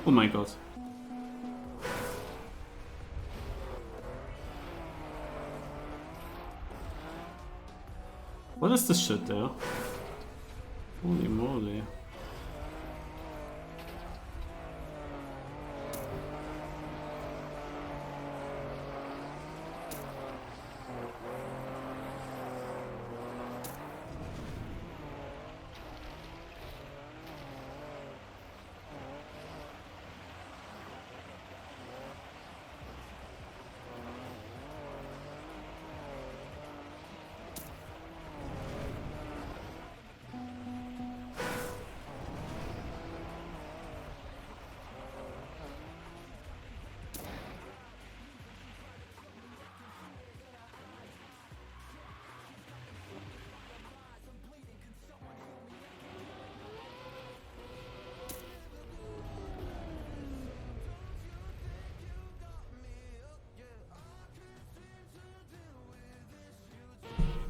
Speaker 1: Oh my god. What is this shit there? Holy moly.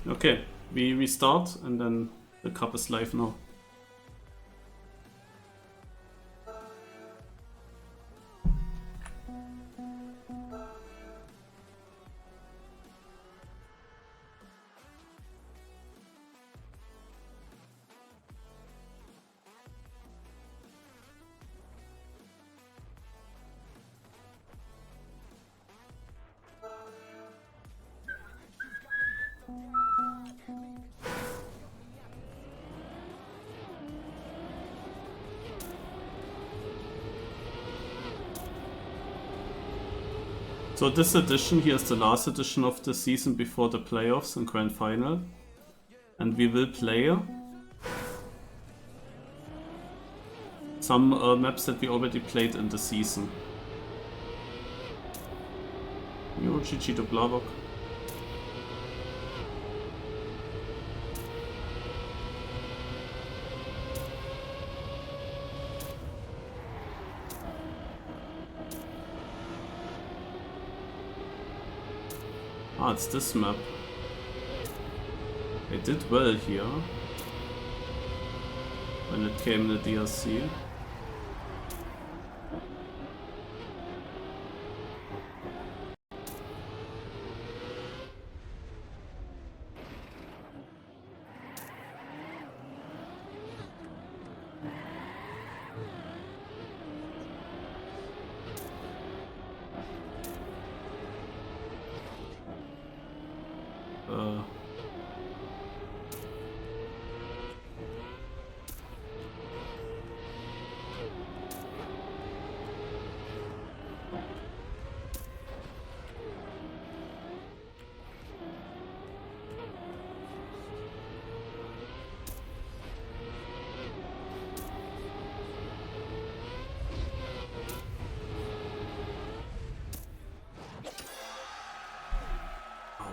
Speaker 1: Okay, we restart and then the cup is live now. So this edition here is the last edition of the season before the playoffs and grand final. And we will play some maps that we already played in the season. Yo, GG to Blavok. Ah, it's this map. I did well here when it came to DRC.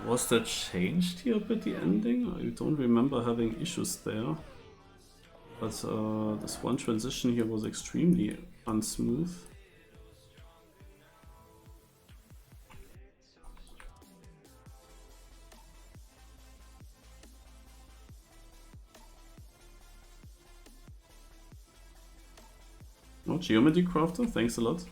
Speaker 1: Was that changed here at the ending? I don't remember having issues there. But this one transition here was extremely unsmooth. Oh, Geometry Crafter, thanks a lot.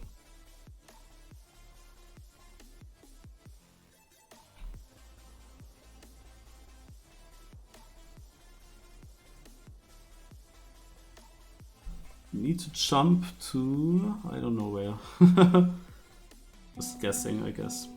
Speaker 1: Need to jump to... I don't know where. Just guessing, I guess.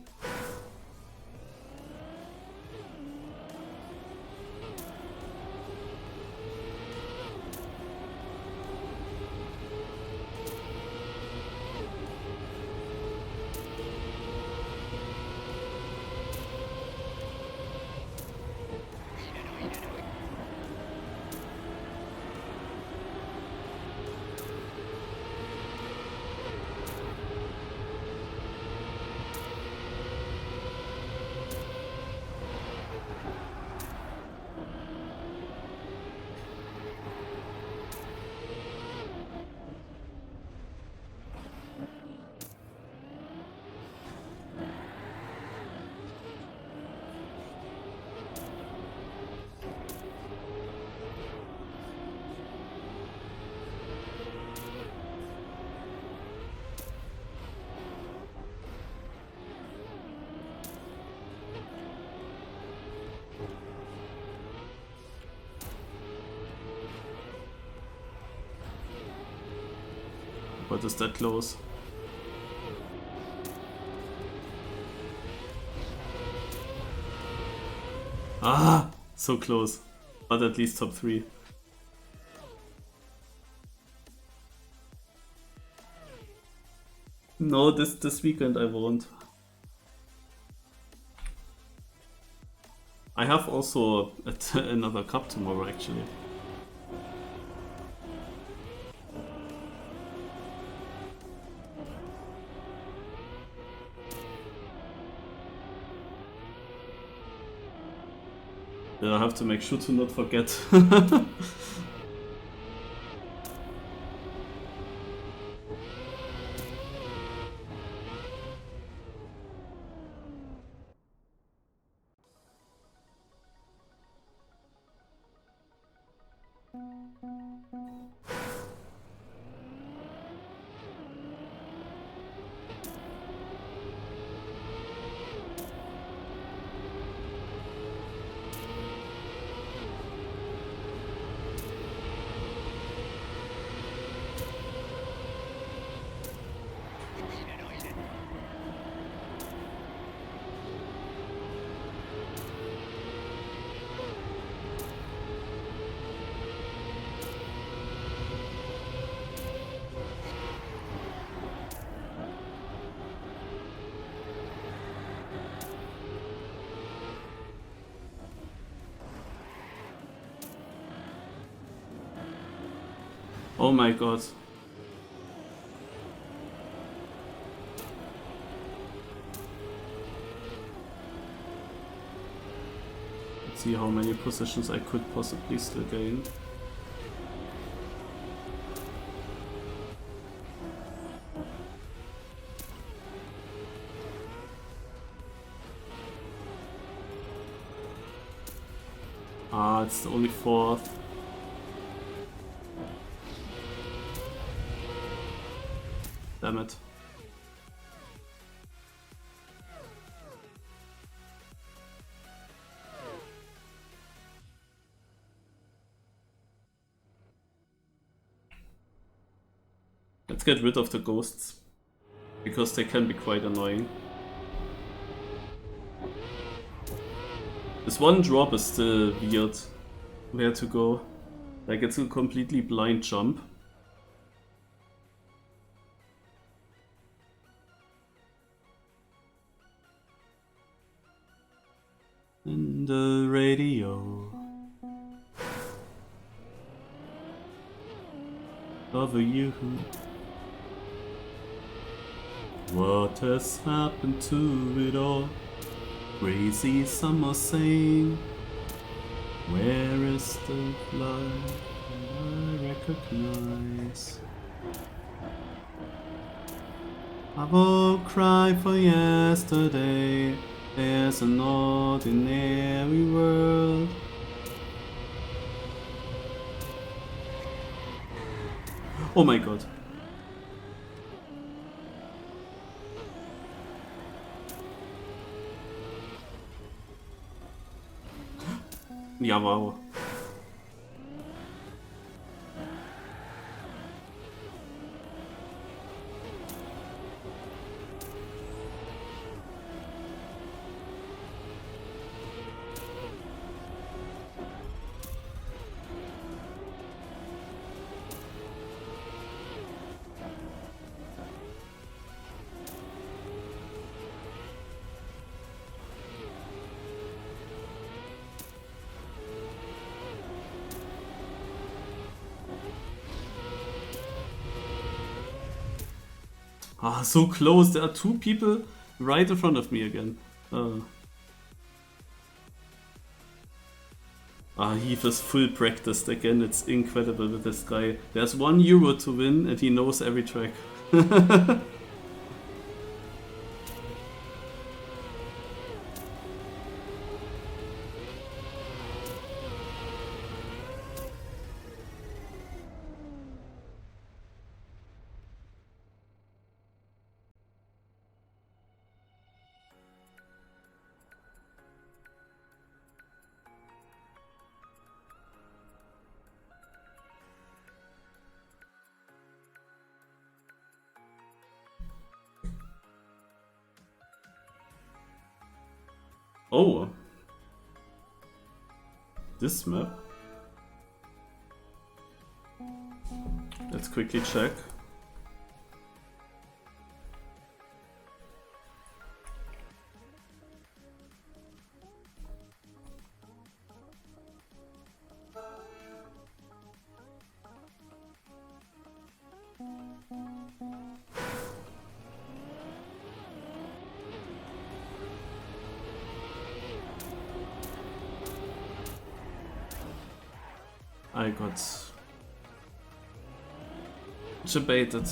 Speaker 1: But is that close? Ah, so close. But at least top 3. No, this weekend I won't. I have also another cup tomorrow actually. I have to make sure to not forget. Oh my god. Let's see how many positions I could possibly still gain. Ah, it's only 4th. Damn it. Let's get rid of the ghosts, because they can be quite annoying. This one drop is still weird. Where to go? Like, it's a completely blind jump. In the radio of you. What has happened to it all? Crazy summer saying, where is the light I recognize? I won't cry for yesterday. There's an ordinary world. Oh my god. Ja, wow. Ah, so close. There are 2 people right in front of me again. Heath is full practiced again. It's incredible with this guy. There's €1 to win and he knows every track. Oh. This map? Let's quickly check. I got debated.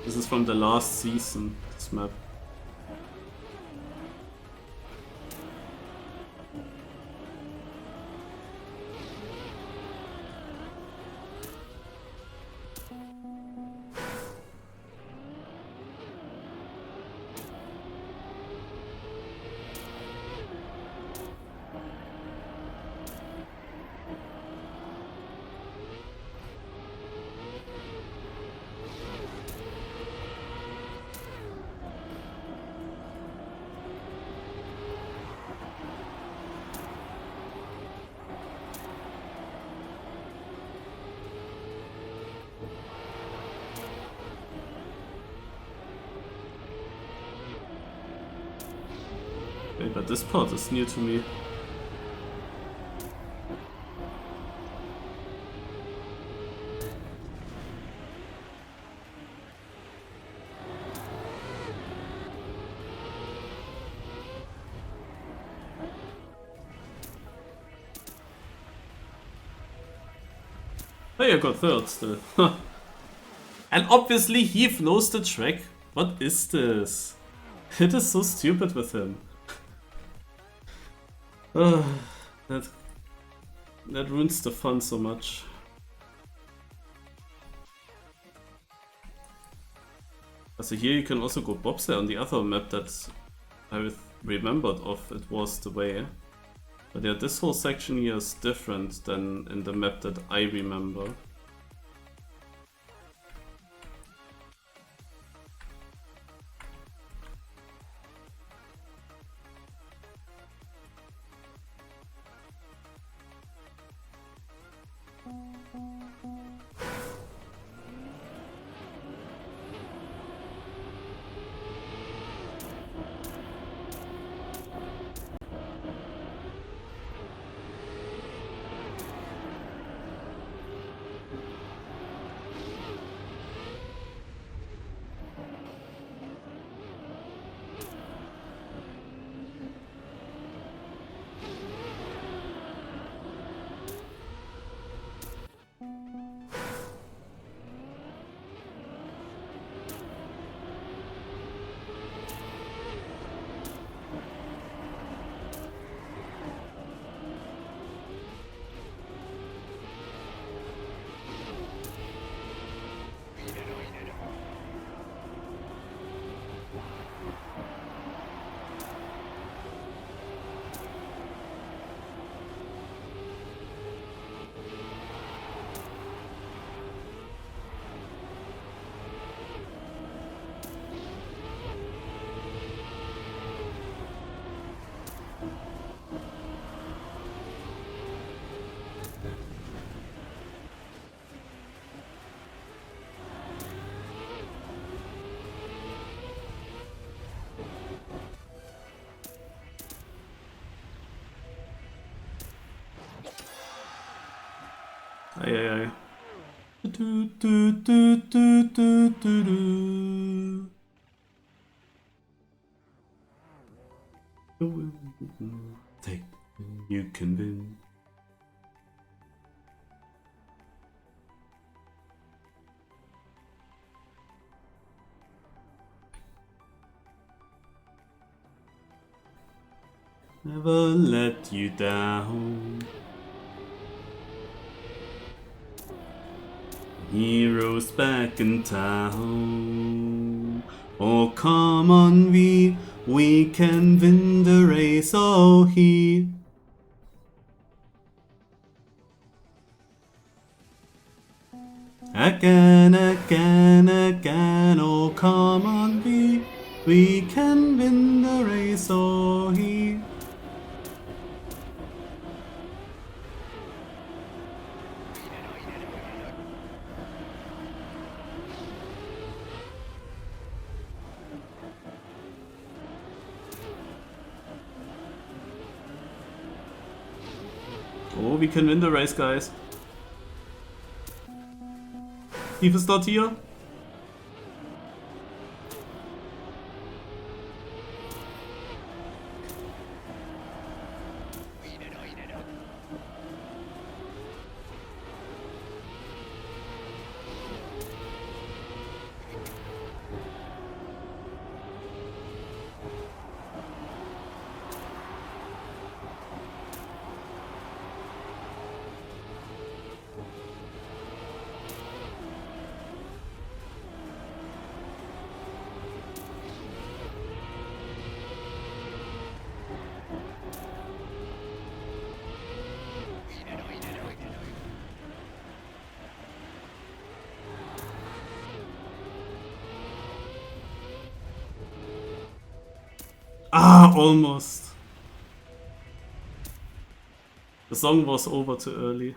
Speaker 1: This is from the last season, this map. Wait, but this part is new to me. Hey, I got third still. And obviously Heath knows the track. What is this? It is so stupid with him. That ruins the fun so much. So here you can also go bobsleigh on the other map that I remembered of. It was the way. But yeah, this whole section here is different than in the map that I remember. Aye, aye, aye. Do, do, do, do, do, do, do. Take, you can win. Never let you down. Heroes back in town. Oh, come on, we can win the race. Oh, he. Again, again, again, oh come on, we can win the race, oh he. Oh, we can win the race, guys. Steve is not here. Ah, almost. The song was over too early.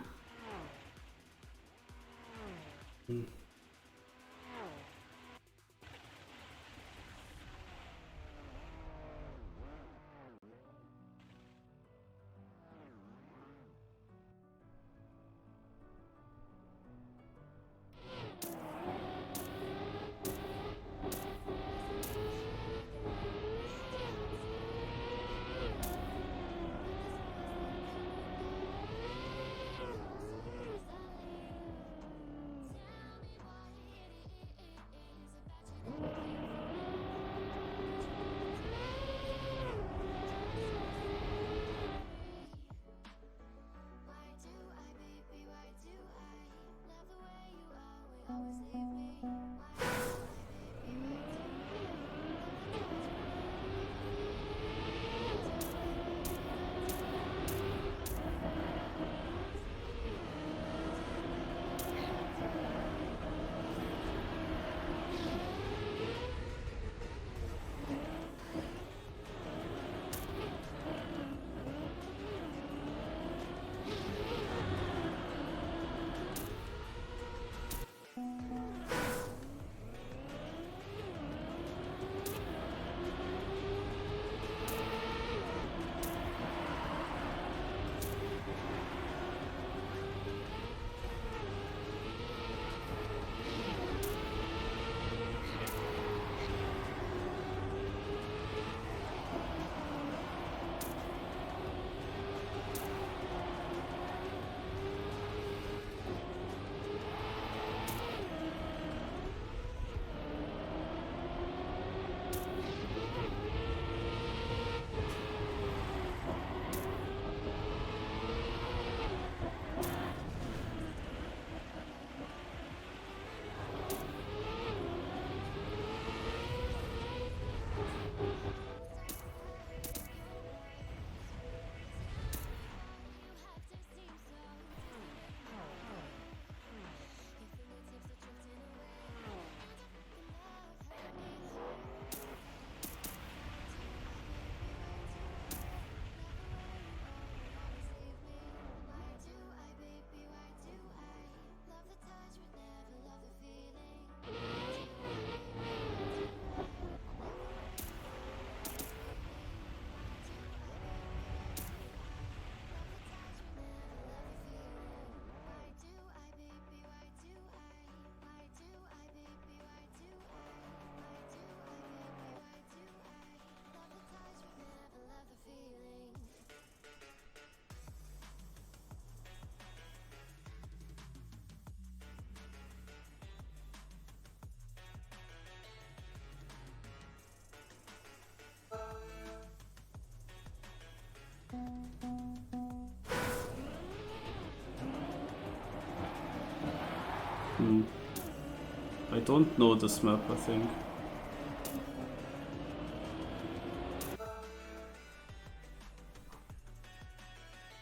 Speaker 1: I don't know this map, I think.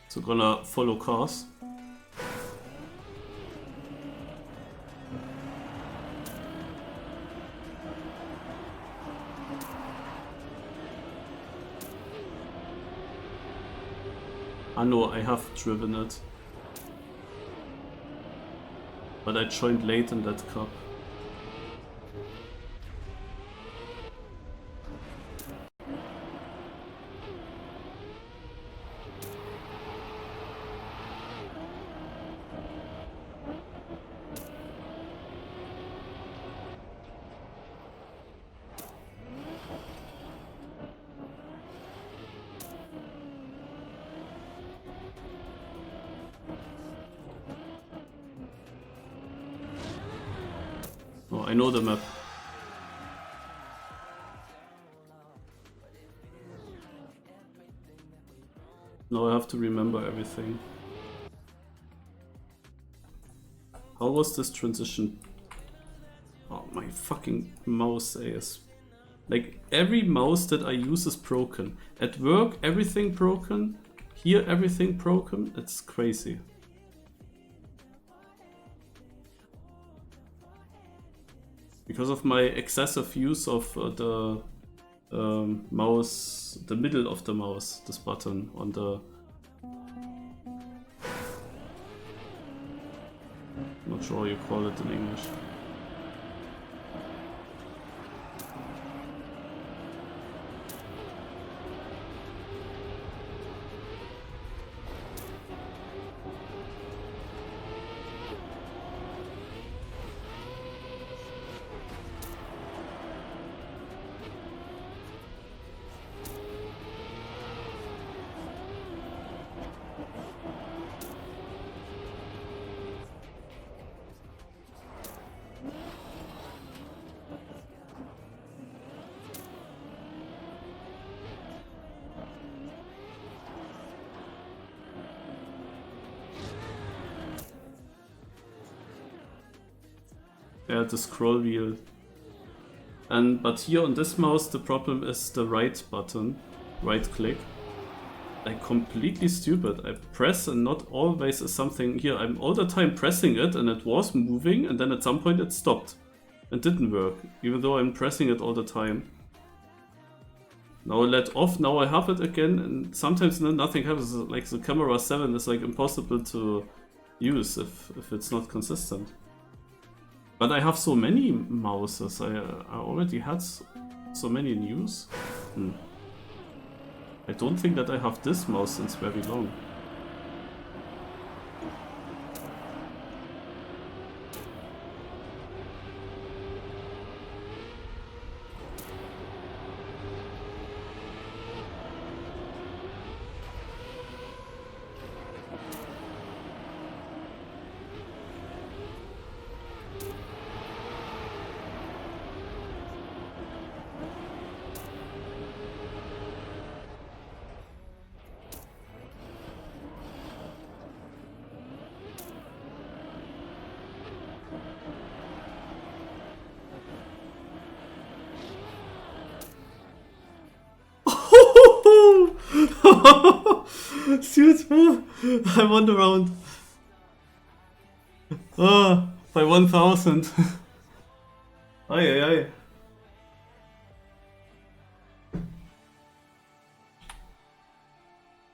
Speaker 1: So gonna follow cars. I know I have driven it. But I joined late in that cup. Oh, I know the map. Now I have to remember everything. How was this transition? Oh, my fucking mouse is... Like, every mouse that I use is broken. At work, everything broken. Here, everything broken. It's crazy. Because of my excessive use of the mouse, the middle of the mouse, this button on the... Not sure how you call it in English. Yeah, the scroll wheel. But here on this mouse the problem is the right button, right click. Like completely stupid. I press and not always is something here. I'm all the time pressing it and it was moving and then at some point it stopped. It didn't work, even though I'm pressing it all the time. Now I let off, now I have it again and sometimes nothing happens. Like the camera 7 is like impossible to use if it's not consistent. But I have so many mouses, I already had so many in use. I don't think that I have this mouse since very long. Dude, I won the round. By 1000. Aye.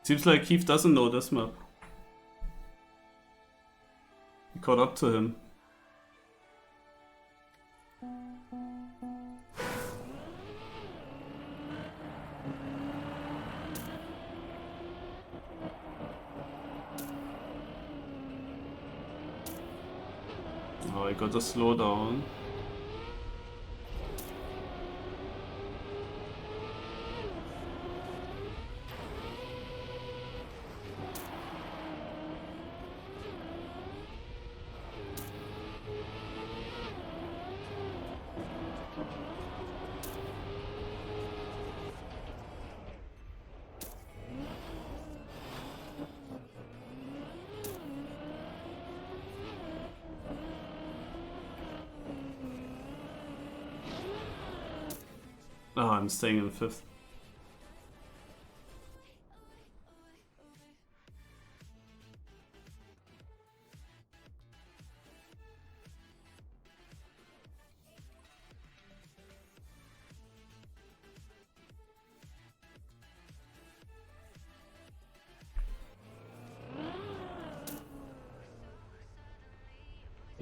Speaker 1: Seems like Keith doesn't know this map. He caught up to him. Oh, I gotta slow down. I'm staying in 5th.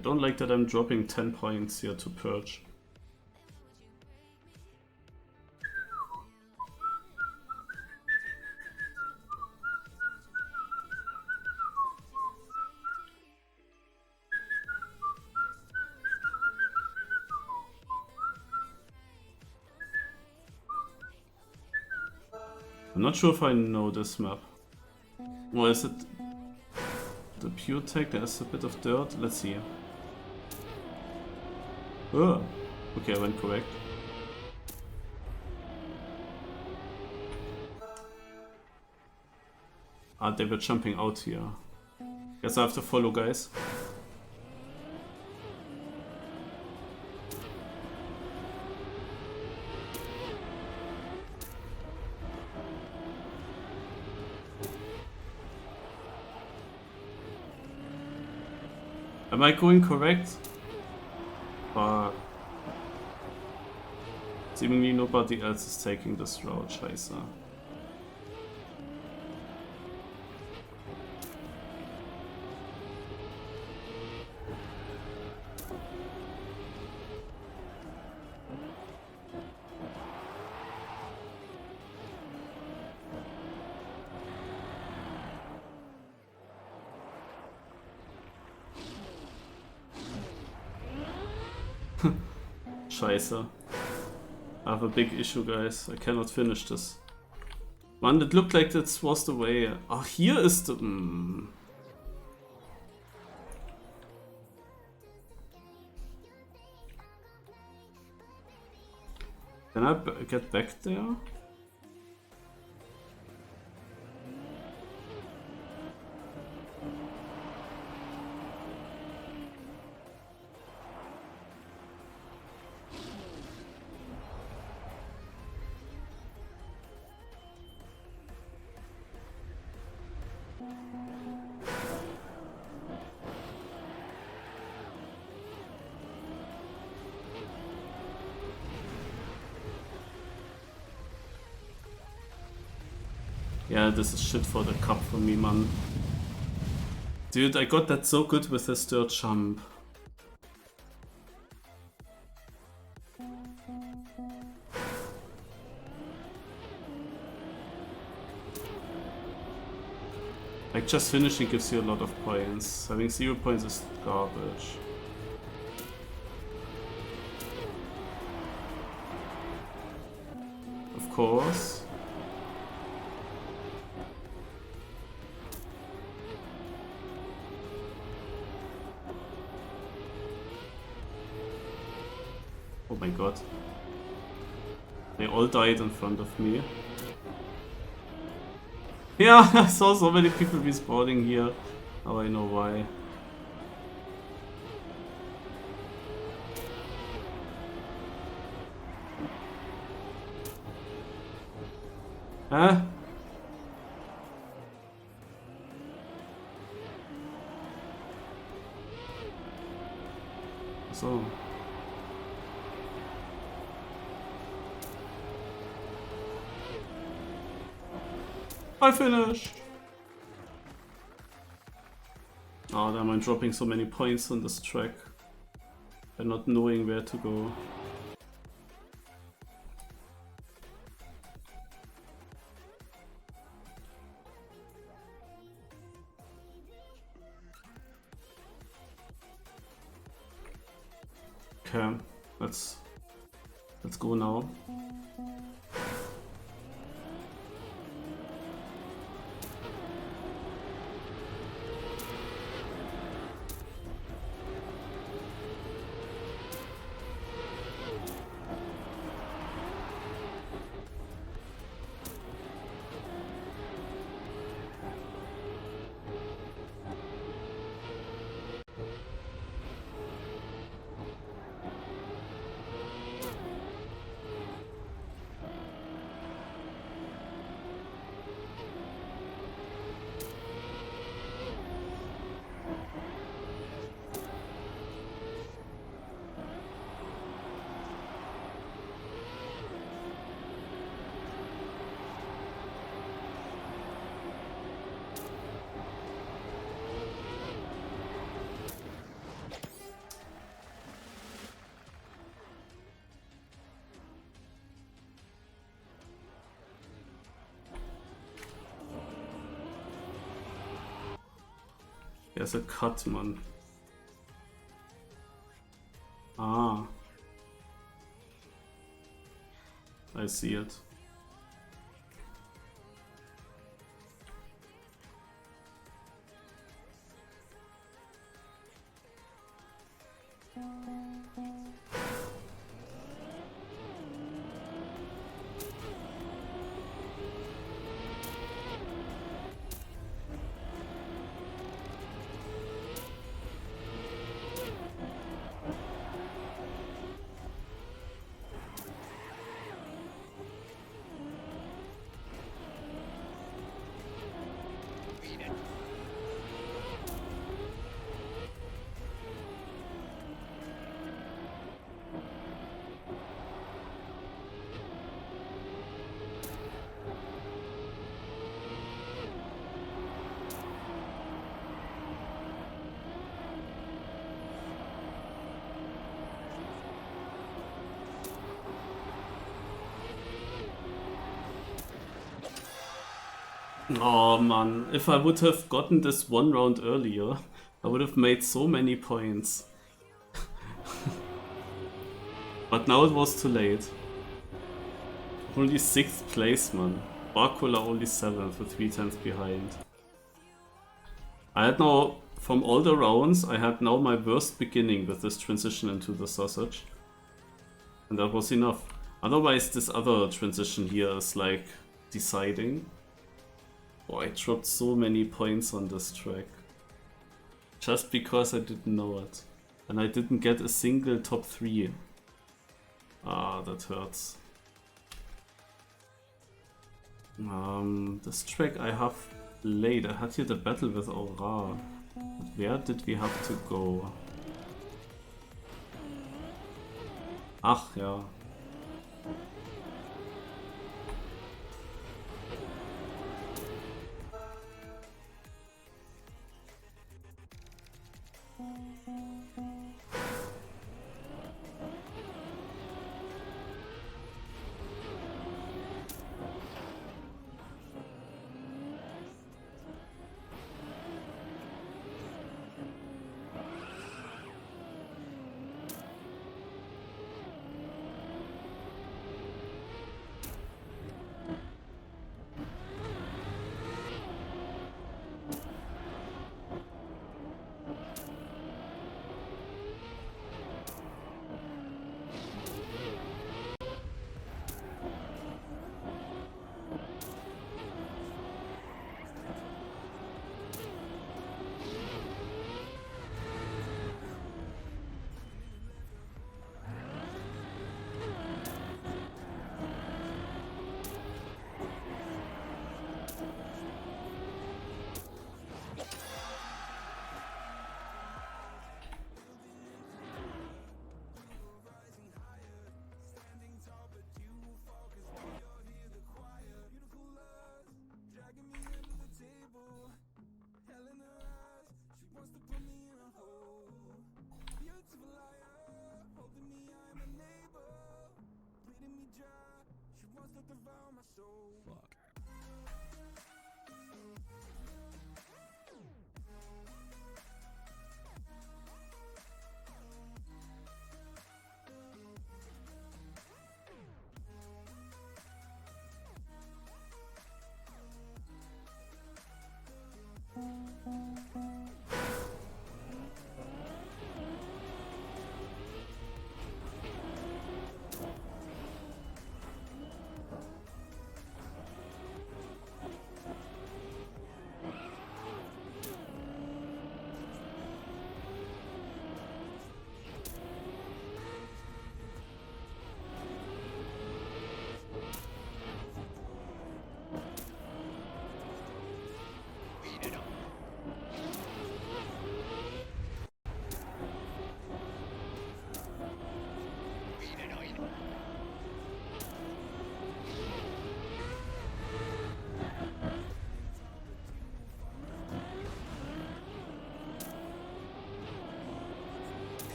Speaker 1: I don't like that I'm dropping 10 points here to purge. I'm not sure if I know this map. Or is it the pure tech? There's a bit of dirt. Let's see. Oh, okay, I went correct. Ah, they were jumping out here. Guess I have to follow, guys. Am I going correct? Fuck. Seemingly nobody else is taking this route, scheiße. Scheiße. I have a big issue, guys. I cannot finish this. Man, it looked like this was the way. Ah, here is the... Can I get back there? Yeah, this is shit for the cup for me, man. Dude, I got that so good with this third jump. Like, just finishing gives you a lot of points. Having 0 points is garbage. Of course. Oh my god. They all died in front of me. Yeah, I saw so many people respawning here. Now I know why. Huh? So. I finished! Oh, damn, I'm dropping so many points on this track. And not knowing where to go. Okay, let's go now. There's a cut, man. Ah. I see it. Oh man, if I would have gotten this one round earlier, I would have made so many points. But now it was too late. Only 6th place, man. Barcola only 7th with 3 tenths behind. I had now, from all the rounds, I had now my worst beginning with this transition into the sausage. And that was enough. Otherwise this other transition here is like deciding. Oh, I dropped so many points on this track. Just because I didn't know it. And I didn't get a single top 3. Ah, that hurts. This track I have played. I had here the battle with Aura. But where did we have to go? Ach, ja.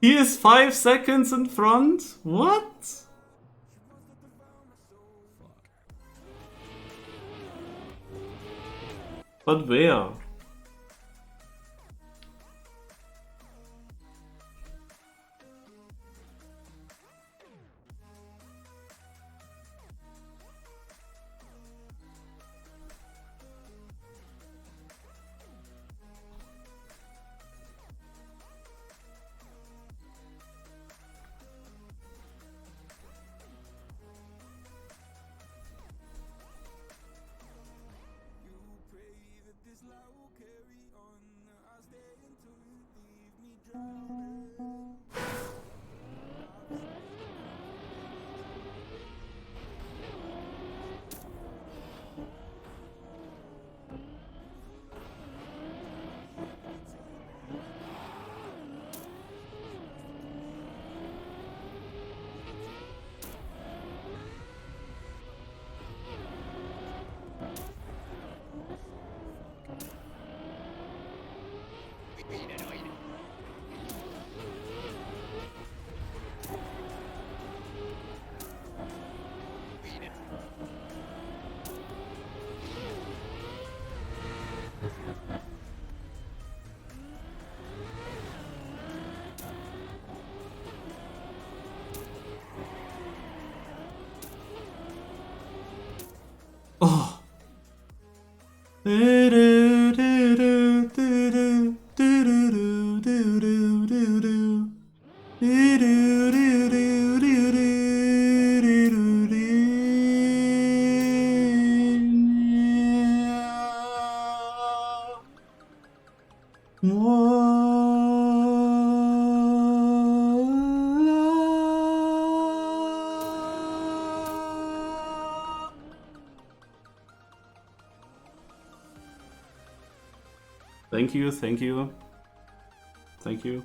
Speaker 1: He is 5 seconds in front? What? But where? Oh. Thank you, thank you. Thank you.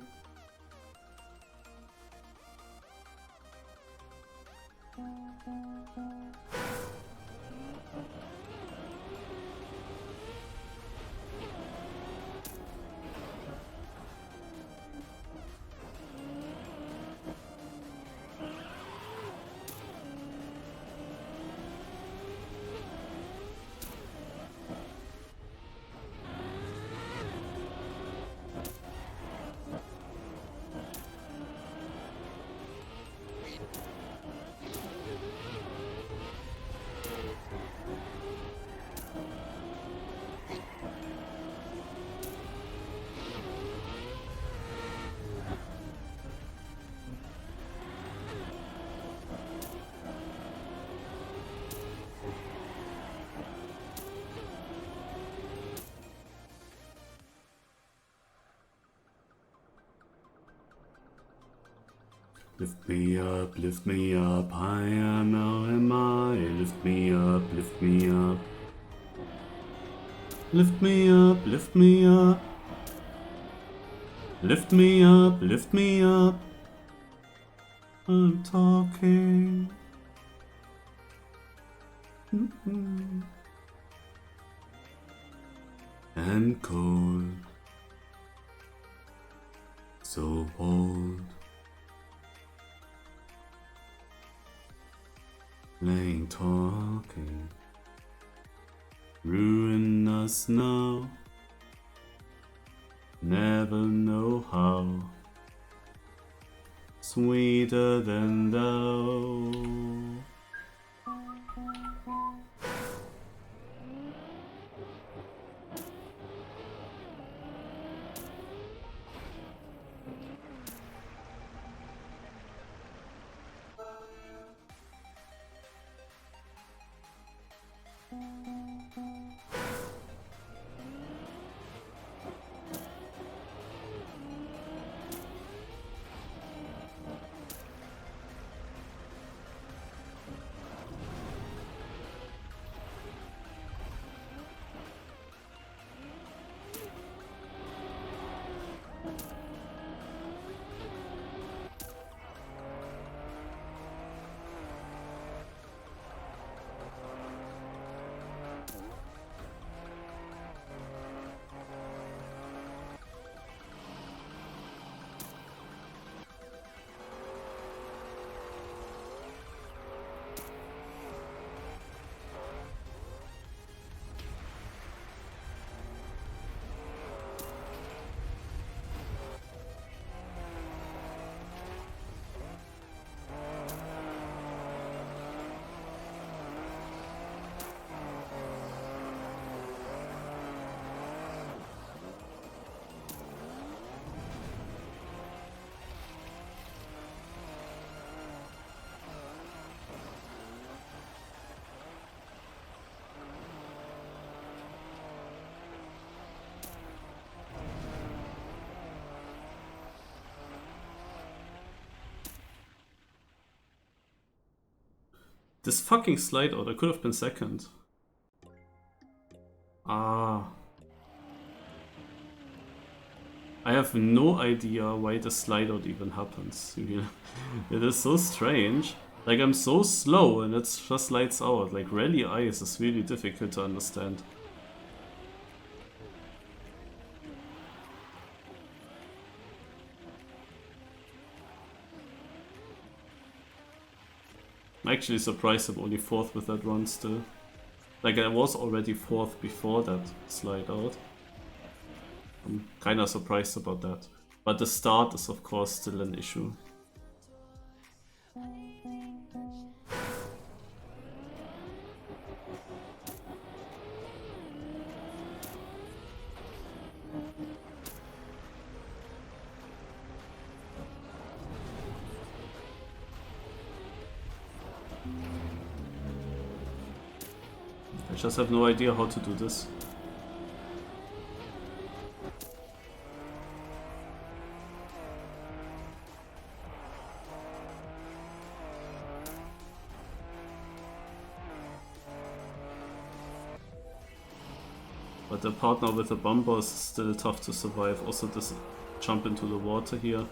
Speaker 1: Lift me up, higher now am I. Lift me up, lift me up. Lift me up, lift me up. Lift me up, lift me up. I'm talking. And cold. So old. Playing talking, ruin us now, never know how, sweeter than thou. This fucking slide out, I could have been second. Ah. I have no idea why the slide out even happens. It is so strange. Like, I'm so slow and it just slides out. Like, rally ice is really difficult to understand. I'm actually surprised I'm only 4th with that run still. Like, I was already 4th before that slide out. I'm kinda surprised about that. But the start is of course still an issue. I just have no idea how to do this. But the partner with the bumper is still tough to survive. Also this jump into the water here.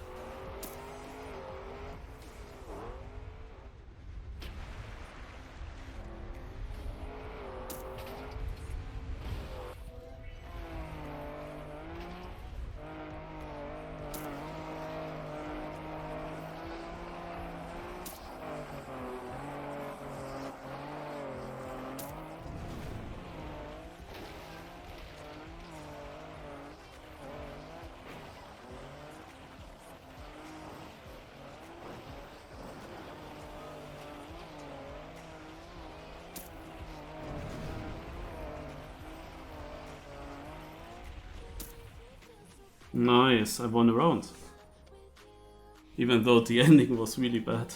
Speaker 1: Nice, I won a round. Even though the ending was really bad.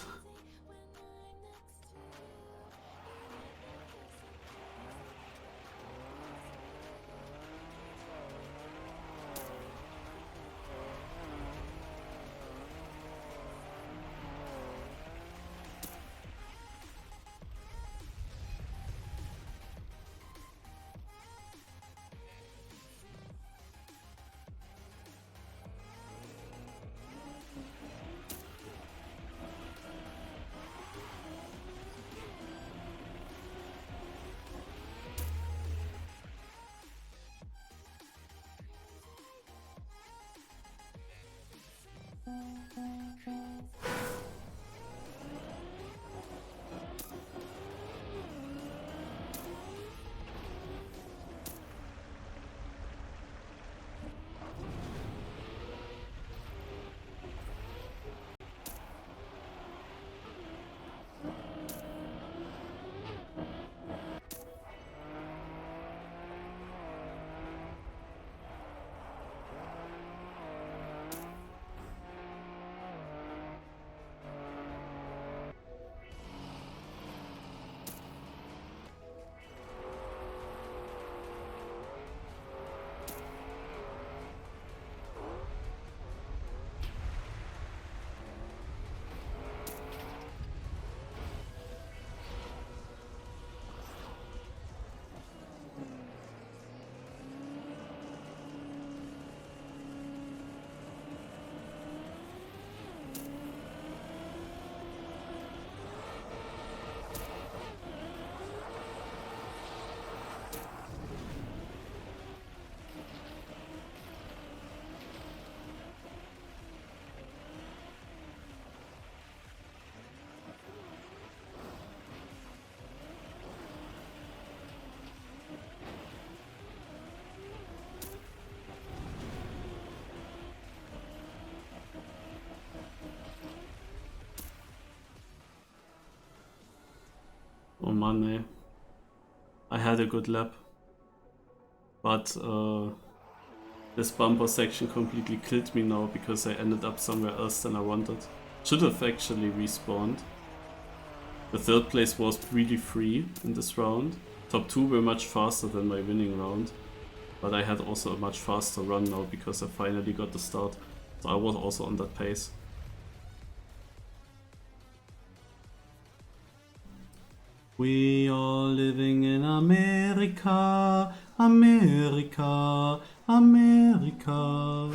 Speaker 1: Oh man, eh. I had a good lap. But this bumper section completely killed me now because I ended up somewhere else than I wanted. Should have actually respawned. The third place was really free in this round. Top 2 were much faster than my winning round. But I had also a much faster run now because I finally got the start. So I was also on that pace. We are living in America, America, America.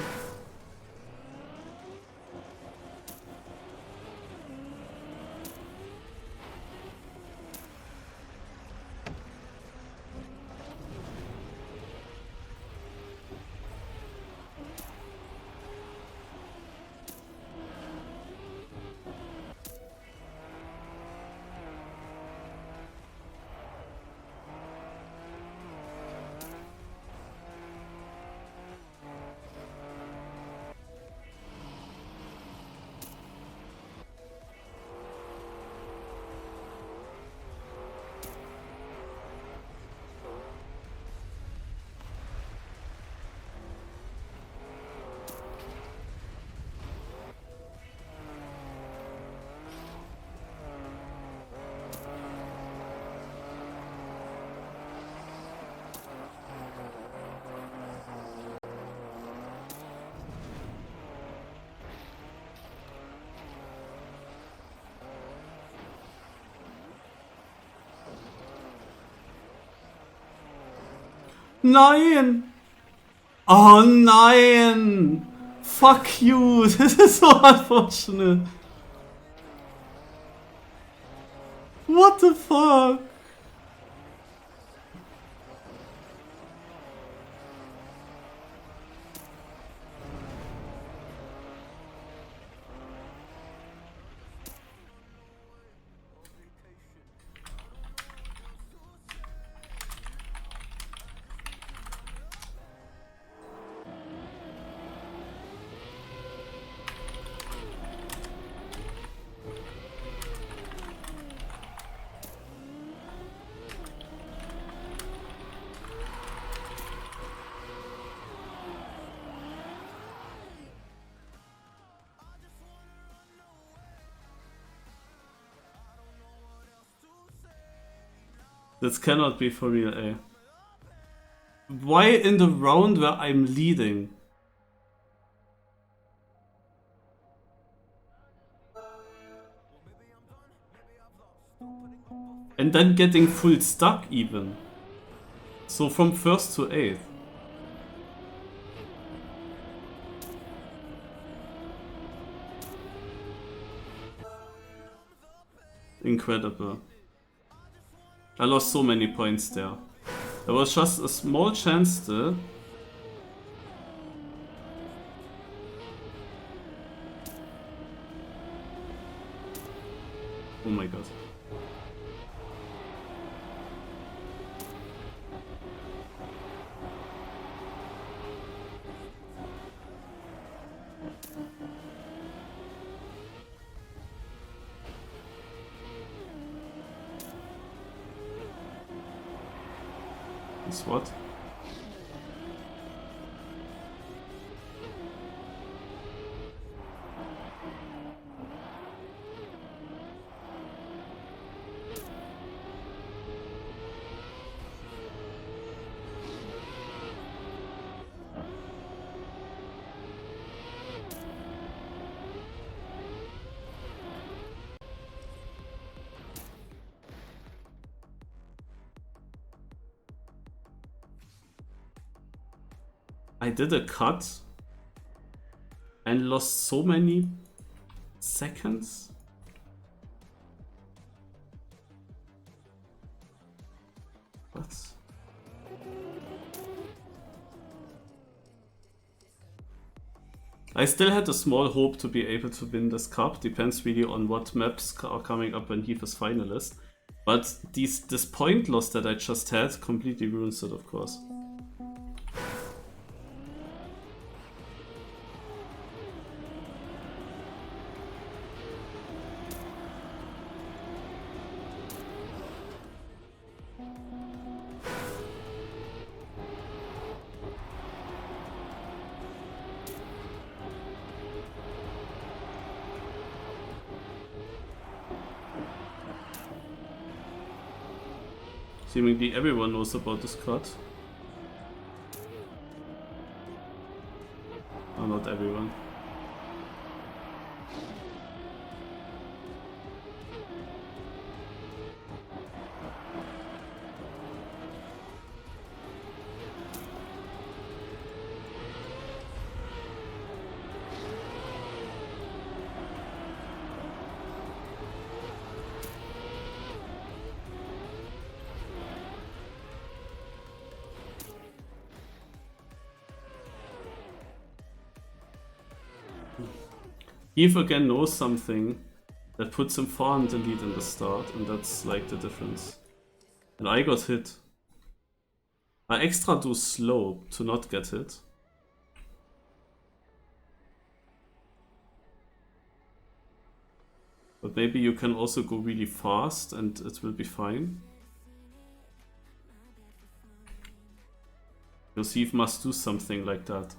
Speaker 1: Nein! Oh nein! Fuck you! This is so unfortunate. What the fuck? This cannot be for real, eh? Why in the round where I'm leading? And then getting full stuck even. So from first to eighth. Incredible. I lost so many points there. There was just a small chance still. Oh my god. Is what? I did a cut and lost so many seconds. What? I still had a small hope to be able to win this cup. Depends really on what maps are coming up when Heath is finalist. But this point loss that I just had completely ruins it, of course. Seemingly everyone knows about this cut. Oh, not everyone. Eve again knows something that puts him far in the lead in the start, and that's like the difference. And I got hit. I extra do slow to not get hit. But maybe you can also go really fast and it will be fine. Eve must do something like that.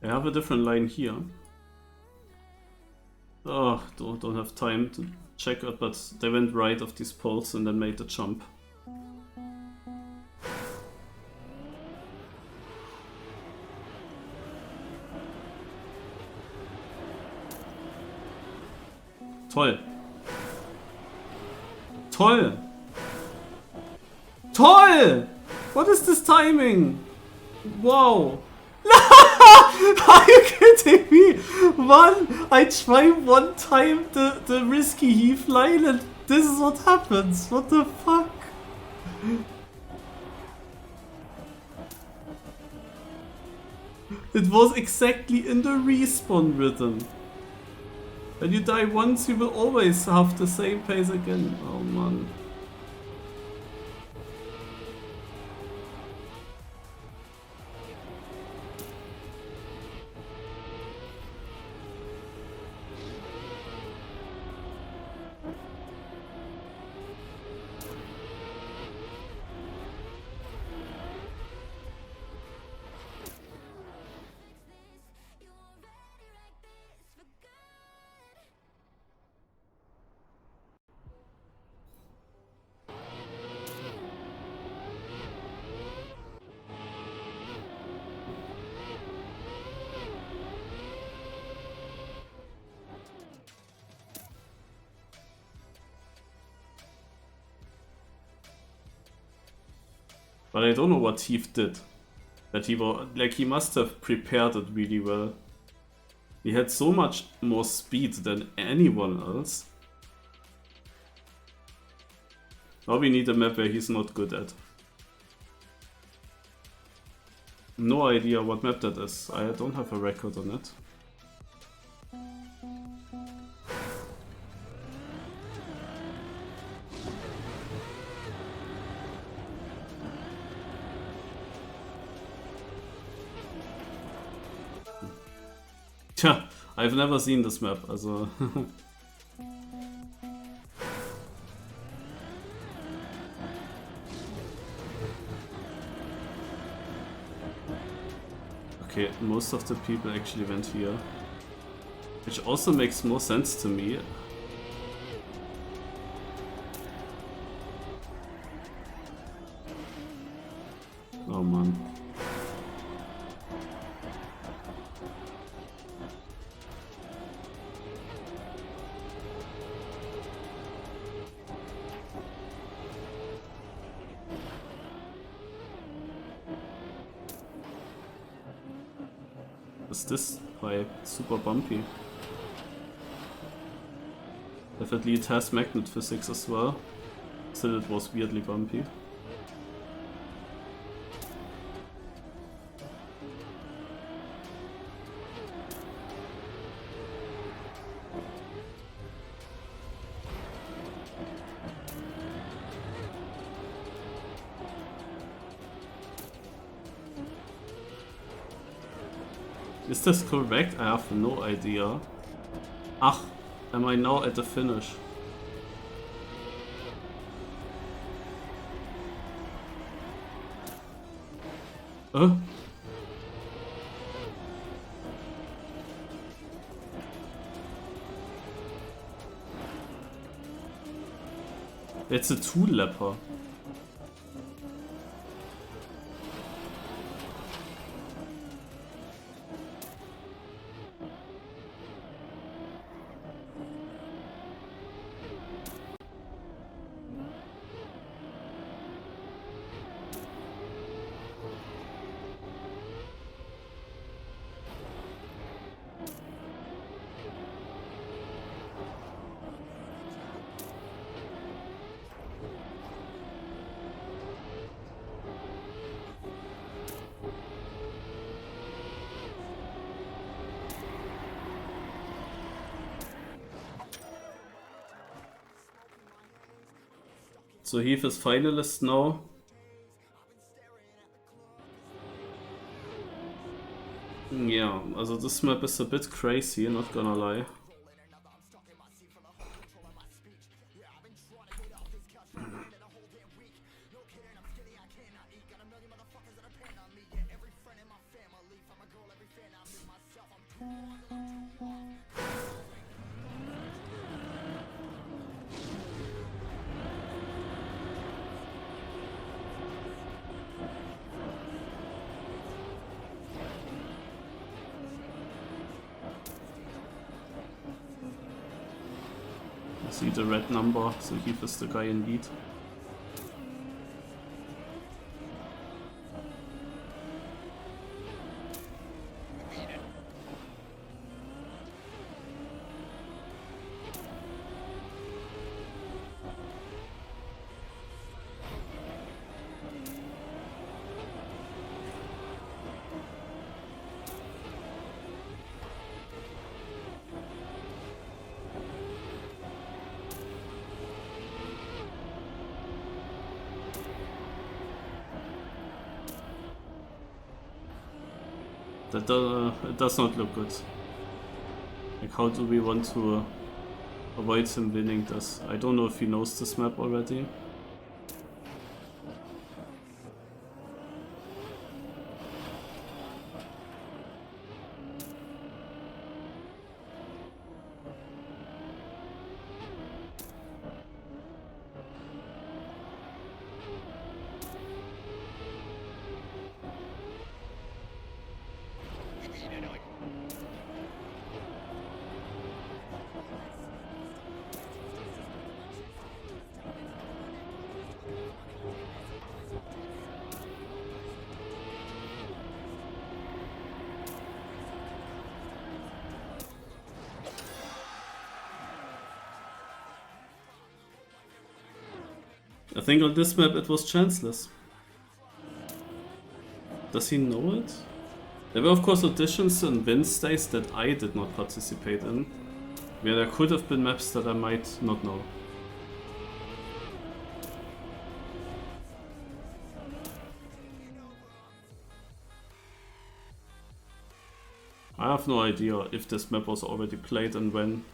Speaker 1: I have a different line here. Oh, don't have time to check it, but they went right of these poles and then made the jump. Toll! Toll! Toll! What is this timing? Wow! Are you kidding me? I try one time the risky heave line and this is what happens. What the fuck? It was exactly in the respawn rhythm. When you die once, you will always have the same pace again. Oh man. But I don't know what Heath did. That he must have prepared it really well. He had so much more speed than anyone else. Now we need a map where he's not good at. No idea what map that is. I don't have a record on it. Tja, I've never seen this map, also... Okay, most of the people actually went here. Which also makes more sense to me. Oh man. Is this pipe super bumpy? Definitely it has magnet physics as well. Still it was weirdly bumpy. Is this correct? I have no idea. Ach, am I now at the finish? It's a two-lapper. So Heath is finalist now. Yeah, also this map is a bit crazy, not gonna lie. I see the red number, so Heath is the guy in lead. That it does not look good. Like, how do we want to avoid him winning this? I don't know if he knows this map already. I think on this map it was chanceless. Does he know it? There were of course auditions and win stays that I did not participate in, where there could have been maps that I might not know. I have no idea if this map was already played and when.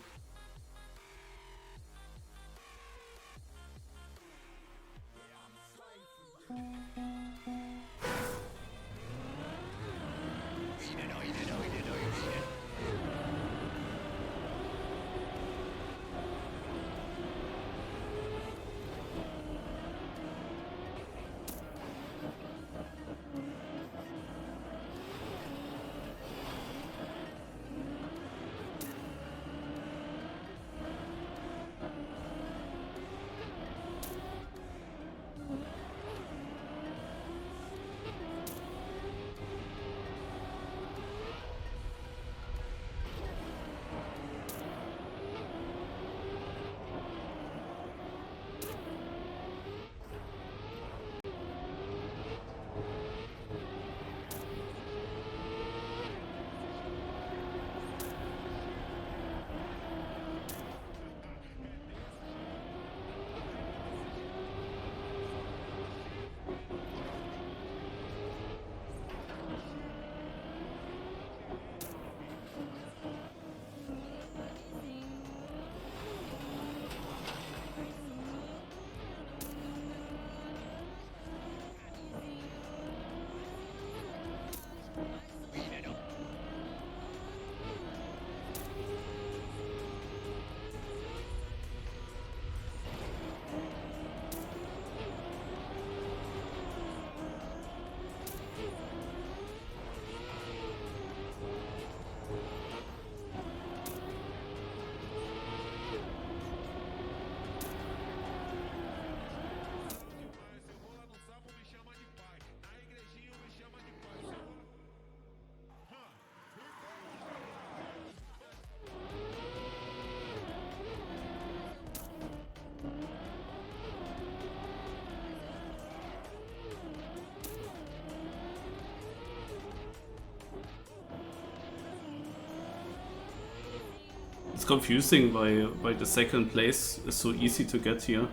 Speaker 1: It's confusing why the second place is so easy to get here.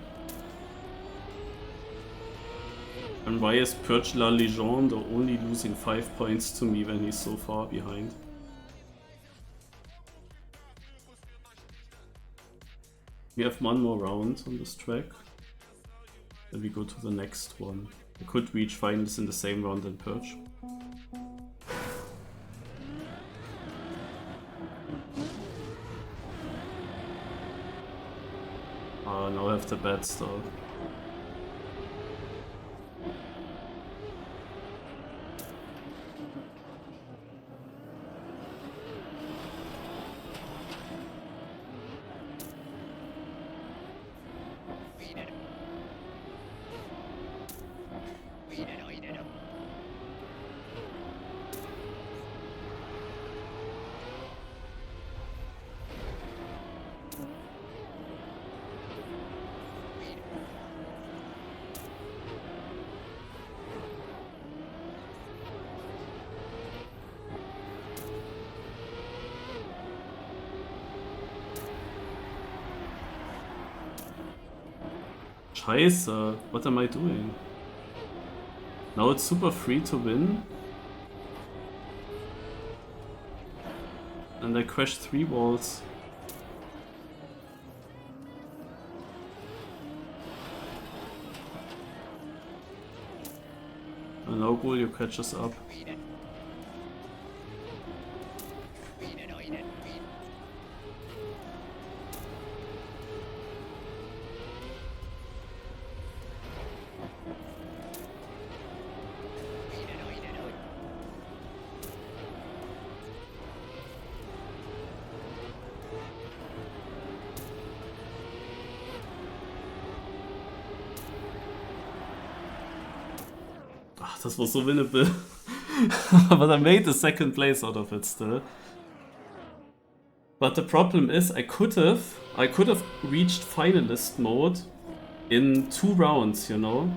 Speaker 1: And why is Purge La Legende only losing 5 points to me when he's so far behind? We have one more round on this track. Then we go to the next one. I could reach finals in the same round than Purge. Now I have the bad start. Scheiße, what am I doing? Now it's super free to win. And I crashed 3 walls. And now Golio catches up. That was so winnable. But I made the second place out of it still. But the problem is I could have reached finalist mode in 2 rounds, you know?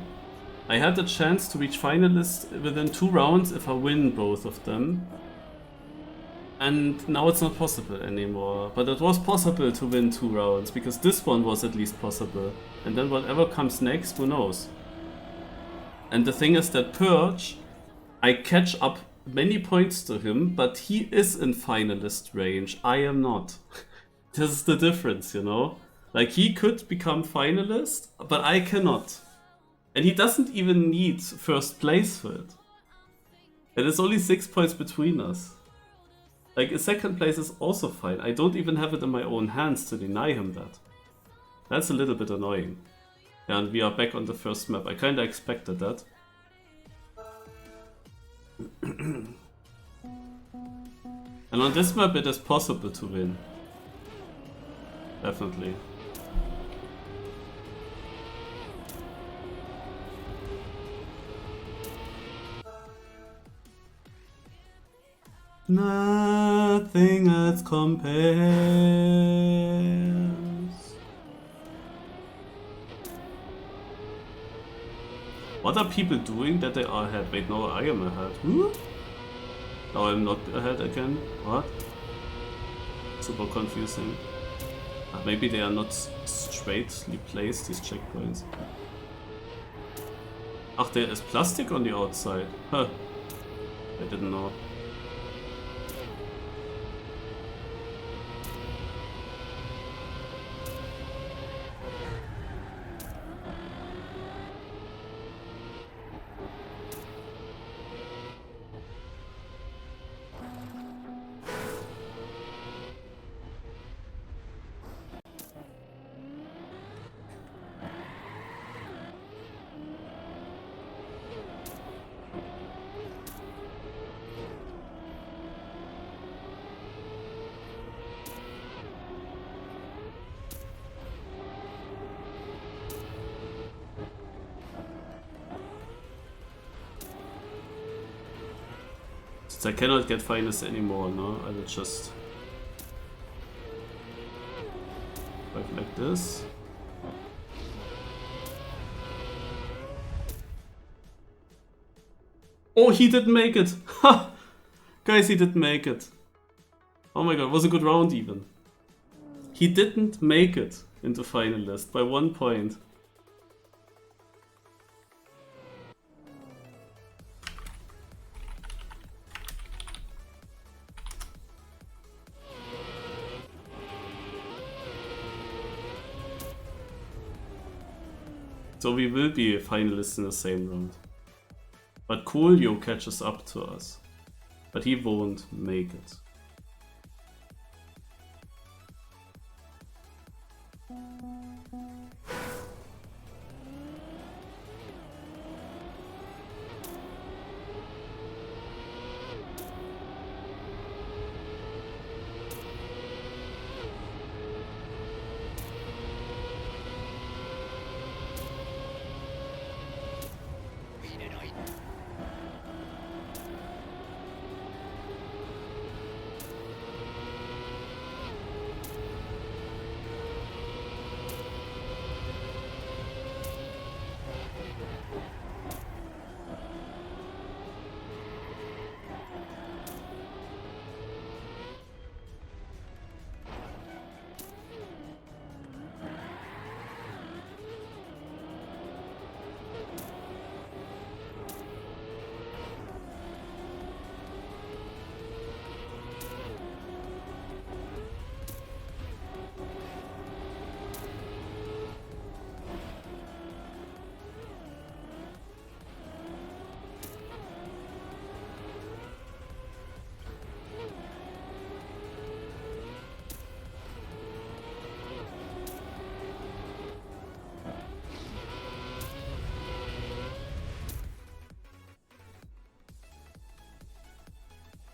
Speaker 1: I had the chance to reach finalist within 2 rounds if I win both of them. And now it's not possible anymore. But it was possible to win 2 rounds, because this one was at least possible. And then whatever comes next, who knows? And the thing is that Purge, I catch up many points to him, but he is in finalist range. I am not. This is the difference, you know? Like, he could become finalist, but I cannot. And he doesn't even need first place for it. And it's only 6 points between us. Like, a second place is also fine. I don't even have it in my own hands to deny him that. That's a little bit annoying. And we are back on the first map. I kinda expected that. And on this map it is possible to win. Definitely. Nothing else compares. What are people doing that they are ahead? Wait, no, I am ahead. Now I'm not ahead again. What? Super confusing. Maybe they are not straightly placed, these checkpoints. Ach, there is plastic on the outside. Huh. I didn't know. I cannot get finals anymore, no? I will just drive like this. Oh, he didn't make it! Ha! Guys, he didn't make it. Oh my god, it was a good round even. He didn't make it into finalist by 1 point. So we will be finalists in the same round. But Coolio catches up to us. But he won't make it.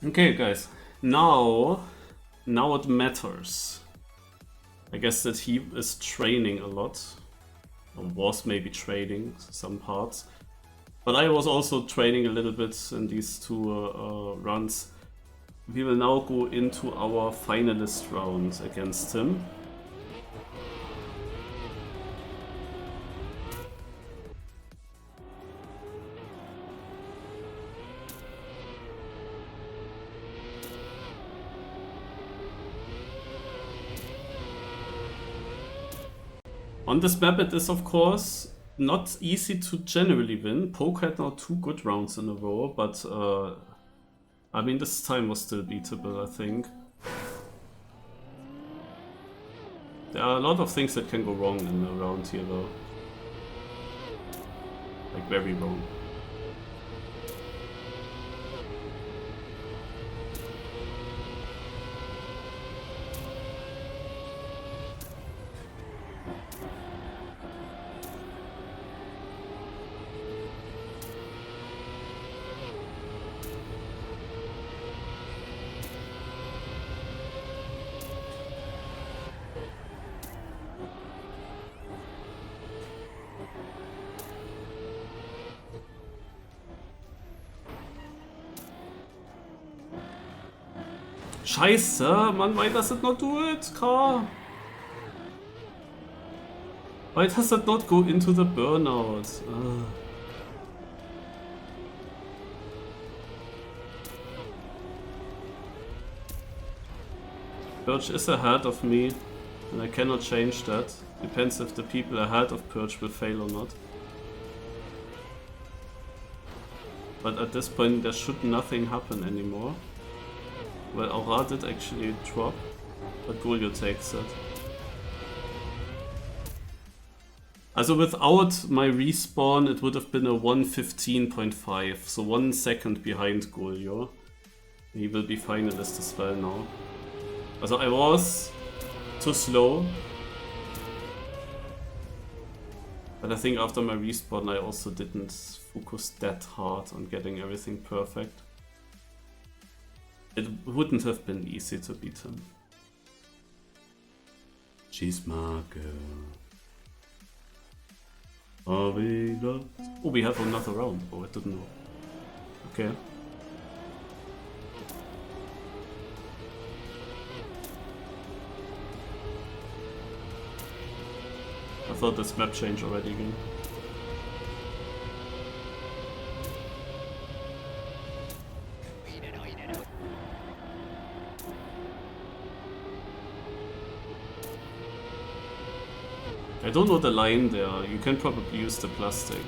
Speaker 1: Okay, guys. Now it matters. I guess that he is training a lot. Or was maybe training some parts. But I was also training a little bit in these two runs. We will now go into our finalist round against him. On this map it is of course not easy to generally win. Poke had now 2 good rounds in a row, but I mean this time was still beatable, I think. There are a lot of things that can go wrong in a round here though. Like very wrong. Scheiße, man, why does it not do it, Car? Why does it not go into the burnout? Purge is ahead of me, and I cannot change that. Depends if the people ahead of Purge will fail or not. But at this point there should nothing happen anymore. Well, Aura did actually drop, but Golio takes it. Also without my respawn it would have been a 1:15.5, so 1 second behind Golio. He will be finalist as well now. Also I was too slow. But I think after my respawn I also didn't focus that hard on getting everything perfect. It wouldn't have been easy to beat him. Cheesemarke. Are we lost? Oh, we have another round. Oh, I didn't know. Okay. I thought this map changed already again. I don't know the line there. You can probably use the plastic.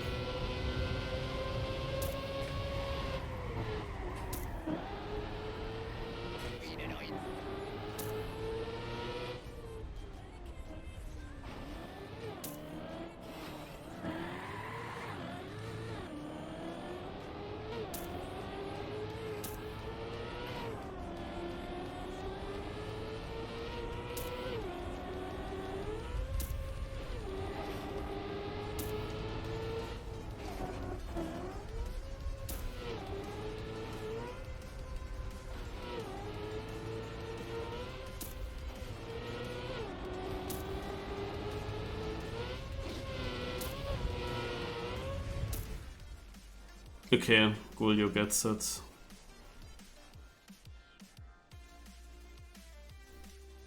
Speaker 1: Okay, Golio gets it.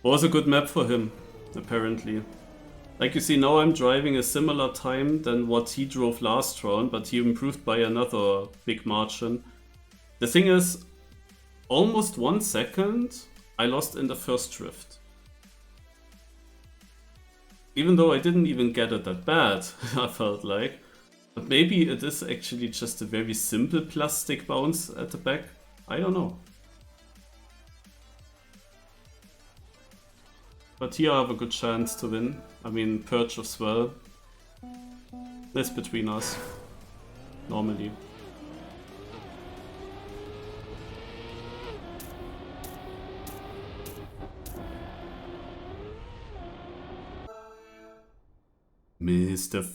Speaker 1: Was a good map for him, apparently. Like you see, now I'm driving a similar time than what he drove last round, but he improved by another big margin. The thing is, almost 1 second I lost in the first drift. Even though I didn't even get it that bad, I felt like. But maybe it is actually just a very simple plastic bounce at the back. I don't know. But here I have a good chance to win. I mean, Purge as well. That's between us. Normally. Mystify.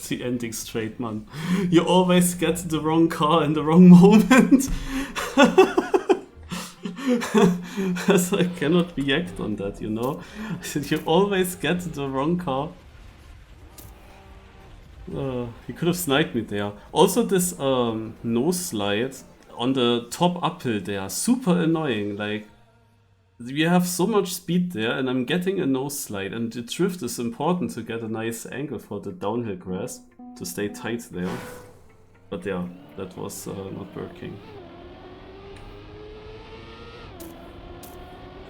Speaker 1: The ending straight, man. You always get the wrong car in the wrong moment. So I cannot react on that, you know? You always get the wrong car. He could have sniped me there. Also this nose slide on the top uphill there, super annoying. Like, we have so much speed there and I'm getting a nose slide, and the drift is important to get a nice angle for the downhill grass to stay tight there. But yeah, that was not working.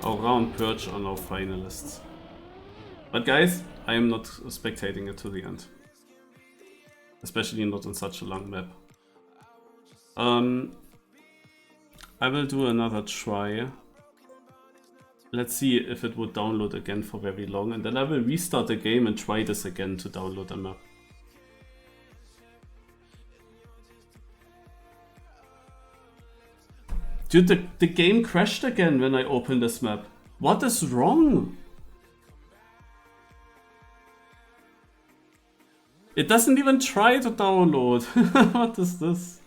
Speaker 1: Aura and Purge are now finalists. But guys, I am not spectating it to the end. Especially not on such a long map. I will do another try. Let's see if it would download again for very long, and then I will restart the game and try this again to download a map. Dude, the game crashed again when I opened this map. What is wrong? It doesn't even try to download. What is this?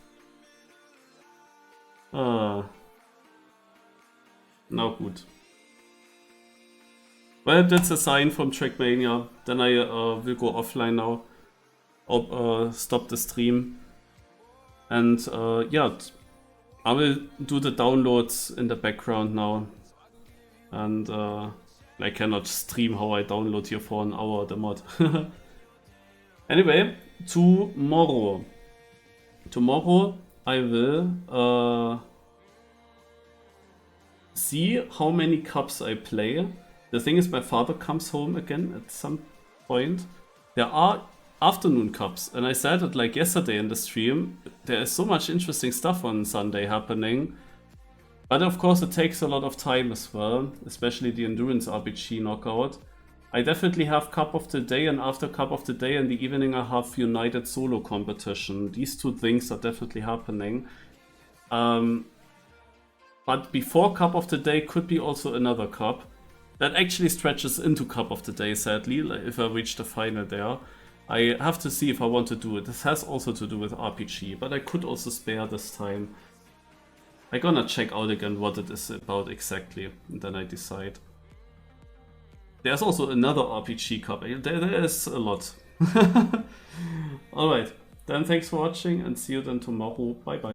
Speaker 1: Na gut. Well, that's a sign from Trackmania. Then I will go offline now. Stop the stream. And yeah, I will do the downloads in the background now. And I cannot stream how I download here for an hour the mod. Anyway, tomorrow tomorrow I will see how many cups I play. The thing is, my father comes home again at some point. There are afternoon cups, and I said it like yesterday in the stream. There is so much interesting stuff on Sunday happening. But of course it takes a lot of time as well, especially the Endurance RPG knockout. I definitely have Cup of the Day, and after Cup of the Day in the evening I have United Solo competition. These two things are definitely happening. But before Cup of the Day could be also another cup. That actually stretches into Cup of the Day, sadly, if I reach the final there. I have to see if I want to do it. This has also to do with RPG, but I could also spare this time. I'm gonna check out again what it is about exactly, and then I decide. There's also another RPG cup. There is a lot. Alright, then thanks for watching and see you then tomorrow. Bye bye.